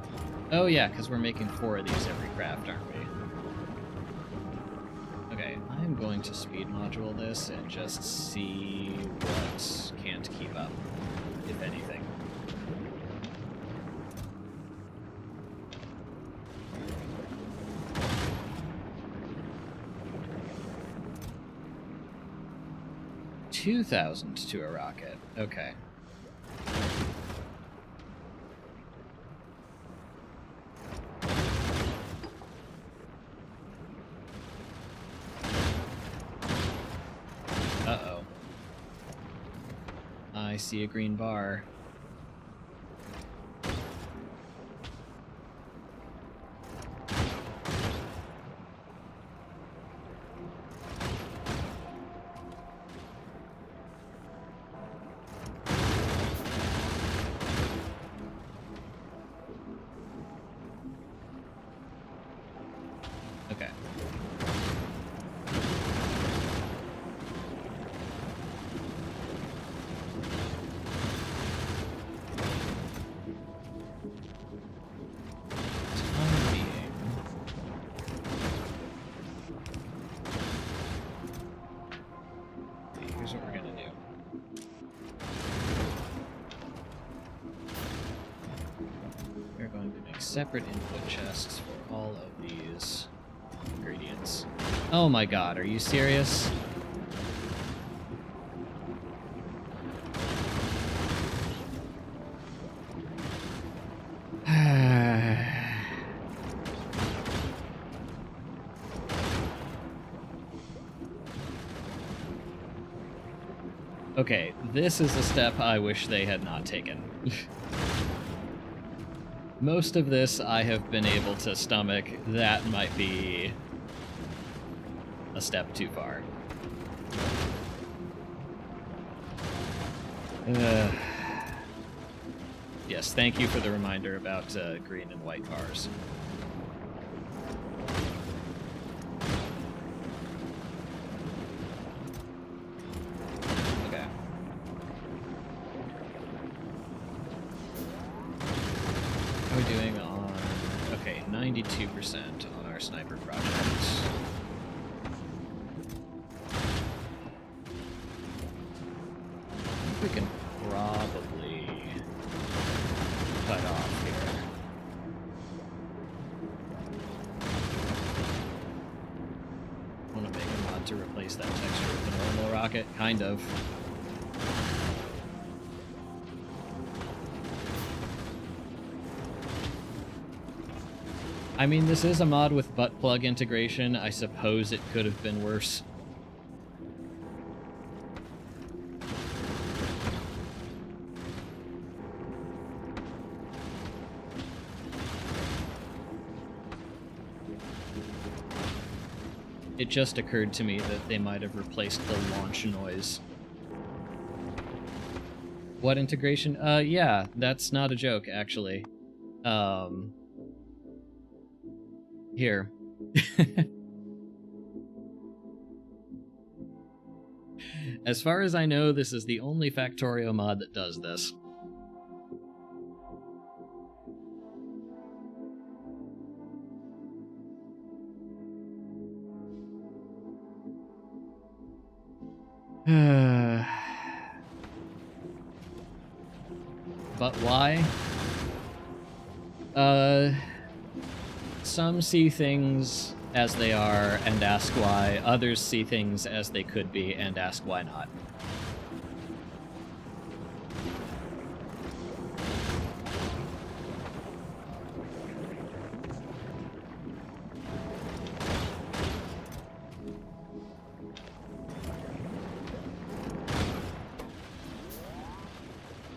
Oh yeah, because we're making 4 of these every craft, aren't we? Okay, I I'm going to speed module this and just see what can't keep up, if anything. $2,000 to a rocket. Okay. Uh-oh. I see a green bar. Okay. Time being. Okay, here's what we're gonna do. We're going to make separate input chests for all of these ingredients. Oh my god, are you serious? Okay, this is a step I wish they had not taken. Most of this I have been able to stomach. That might be a step too far. Yes, thank you for the reminder about green and white bars. Okay. How are we doing on... Okay, 92% on our sniper project. We can probably cut off here. Want to make a mod to replace that texture with a normal rocket? Kind of. I mean, this is a mod with butt plug integration. I suppose it could have been worse. It just occurred to me that they might have replaced the launch noise. What integration? Yeah, that's not a joke, actually. Here. As far as I know, this is the only Factorio mod that does this. But why? Some see things as they are and ask why. Others see things as they could be and ask why not.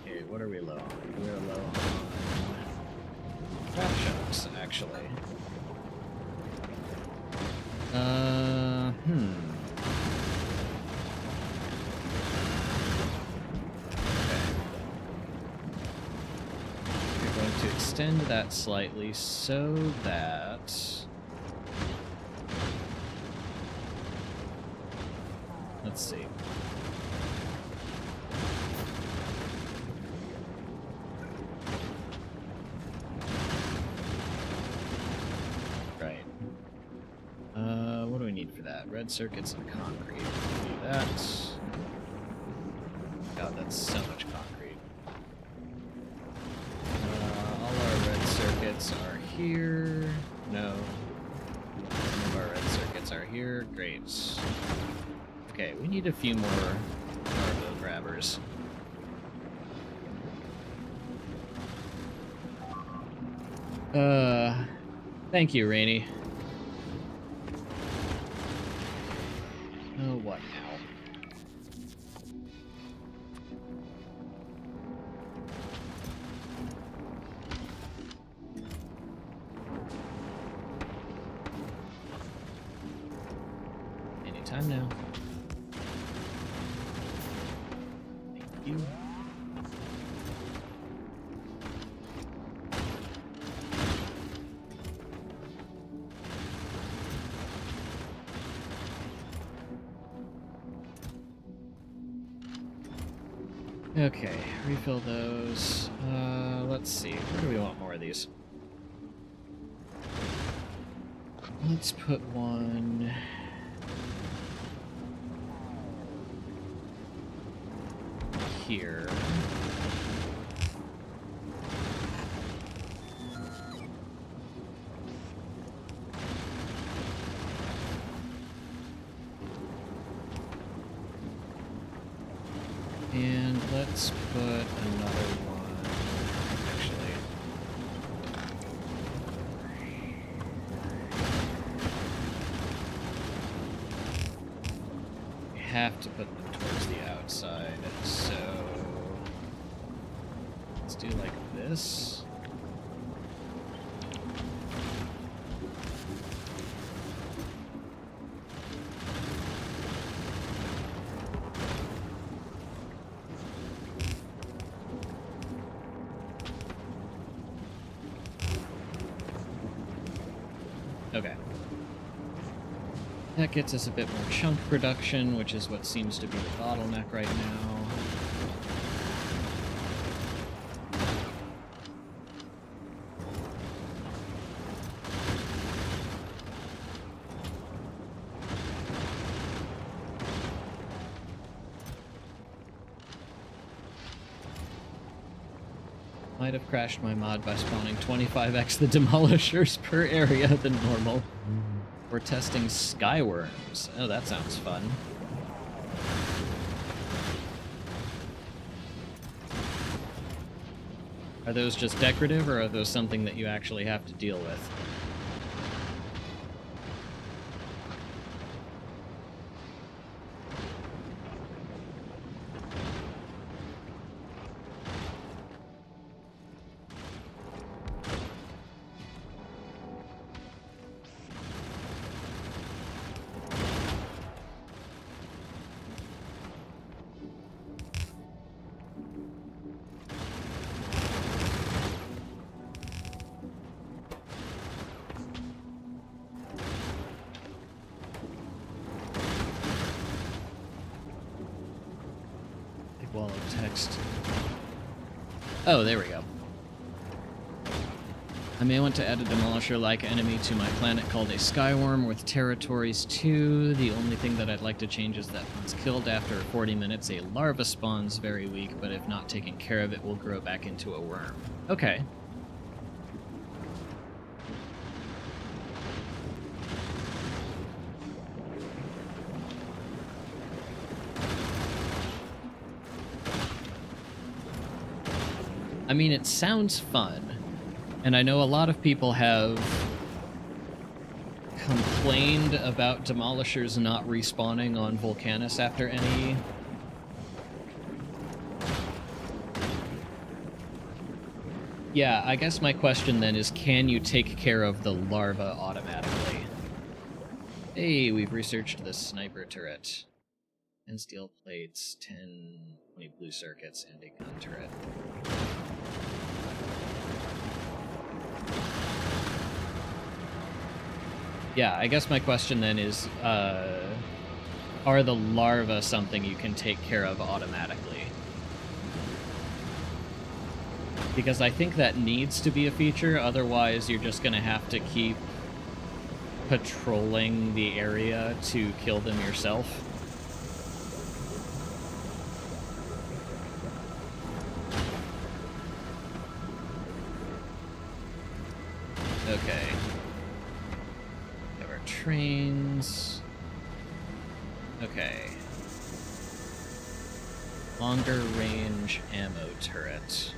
Okay, what are we low on? We're low on craft shops, actually. We're going to extend that slightly so that... Let's see. red circuits and concrete. Do that. God, that's so much concrete. All our red circuits are here. No. Some of our red circuits are here. Great. Okay, we need a few more cargo grabbers. Thank you, Rainy. Oh, what now? Anytime now. Thank you. Okay, refill those. Let's see. Where do we want more of these? Let's put one here. And let's put another one, actually. We have to put them towards the outside, so let's do like this. Okay. That gets us a bit more chunk production, which is what seems to be the bottleneck right now. Might have crashed my mod by spawning 25x the demolishers per area than normal. We're testing skyworms. Oh, that sounds fun. Are those just decorative, or are those something that you actually have to deal with? Wall of text. Oh, there we go. I may want to add a demolisher-like enemy to my planet called a Skyworm with territories too. The only thing that I'd like to change is that once killed after 40 minutes, a larva spawns very weak, but if not taken care of, it will grow back into a worm. Okay. I mean, it sounds fun, and I know a lot of people have complained about demolishers not respawning on Volcanus after any. Yeah, I guess my question then is, can you take care of the larva automatically? Hey, we've researched the sniper turret. 10 steel plates, 20 blue circuits, and a gun turret. Yeah, I guess my question then is, are the larvae something you can take care of automatically? Because I think that needs to be a feature, otherwise you're just going to have to keep patrolling the area to kill them yourself. Okay. We have our trains. Okay. Longer range ammo turret.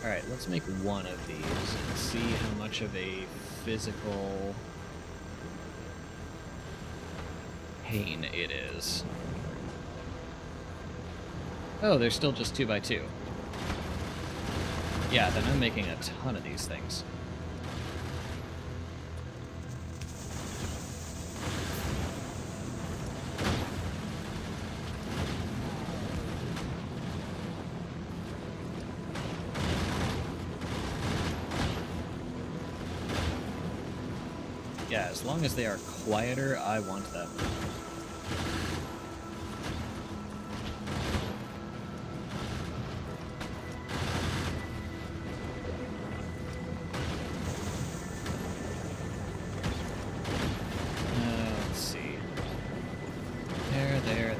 Alright, let's make one of these and see how much of a physical pain it is. Oh, they're still just 2x2. Yeah, then I'm making a ton of these things. Yeah, as long as they are quieter, I want them. Let's see. There.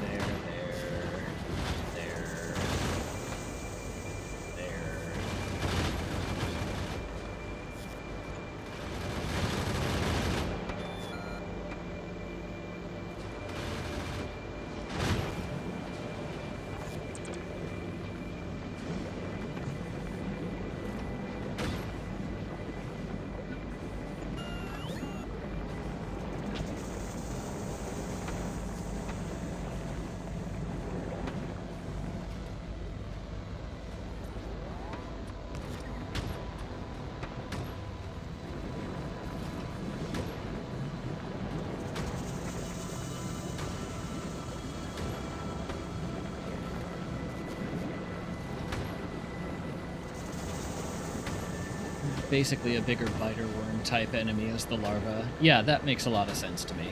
Basically a bigger biter worm type enemy as the larva. Yeah, that makes a lot of sense to me.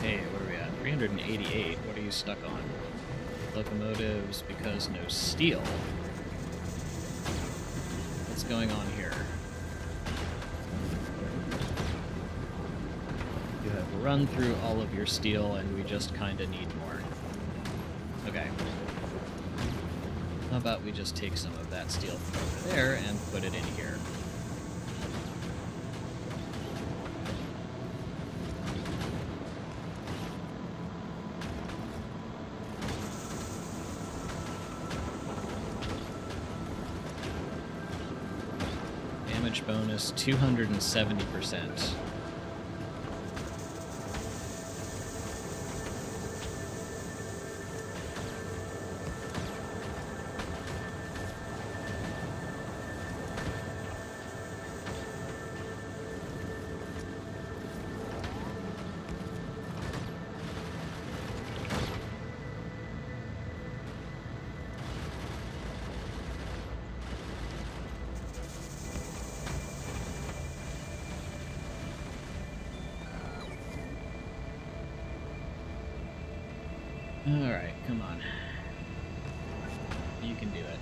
Hey, what are we at? 388. What are you stuck on? Locomotives because no steel. What's going on here? You have run through all of your steel, and we just kind of need more. Okay. How about we just take some of that steel from over there and put it in here? Damage bonus 270%. Alright, come on. You can do it.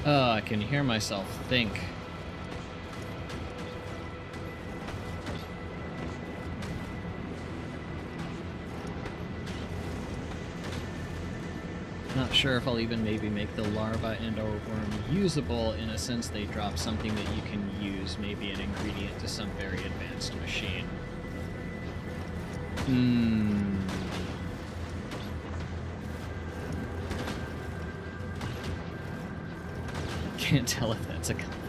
Oh, I can hear myself think. Not sure if I'll even maybe make the larva and or worm usable, in a sense they drop something that you can use, maybe an ingredient to some very advanced machine. Can't tell if that's a compliment.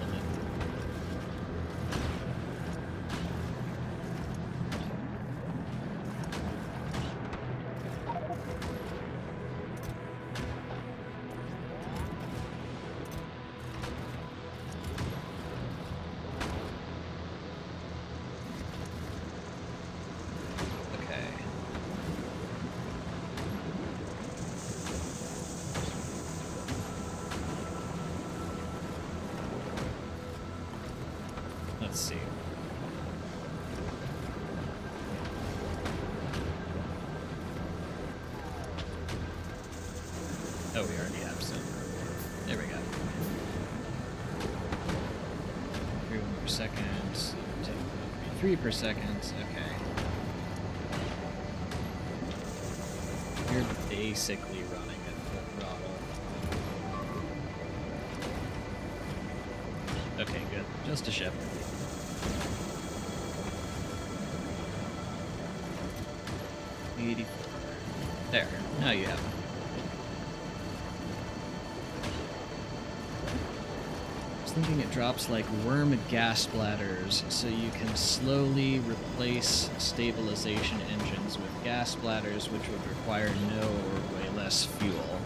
Oh, we already have some. There we go. 3 per second. 3 per second. Okay. You're basically running at full throttle. Okay, good. Just a ship. There. Now you have it. I was thinking it drops like worm gas bladders, so you can slowly replace stabilization engines with gas bladders, which would require no or way less fuel.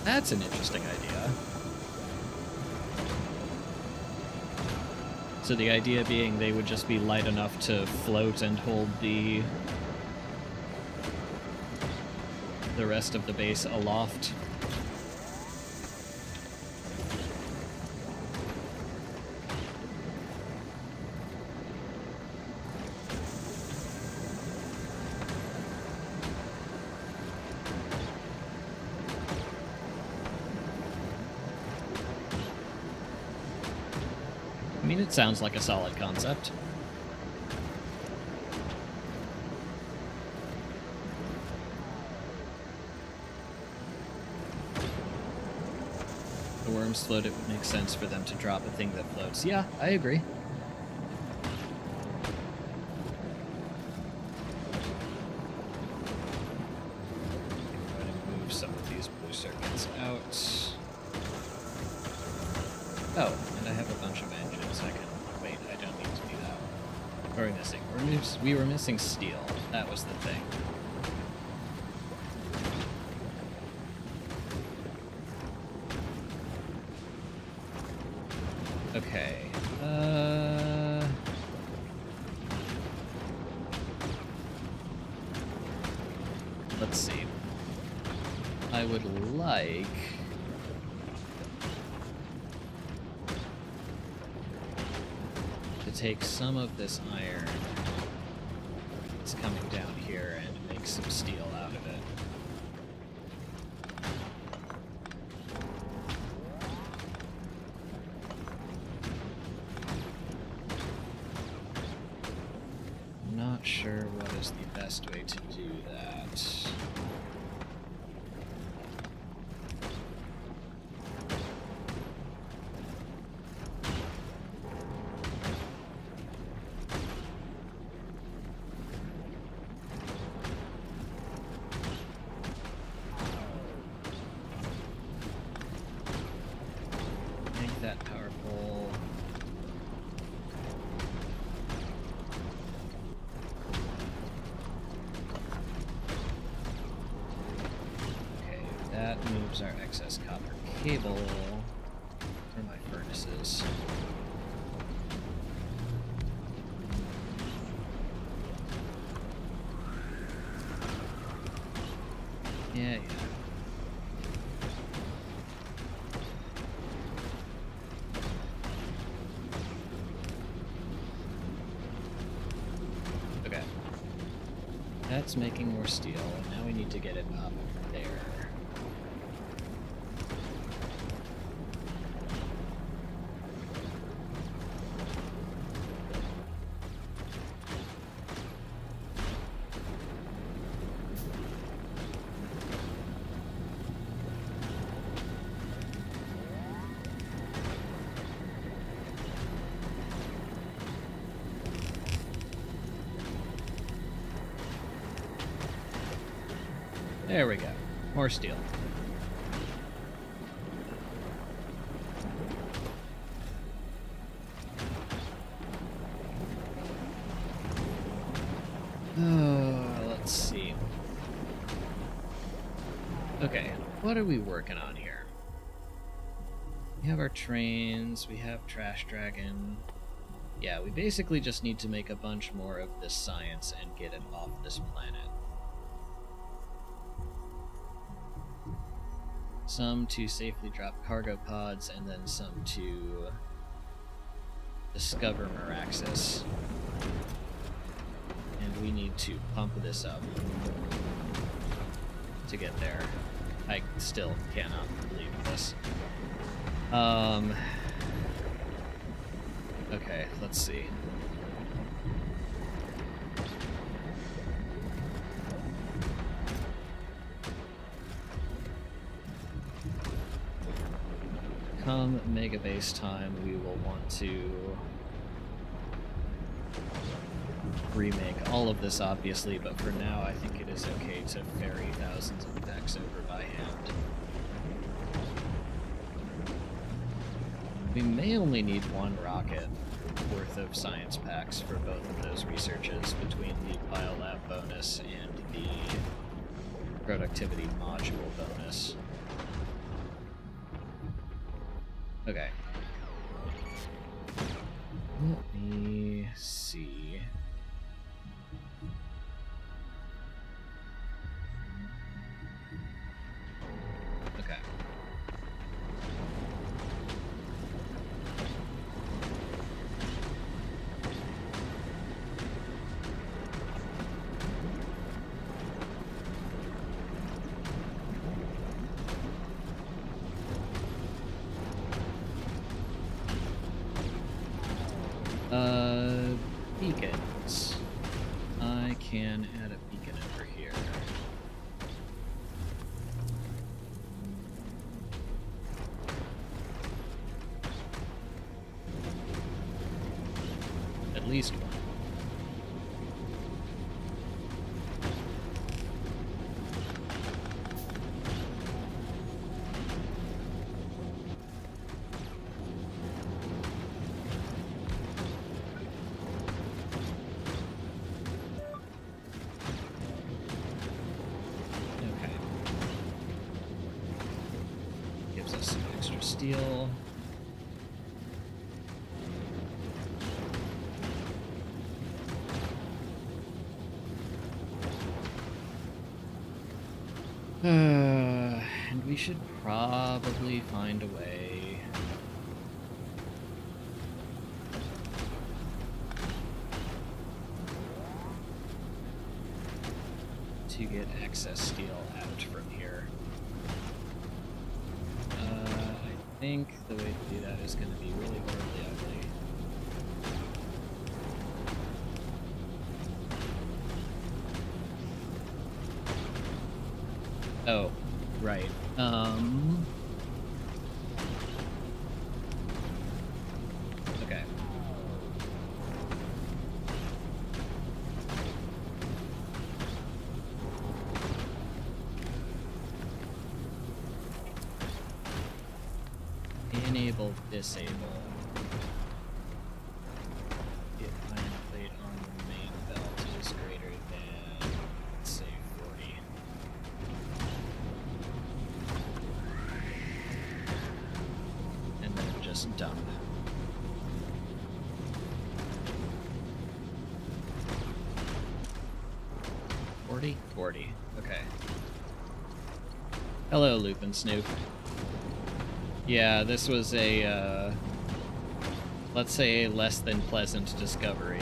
That's an interesting idea. So the idea being they would just be light enough to float and hold the rest of the base aloft. I mean, it sounds like a solid concept. The worms float, it would make sense for them to drop a thing that floats. Yeah, I agree. I'm going to move some of these blue circuits out. Oh, and I have a bunch of engines. I can... Wait, I don't need to do that. What are we missing? We were missing steel. That was the thing. Okay. Let's see. I would like... to take some of this iron that's coming down here and make some steel out of it. Not sure what is the best way to do that. Make that power pole. That moves our excess copper cable for my furnaces. Yeah. Okay. That's making more steel, and now we need to get it up there. There we go. More steel. Let's see. Okay, what are we working on here? We have our trains, we have Trash Dragon. Yeah, we basically just need to make a bunch more of this science and get it off this planet. Some to safely drop cargo pods, and then some to discover Meraxis. And we need to pump this up to get there. I still cannot believe this. Okay, let's see. Come mega base time, we will want to remake all of this, obviously, but for now I think it is okay to ferry thousands of packs over by hand. We may only need one rocket worth of science packs for both of those researches, between the biolab bonus and the productivity module bonus. Okay. Let me see. Okay. Beacons. I can add a beacon over here. At least one. Steel. And we should probably find a way to get excess steel out from here. I think the way to do that is going to be really horribly ugly. Oh, right. Okay. Enable, disable. If iron plate on the main belt is greater than, let's say, 40. And then just dump. $40? Okay. Hello, Lupin Snoop. Yeah, this was a, let's say, a less than pleasant discovery.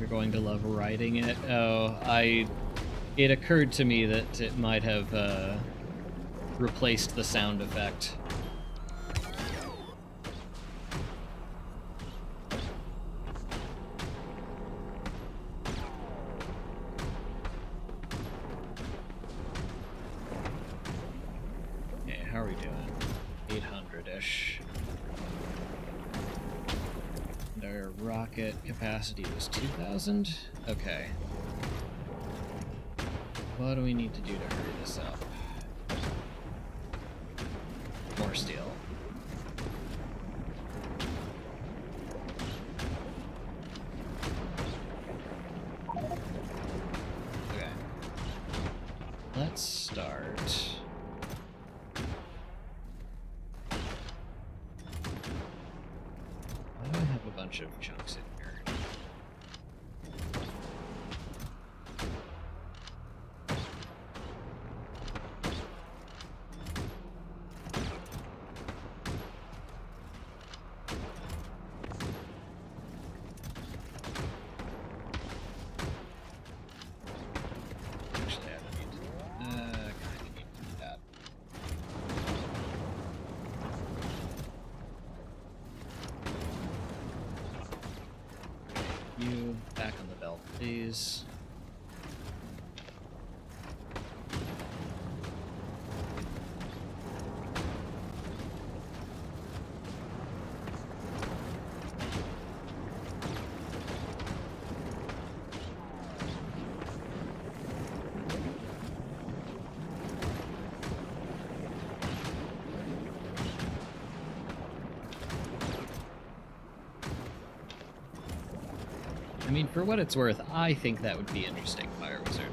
Going to love writing it. Oh, it occurred to me that it might have replaced the sound effect. Okay, how are we doing? 800-ish. Our rocket capacity was 2,000? Okay. What do we need to do to hurry this up? More steel. Okay. Let's start bunch of chunks in here. You back on the belt, please. I mean, for what it's worth, I think that would be interesting, Fire Wizard.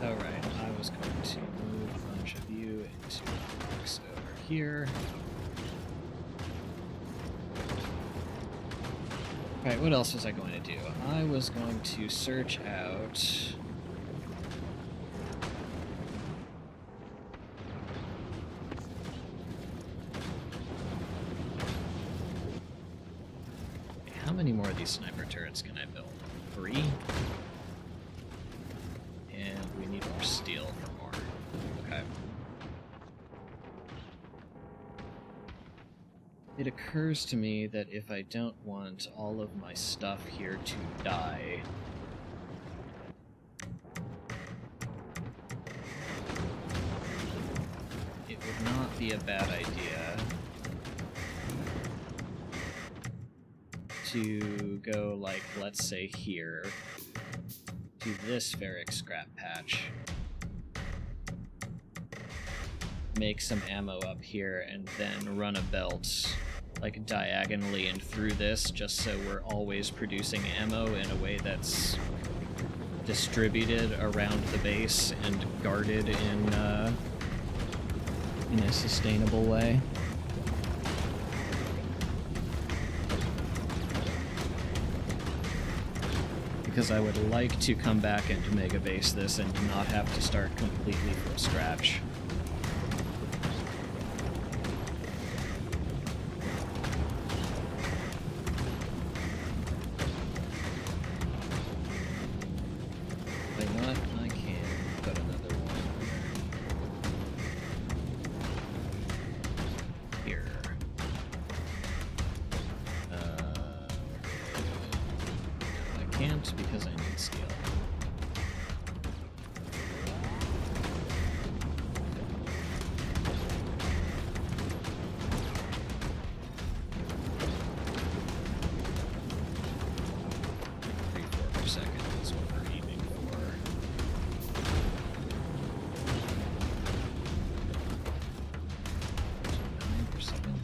Alright, I was going to move a bunch of you into the box over here. Alright, what else was I going to do? I was going to search out... Okay, how many more of these sniper turrets can I build? 3? And we need more steel for more. Okay. It occurs to me that if I don't want all of my stuff here to die, it would not be a bad idea to go, like, let's say here, to this ferric scrap patch, make some ammo up here, and then run a belt like diagonally and through this, just so we're always producing ammo in a way that's distributed around the base and guarded in a sustainable way. Because I would like to come back into Mega Base this and not have to start completely from scratch. Because I need steel. Per second is what we're aiming for. 9 per second.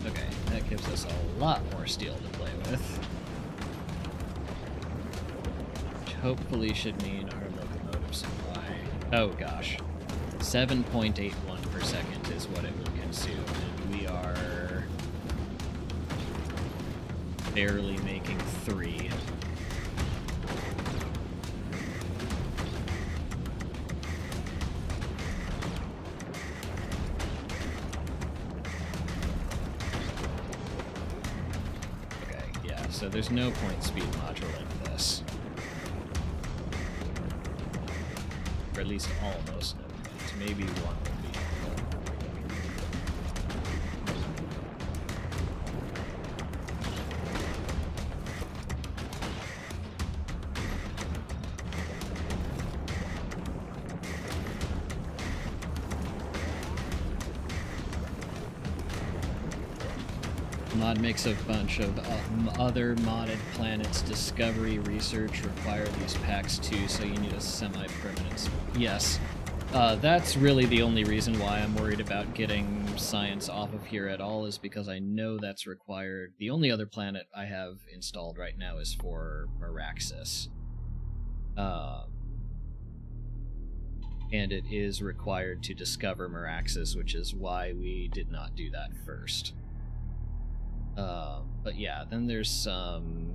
Okay. Gives us a lot more steel to play with, which hopefully should mean our locomotive supply. Oh gosh, 7.81 per second is what it will consume, and we are barely making 3. So there's no point speed module in this. Or at least almost no point. Maybe one would be Mod makes a bunch of other modded planets. Discovery research require these packs too, so you need a semi-permanent. Yes, that's really the only reason why I'm worried about getting science off of here at all, is because I know that's required. The only other planet I have installed right now is for Meraxis. And it is required to discover Meraxis, which is why we did not do that first. But yeah, then there's some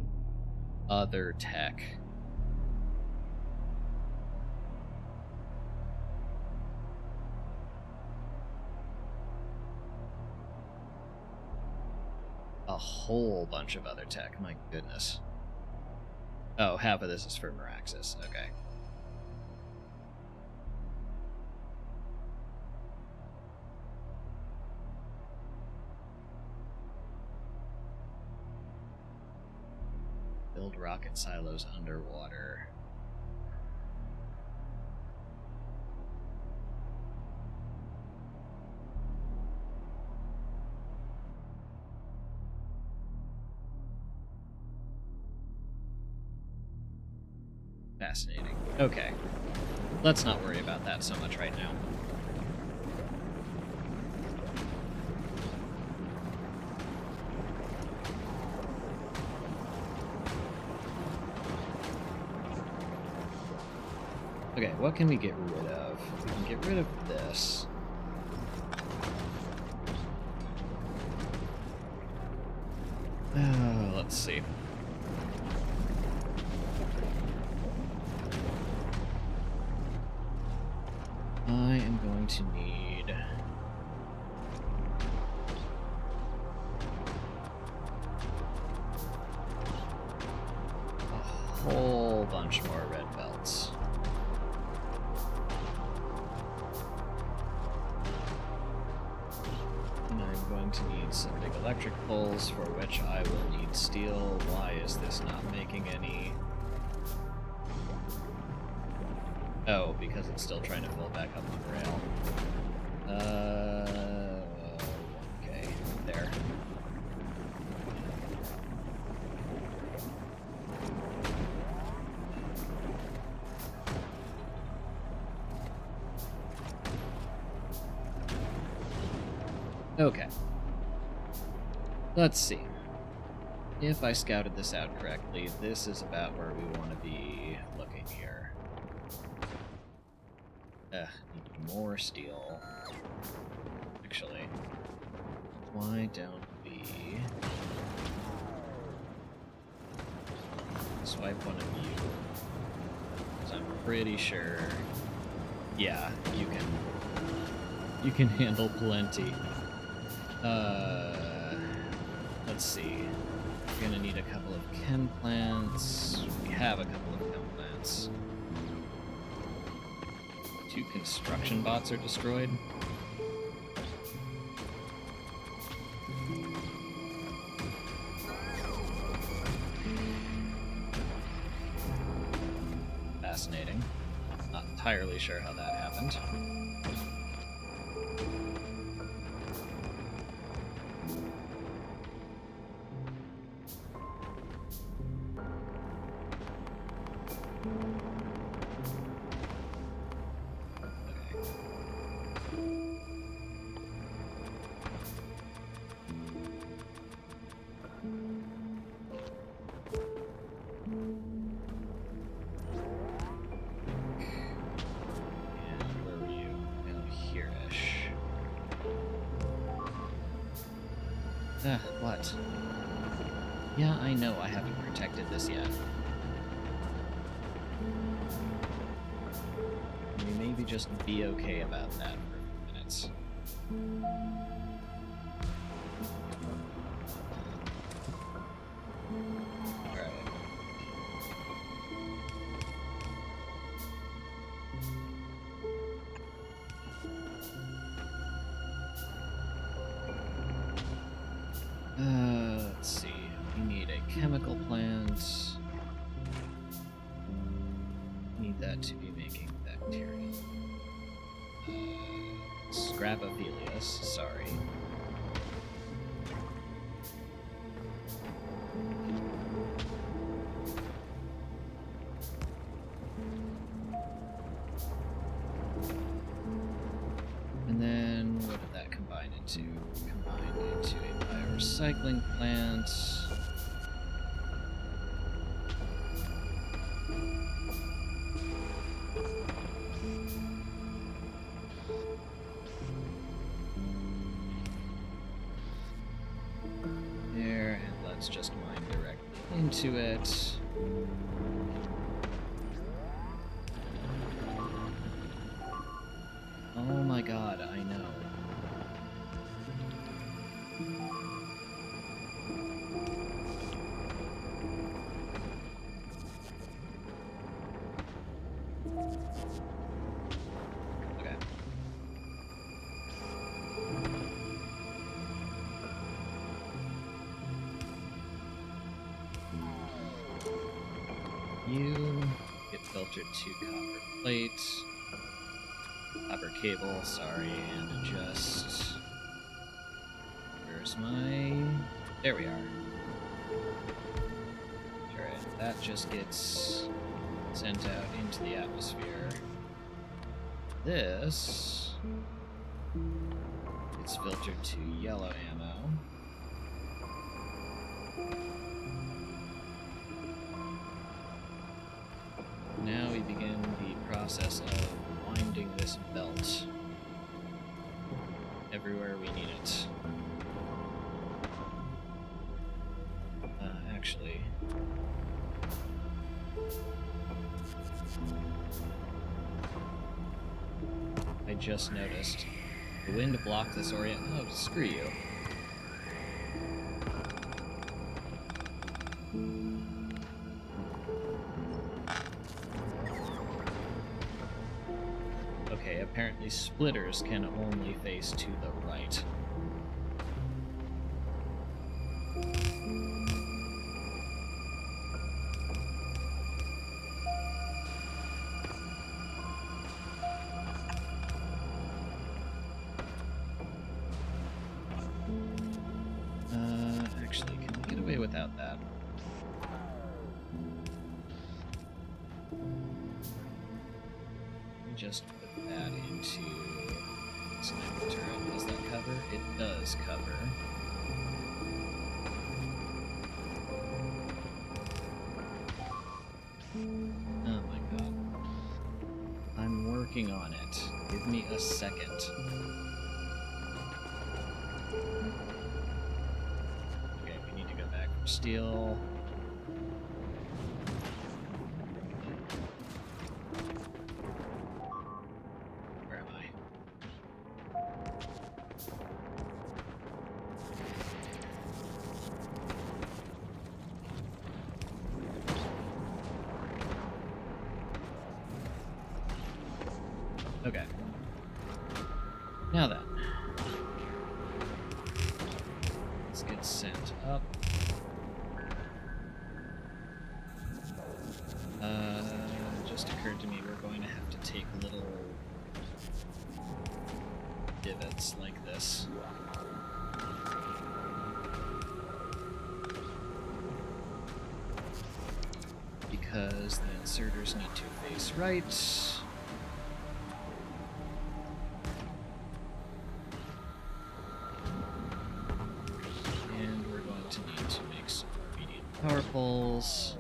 other tech. A whole bunch of other tech, my goodness. Oh, half of this is for Meraxis, okay. Build rocket silos underwater. Fascinating. Okay. Let's not worry about that so much right now. Okay, what can we get rid of? We can get rid of this. Let's see. I am going to need... a whole bunch more red belts. And I'm going to need some big electric poles, for which I will need steel. Why is this not making any? Oh, because it's still trying to fill back up on rail. Okay, there. Okay. Let's see. If I scouted this out correctly, this is about where we want to be looking here. Need more steel. Actually, why don't we swipe one of you? Because I'm pretty sure, yeah, you can handle plenty. Let's see. We're gonna need a couple of chem plants. We have a couple of chem plants. 2 construction bots are destroyed. Fascinating. Not entirely sure how that happened. What? Yeah, I know I haven't protected this yet. Can we maybe just be okay about that for a few minutes? Alright. Let's see. We need a chemical plant. Need that to be making bacteria. Scrapophilius, sorry. to combine into a biorecycling plant. There, and let's just mine directly into it. Oh my god, I know. Okay. You get filtered to copper plate. Copper cable, sorry, and adjust. Where's my... There we are. Alright, that just gets sent out into the atmosphere. This gets filtered to yellow ammo. Now we begin the process of winding this belt everywhere we need it. Actually, I just noticed the wind blocked this orient. Oh, screw you. Okay, apparently splitters can only face to the right. Actually, can we get away without that? Just put that into sniper turret. Does that cover? It does cover. Oh my god. I'm working on it. Give me a second. Okay, we need to go back for steel. Okay. Now then. Let's get sent up. Just occurred to me we're going to have to take little divots like this. Because the inserters need to face right. Power poles.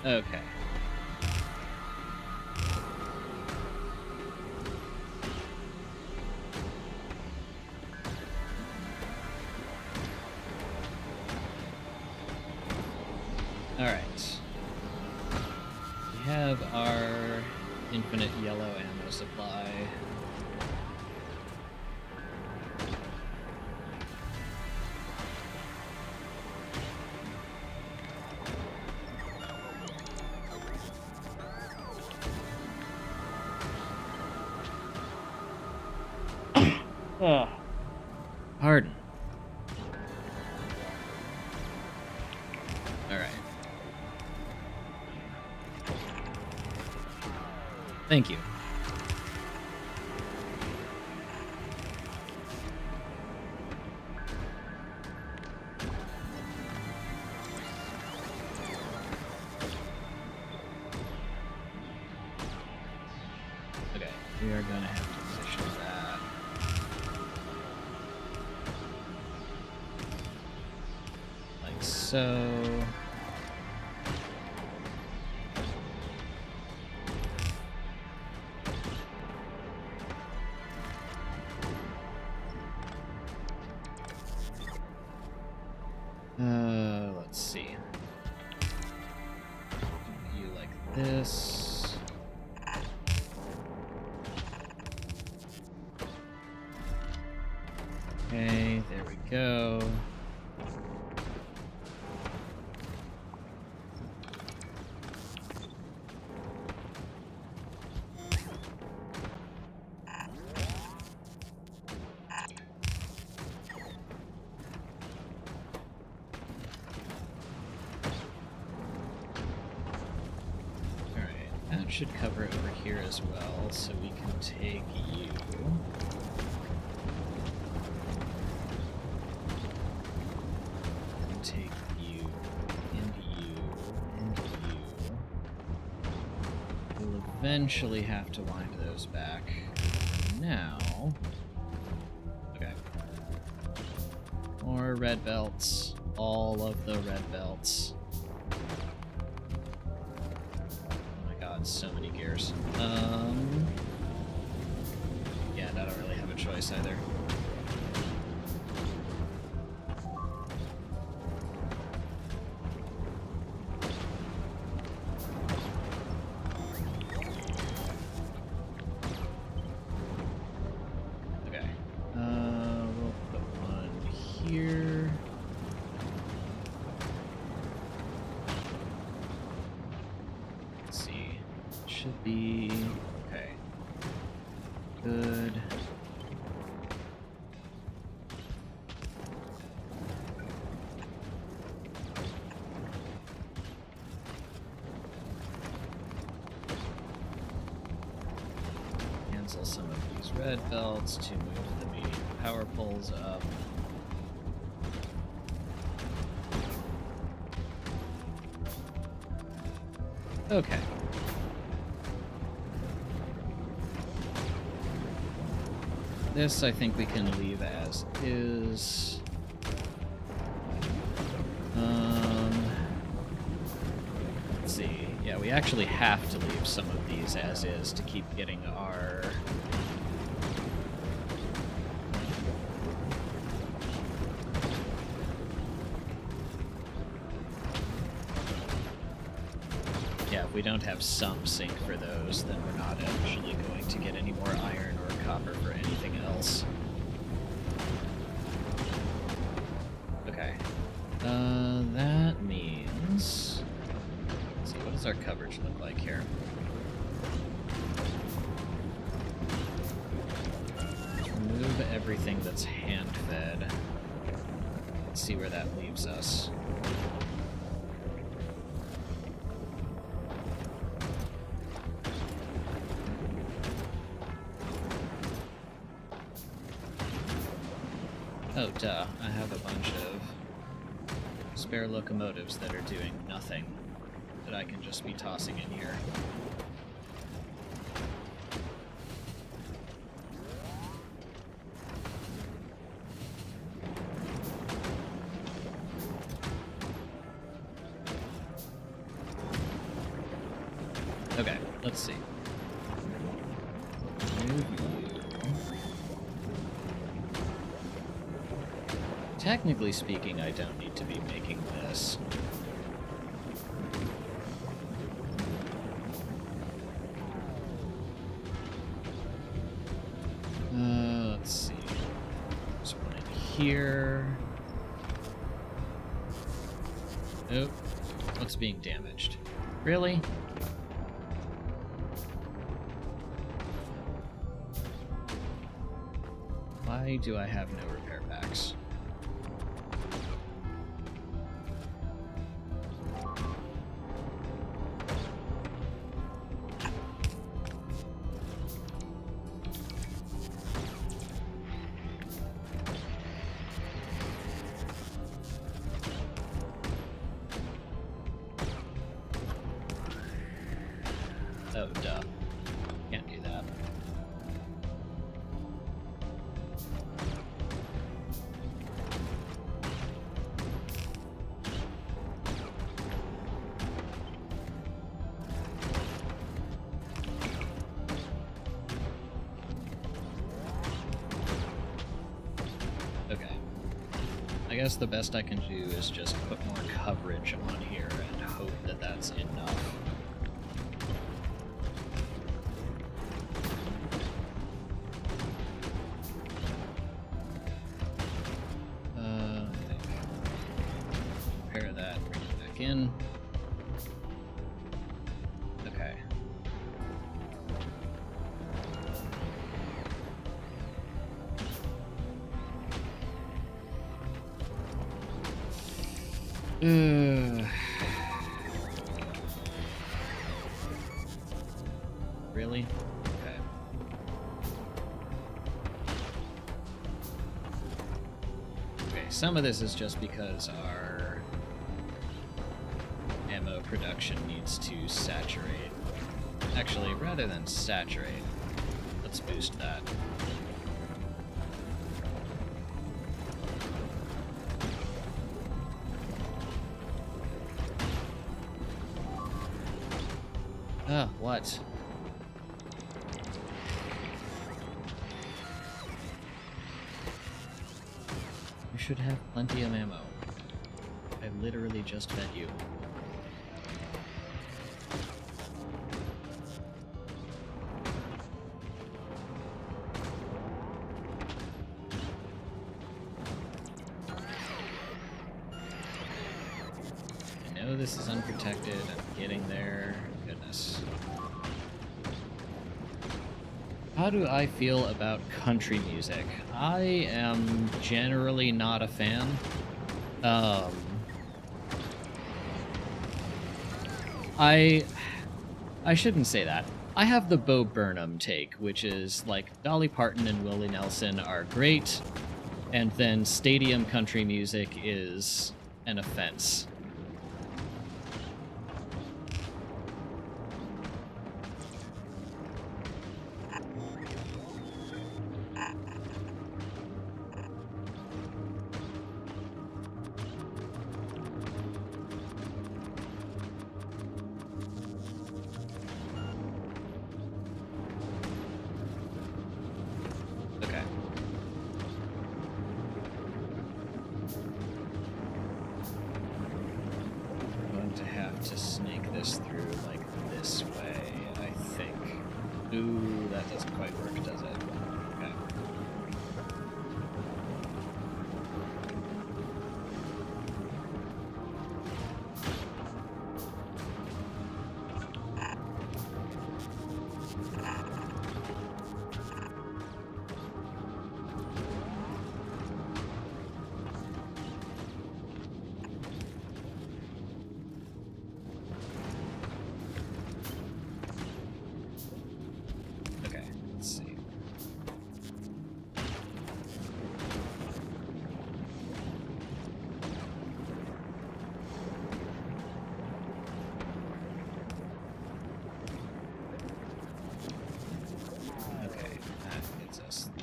Okay. All right. We have our infinite yellow ammo supply. Oh. Pardon. Alright. Thank you. Okay, we are going to have to position that. Like so. Let's see. You like this. Okay, there we go. Should cover it over here as well, so we can take you. And take you, and you, and you. We'll eventually have to wind those back. Now. Okay. More red belts. All of the red belts. So many gears. Yeah, I don't really have a choice either. Okay. We'll put one here. Should be okay. Good. Cancel some of these red belts to move the medium power poles up. Okay. This I think we can leave as is. Let's see. Yeah, we actually have to leave some of these as is to keep getting our... Yeah, if we don't have some sink for those, then we're not actually going to get any more iron or copper for anything else. Okay. That means... Let's see, what does our coverage look like here? Let's remove everything that's hand-fed. Let's see where that leaves us. Oh, duh. I have a bunch of spare locomotives that are doing nothing that I can just be tossing in here. Okay, let's see. Technically speaking, I don't need to be making this. Let's see. There's one in here. Nope. What's being damaged? Really? Why Why do I have no repair packs? Oh, duh. Can't do that. Okay. I guess the best I can do is just put more coverage on here and hope that that's enough. In. Okay. Really? Okay. Okay, some of this is just because our ammo production needs to saturate. Actually, rather than saturate, let's boost that. What? You should have plenty of ammo. I literally just fed you. I know this is unprotected. I'm getting there. Goodness. How do I feel about country music? I am generally not a fan. I shouldn't say that. I have the Bo Burnham take, which is like Dolly Parton and Willie Nelson are great, and then stadium country music is an offense. To snake this through like this way, I think. Ooh, that doesn't quite work, does it? Okay.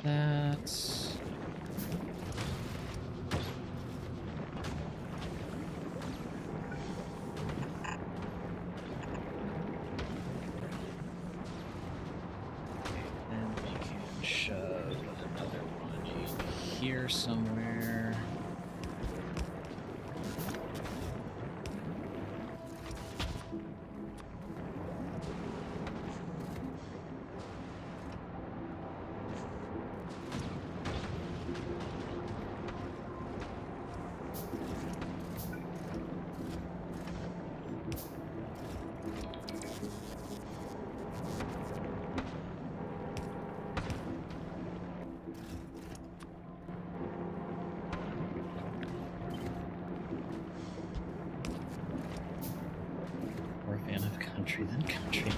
That's... and we can shove another one in here somewhere. country than country.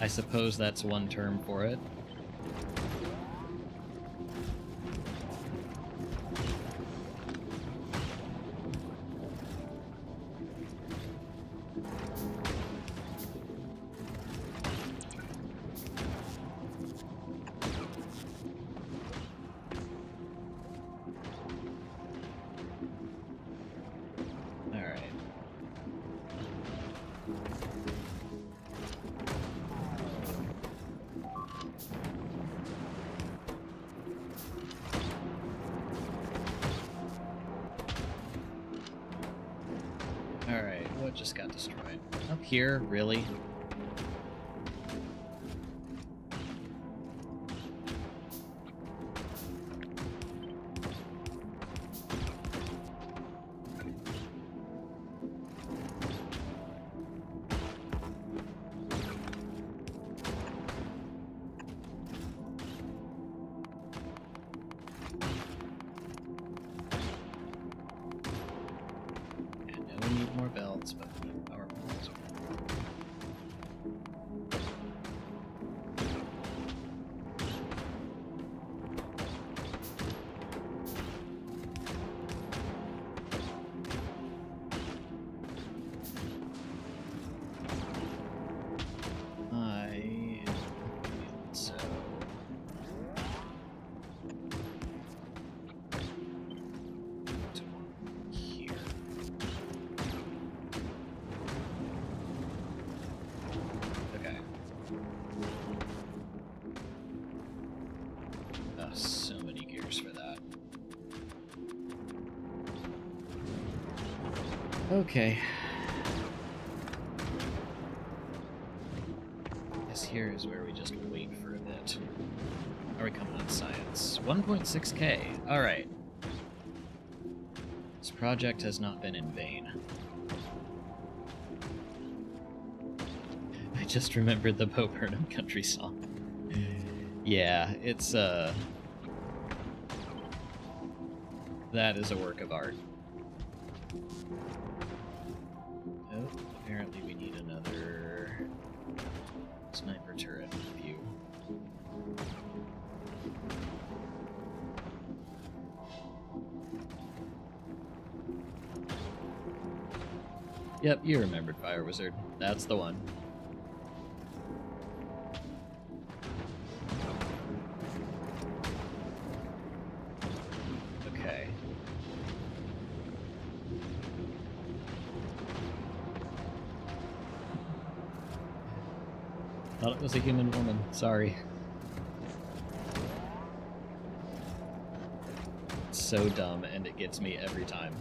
I suppose that's one term for it. Alright, what just got destroyed? Up here? Really? More belts, but we need power poles. So many gears for that. Okay. I guess here is where we just wait for a bit. Are we coming on science? 1.6k. Alright. This project has not been in vain. I just remembered the Bo Burnham country song. Yeah, it's, that is a work of art. Oh, apparently we need another sniper turret view. Yep, you remembered Fire Wizard. That's the one. Thought it was a human woman. Sorry. It's so dumb, and it gets me every time.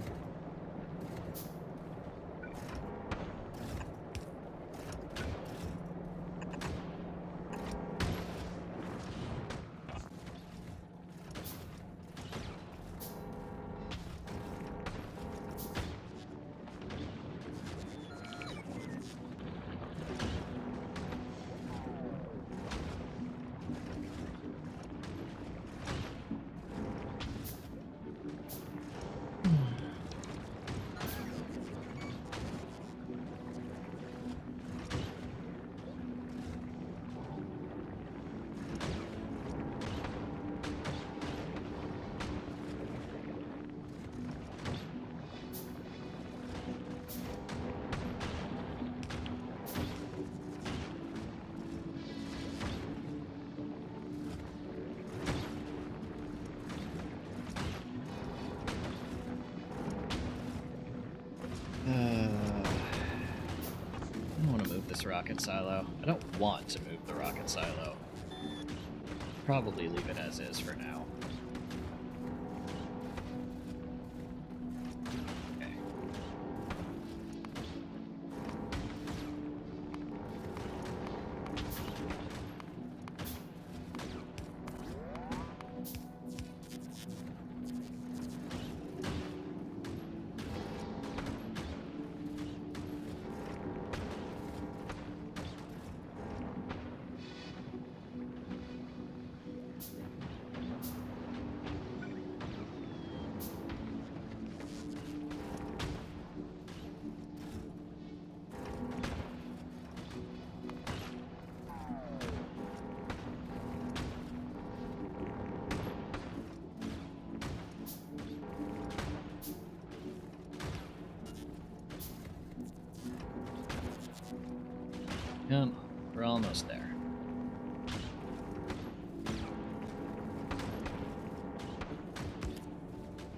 Rocket silo. I don't want to move the rocket silo. Probably leave it as is for now. Okay. Come on, we're almost there.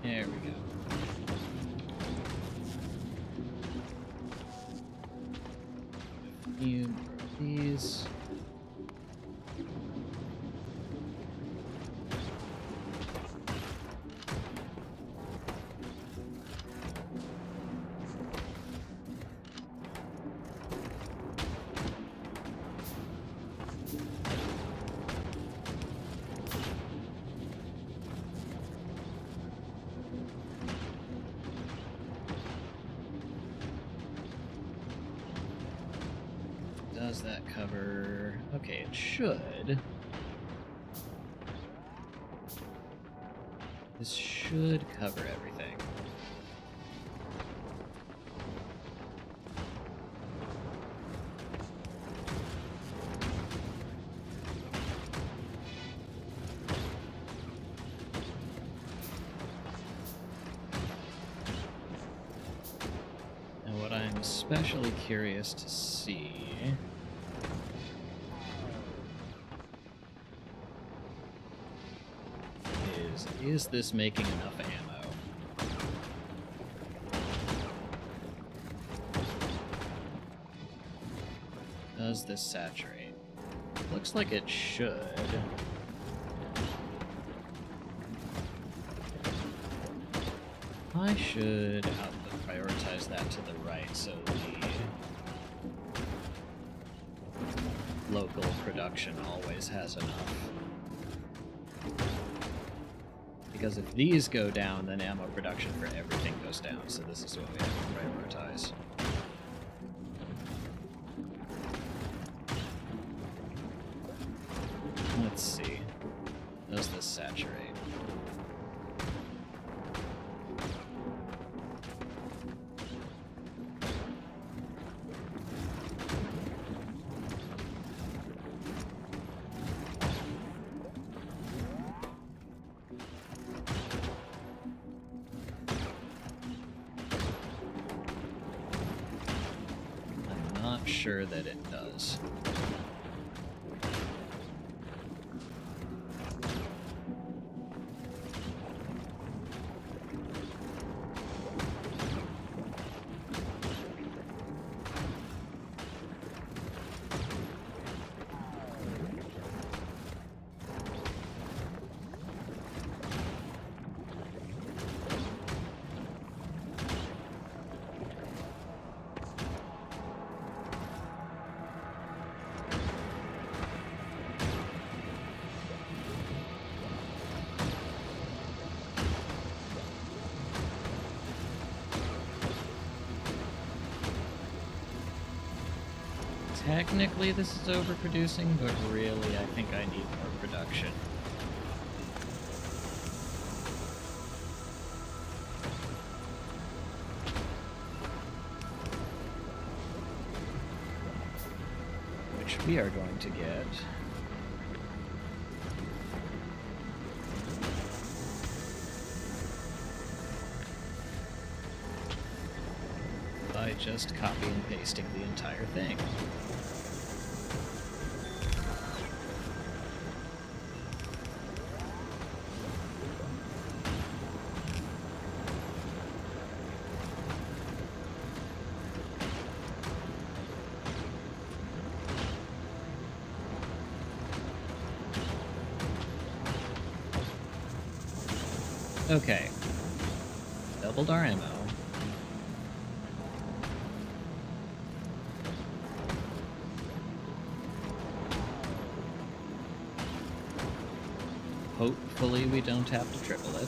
There we go. A few more of these. Does that cover? Okay, it should. This should cover everything. Now, what I'm especially curious to see is this making enough ammo? Does this saturate? Looks like it should. I should output prioritize that to the right so the local production always has enough. Because if these go down, then ammo production for everything goes down, so this is what we have to prioritize. Let's see. Does this saturate? Sure that it does. Technically this is overproducing, but really I think I need more production. Which we are going to get. By just copy and pasting the entire thing. Okay. Doubled our ammo. Hopefully we don't have to triple it.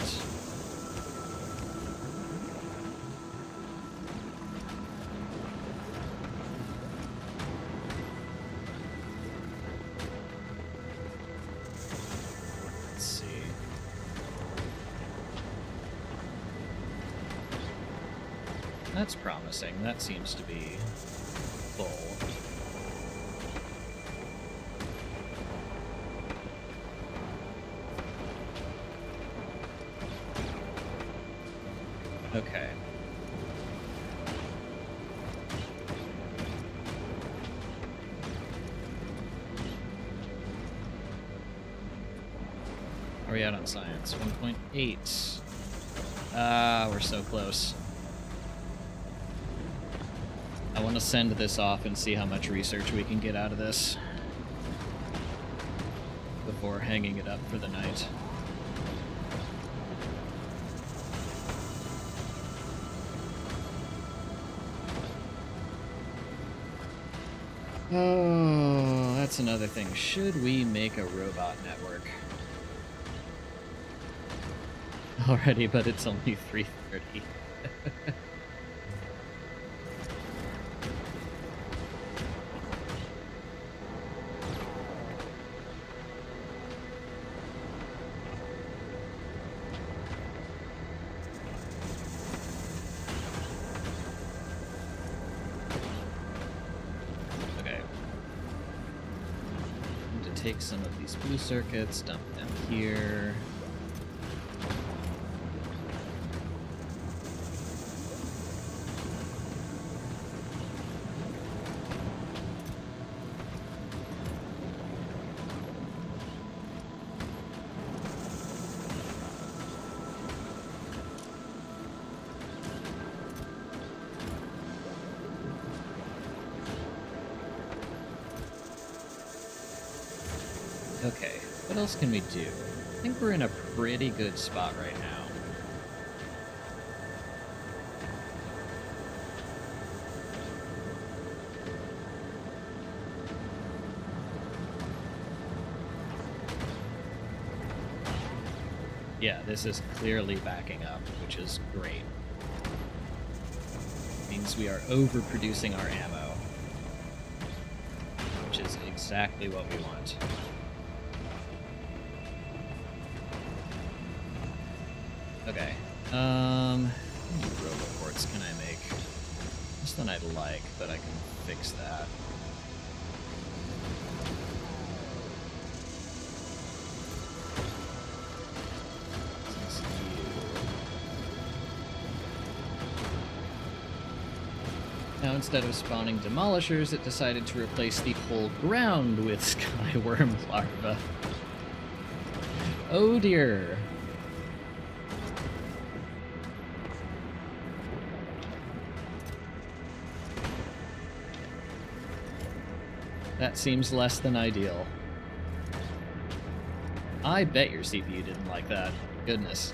Let's see. That's promising. That seems to be full. Okay. we at on science? 1.8. Ah, we're so close. I want to send this off and see how much research we can get out of this before hanging it up for the night. Oh, that's another thing. Should we make a robot network? Already, but it's only 3:30. Take some of these blue circuits, dump them here. Okay, what else can we do? I think we're in a pretty good spot right now. Yeah, this is clearly backing up, which is great. Means we are overproducing our ammo, which is exactly what we want. Okay, how many roboports can I make? Less than I'd like, but I can fix that. Now, instead of spawning demolishers, it decided to replace the whole ground with skyworm larvae. Oh dear. That seems less than ideal. I bet your CPU didn't like that. Goodness.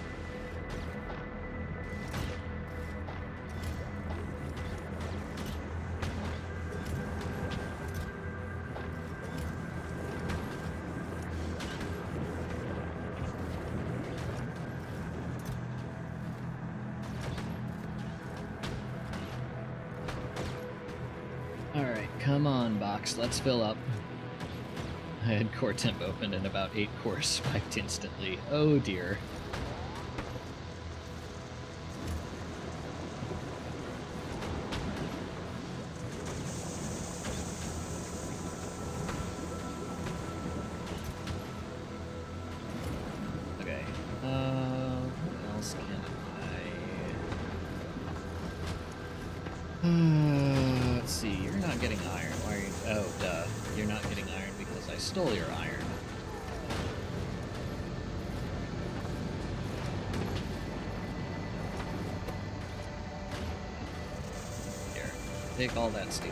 Come on, box, let's fill up. I had core temp open and about 8 cores spiked instantly. Oh dear. Okay, what else can I... let's see, you're not getting iron. Why are you... Oh, duh. You're not getting iron because I stole your iron. Here, take all that steel.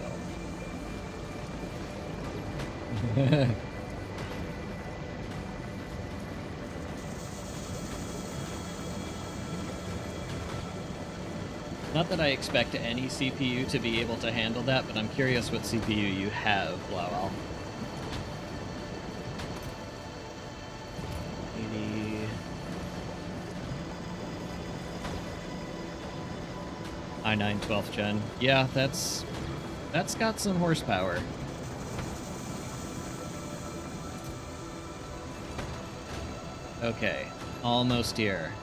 Not that I expect any CPU to be able to handle that, but I'm curious what CPU you have, Blauwal. 80... i9 12th gen. Yeah, that's got some horsepower. Okay, almost here.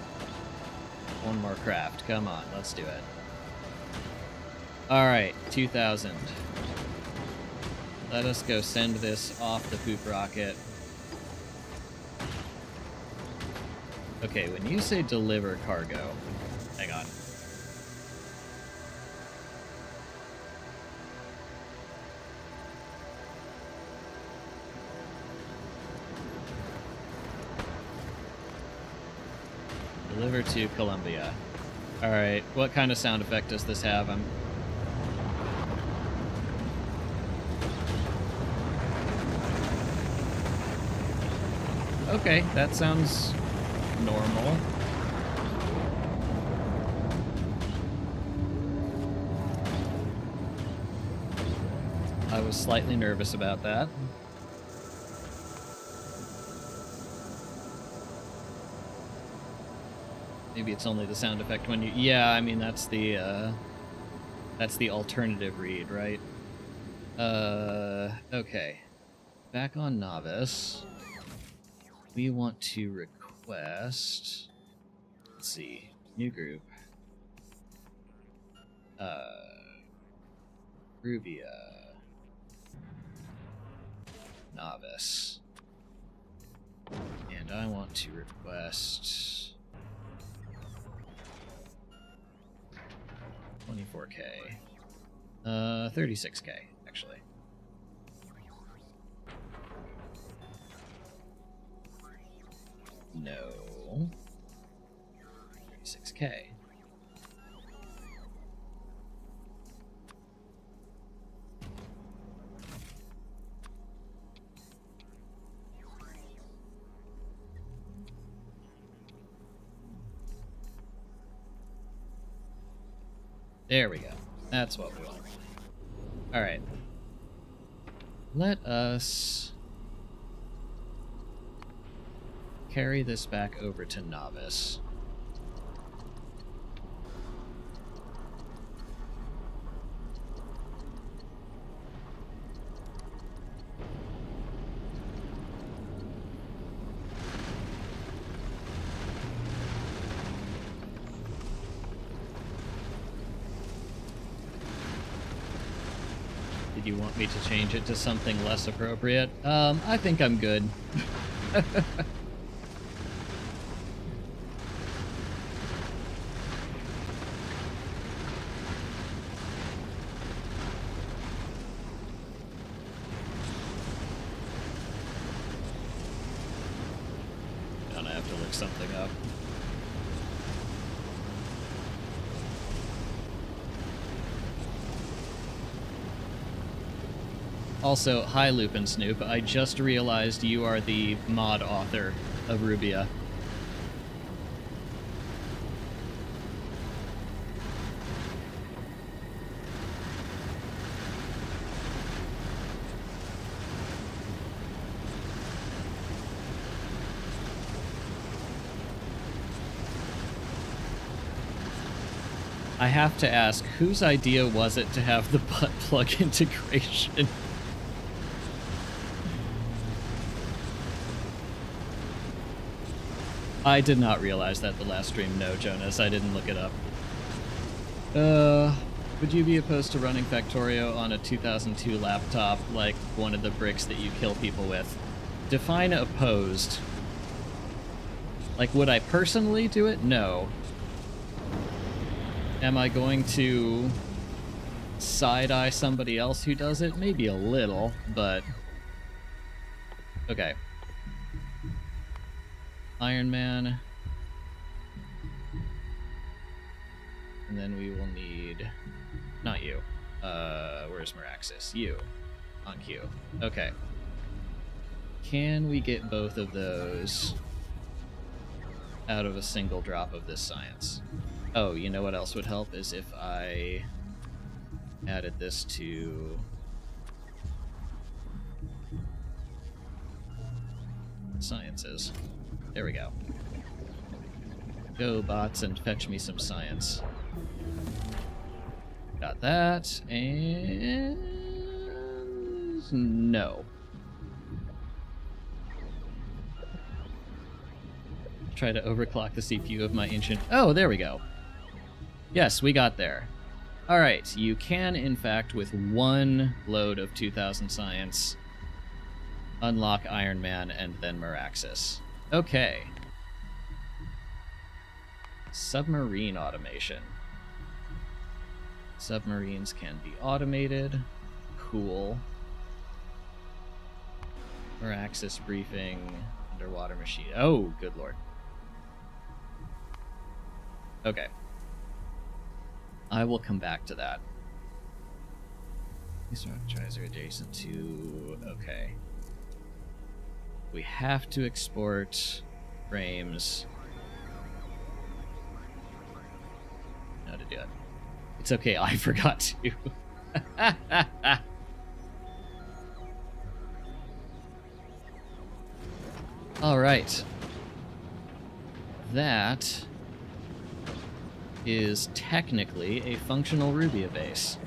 One more craft. Come on, let's do it. Alright, 2,000. Let us go send this off the poop rocket. Okay, when you say deliver cargo... Hang on. Deliver to Columbia. Alright, what kind of sound effect does this have? Okay, that sounds normal. I was slightly nervous about that. Maybe it's only the sound effect when you... Yeah, I mean, that's the alternative read, right? Okay. Back on Novice. We want to request... Let's see. New group. Rubia. Novice. And I want to request 24K. 36K, actually. No. 36K. There we go. That's what we want. Alright. Let us carry this back over to Novice. Did you want me to change it to something less appropriate? I think I'm good. Gonna have to look something up. Also, hi Lupin Snoop, I just realized you are the mod author of Rubia. I have to ask, whose idea was it to have the butt plug integration? I did not realize that the last stream. No, Jonas, I didn't look it up. Would you be opposed to running Factorio on a 2002 laptop like one of the bricks that you kill people with? Define opposed. Like, would I personally do it? No. Am I going to side-eye somebody else who does it? Maybe a little, but... Okay. Iron Man. And then we will need... Not you. Where's Meraxis? You. On cue. Okay. Can we get both of those out of a single drop of this science? Oh, you know what else would help is if I added this to... sciences. There we go. Go, bots, and fetch me some science. Got that, and... no. Try to overclock the CPU of my ancient... Oh, there we go. Yes, we got there. Alright, you can, in fact, with one load of 2000 science, unlock Iron Man and then Meraxis. Okay. Submarine automation. Submarines can be automated. Cool. Meraxis briefing. Underwater machine. Oh, good lord. Okay. I will come back to that. These structures are adjacent to... Okay. We have to export frames. How to do it. It's okay, I forgot to. Alright. That is technically a functional Rubia base.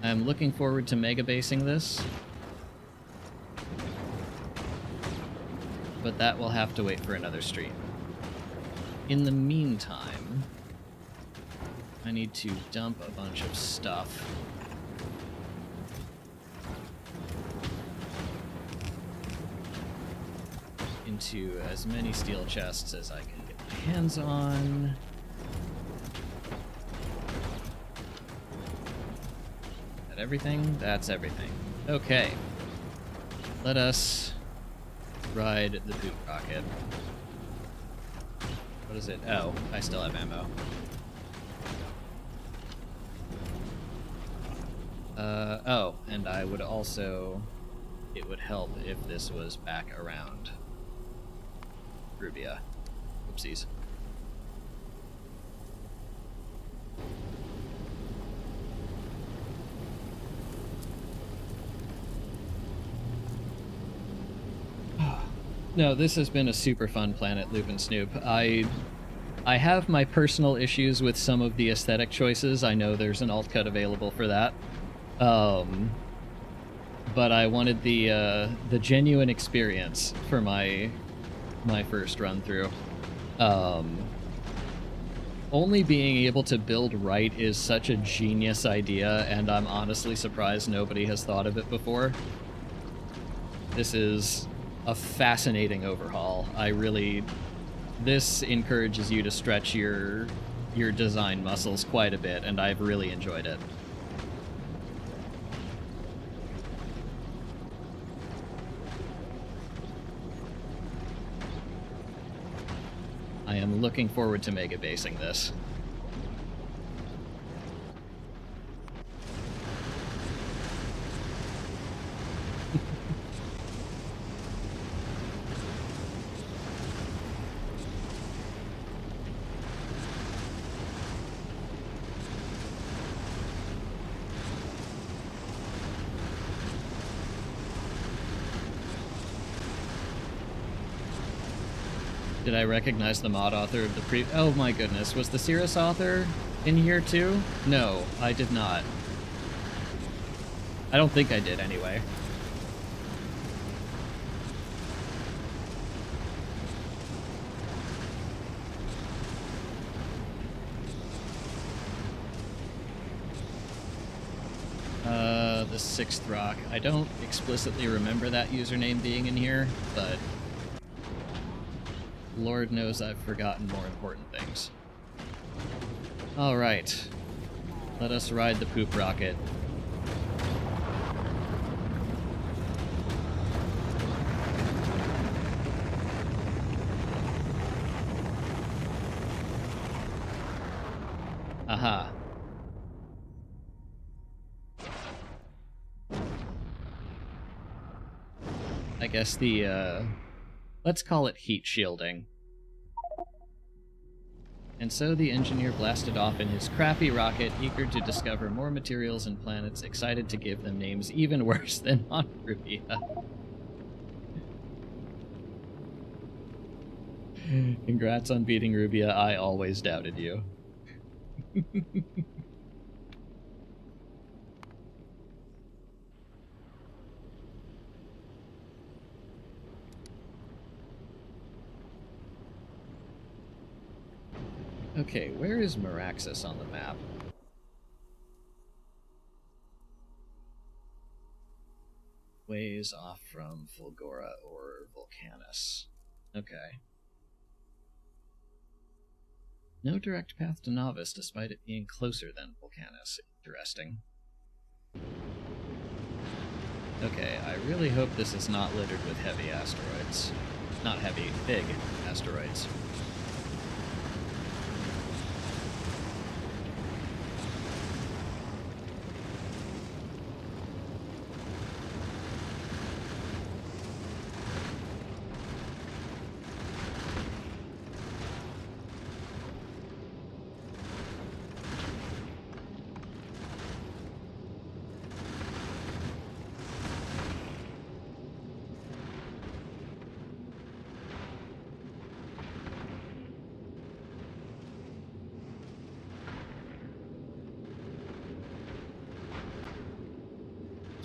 I'm looking forward to mega basing this, but that will have to wait for another stream. In the meantime, I need to dump a bunch of stuff. Into as many steel chests as I can get my hands on. Is that everything? That's everything. Okay. Let us ride the poop rocket. What is it? Oh, I still have ammo. Oh, and I would also... It would help if this was back around Rubia. Oopsies. No, this has been a super fun planet, Loop and Snoop. I have my personal issues with some of the aesthetic choices. I know there's an alt cut available for that. But I wanted the genuine experience for my first run through. Only being able to build right is such a genius idea, and I'm honestly surprised nobody has thought of it before. This is a fascinating overhaul. This encourages you to stretch your design muscles quite a bit, and I've really enjoyed it. I am looking forward to mega basing this. Did I recognize the mod author of the Oh my goodness, was the Cirrus author in here too? No, I did not. I don't think I did anyway. The Sixth Rock. I don't explicitly remember that username being in here, but Lord knows I've forgotten more important things. Alright. Let us ride the poop rocket. Aha. I guess the, let's call it heat shielding. And so the engineer blasted off in his crappy rocket, eager to discover more materials and planets, excited to give them names even worse than on Rubia. Congrats on beating Rubia, I always doubted you. Okay, where is Meraxis on the map? Ways off from Fulgora or Vulcanus. Okay. No direct path to Novice, despite it being closer than Vulcanus. Interesting. Okay, I really hope this is not littered with heavy asteroids. Not heavy, big asteroids.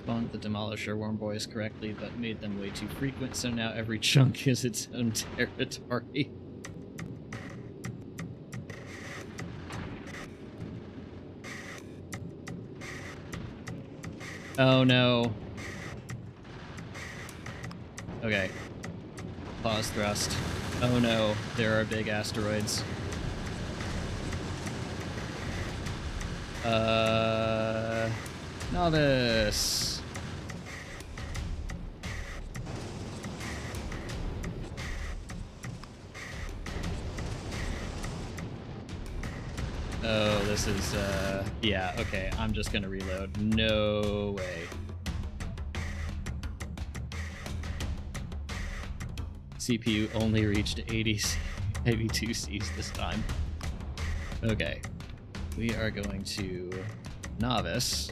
Spawned the Demolisher Worm Boys correctly, but made them way too frequent, so now every chunk is its own territory. Oh no. Okay. Pause thrust. Oh no, there are big asteroids. Novice. Oh, this is, yeah, okay, I'm just gonna reload. No way. CPU only reached 82 Cs this time. Okay. We are going to Novice.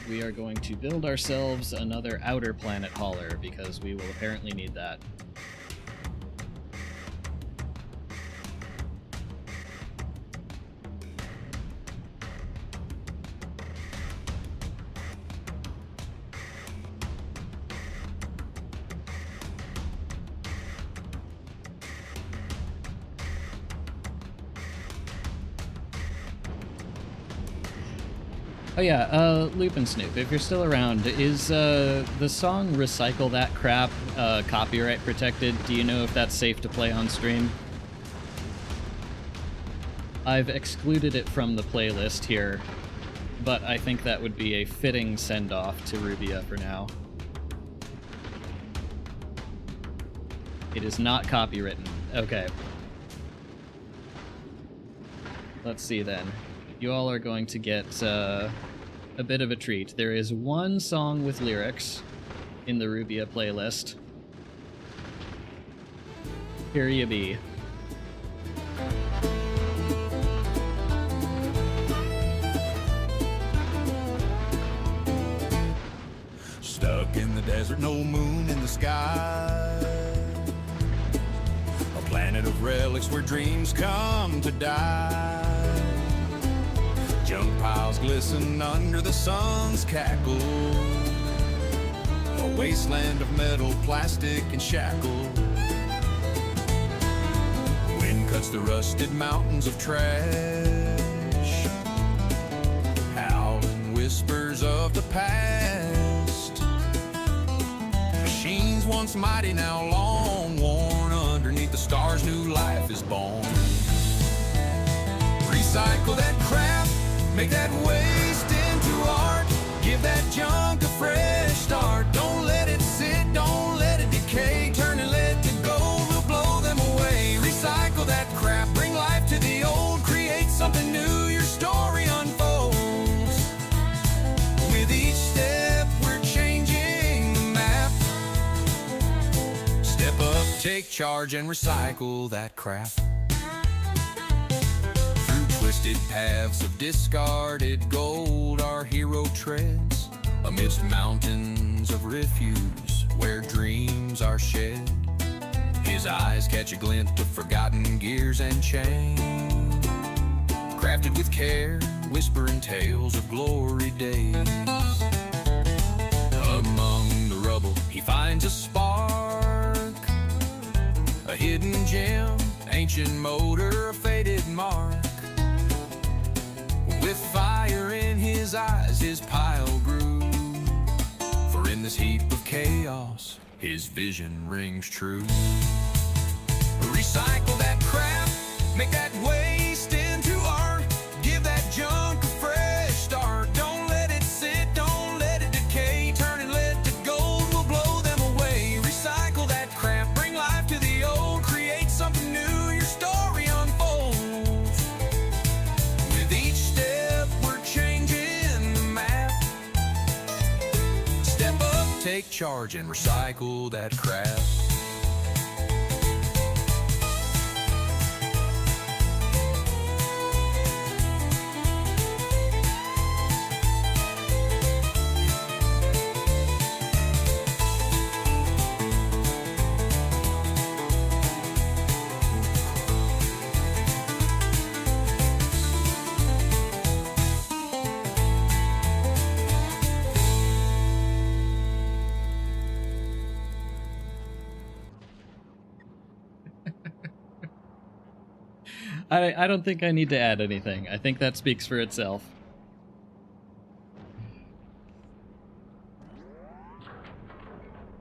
We are going to build ourselves another outer planet hauler because we will apparently need that. Oh yeah, Loop and Snoop, if you're still around, is the song Recycle That Crap copyright protected? Do you know if that's safe to play on stream? I've excluded it from the playlist here, but I think that would be a fitting send-off to Rubia for now. It is not copywritten. Okay. Let's see then. You all are going to get a bit of a treat. There is one song with lyrics in the Rubia playlist. Here you be. Stuck in the desert, no moon in the sky. A planet of relics where dreams come to die. Junk piles glisten under the sun's cackle. A wasteland of metal, plastic, and shackle. Wind cuts the rusted mountains of trash. Howling whispers of the past. Machines once mighty, now long worn. Underneath the stars, new life is born. Recycle that crap. Make that waste into art. Give that junk a fresh start. Don't let it sit, don't let it decay. Turn and let it go, we'll blow them away. Recycle that crap, bring life to the old. Create something new, your story unfolds. With each step, we're changing the map. Step up, take charge, and recycle that crap. Twisted paths of discarded gold, our hero treads amidst mountains of refuse where dreams are shed. His eyes catch a glint of forgotten gears and chains, crafted with care, whispering tales of glory days. Among the rubble, he finds a spark, a hidden gem, ancient motor, a faded mark. With fire in his eyes, his pile grew. For in this heap of chaos, his vision rings true. Recycle that crap, make that waste into art. Give that junk a fresh start. Don't let it sit, don't let it decay. Turn and let it go, we'll blow them away. Recycle that crap, bring life to the old. Create something new, your story unfolds. With each step, we're changing the map. Step up, take charge, and recycle that crap. I don't think I need to add anything. I think that speaks for itself.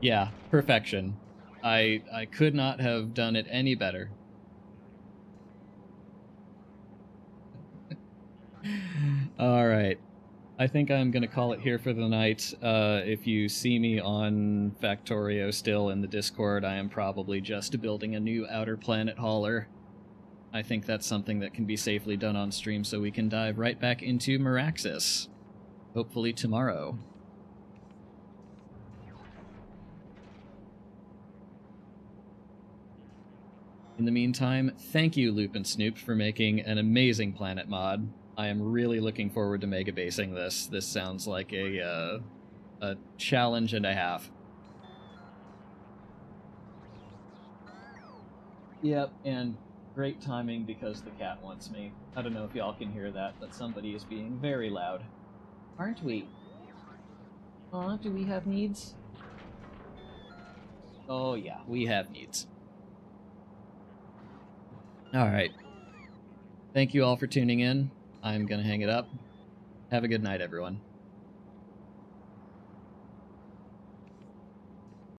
Yeah, perfection. I could not have done it any better. All right. I think I'm going to call it here for the night. If you see me on Factorio still in the Discord, I am probably just building a new outer planet hauler. I think that's something that can be safely done on stream, so we can dive right back into Meraxis. Hopefully tomorrow. In the meantime, thank you, Loop and Snoop, for making an amazing planet mod. I am really looking forward to mega basing this. This sounds like a challenge and a half. Yep, and great timing because the cat wants me. I don't know if y'all can hear that, but somebody is being very loud. Aren't we? Aw, do we have needs? Oh yeah, we have needs. Alright. Thank you all for tuning in. I'm gonna hang it up. Have a good night, everyone.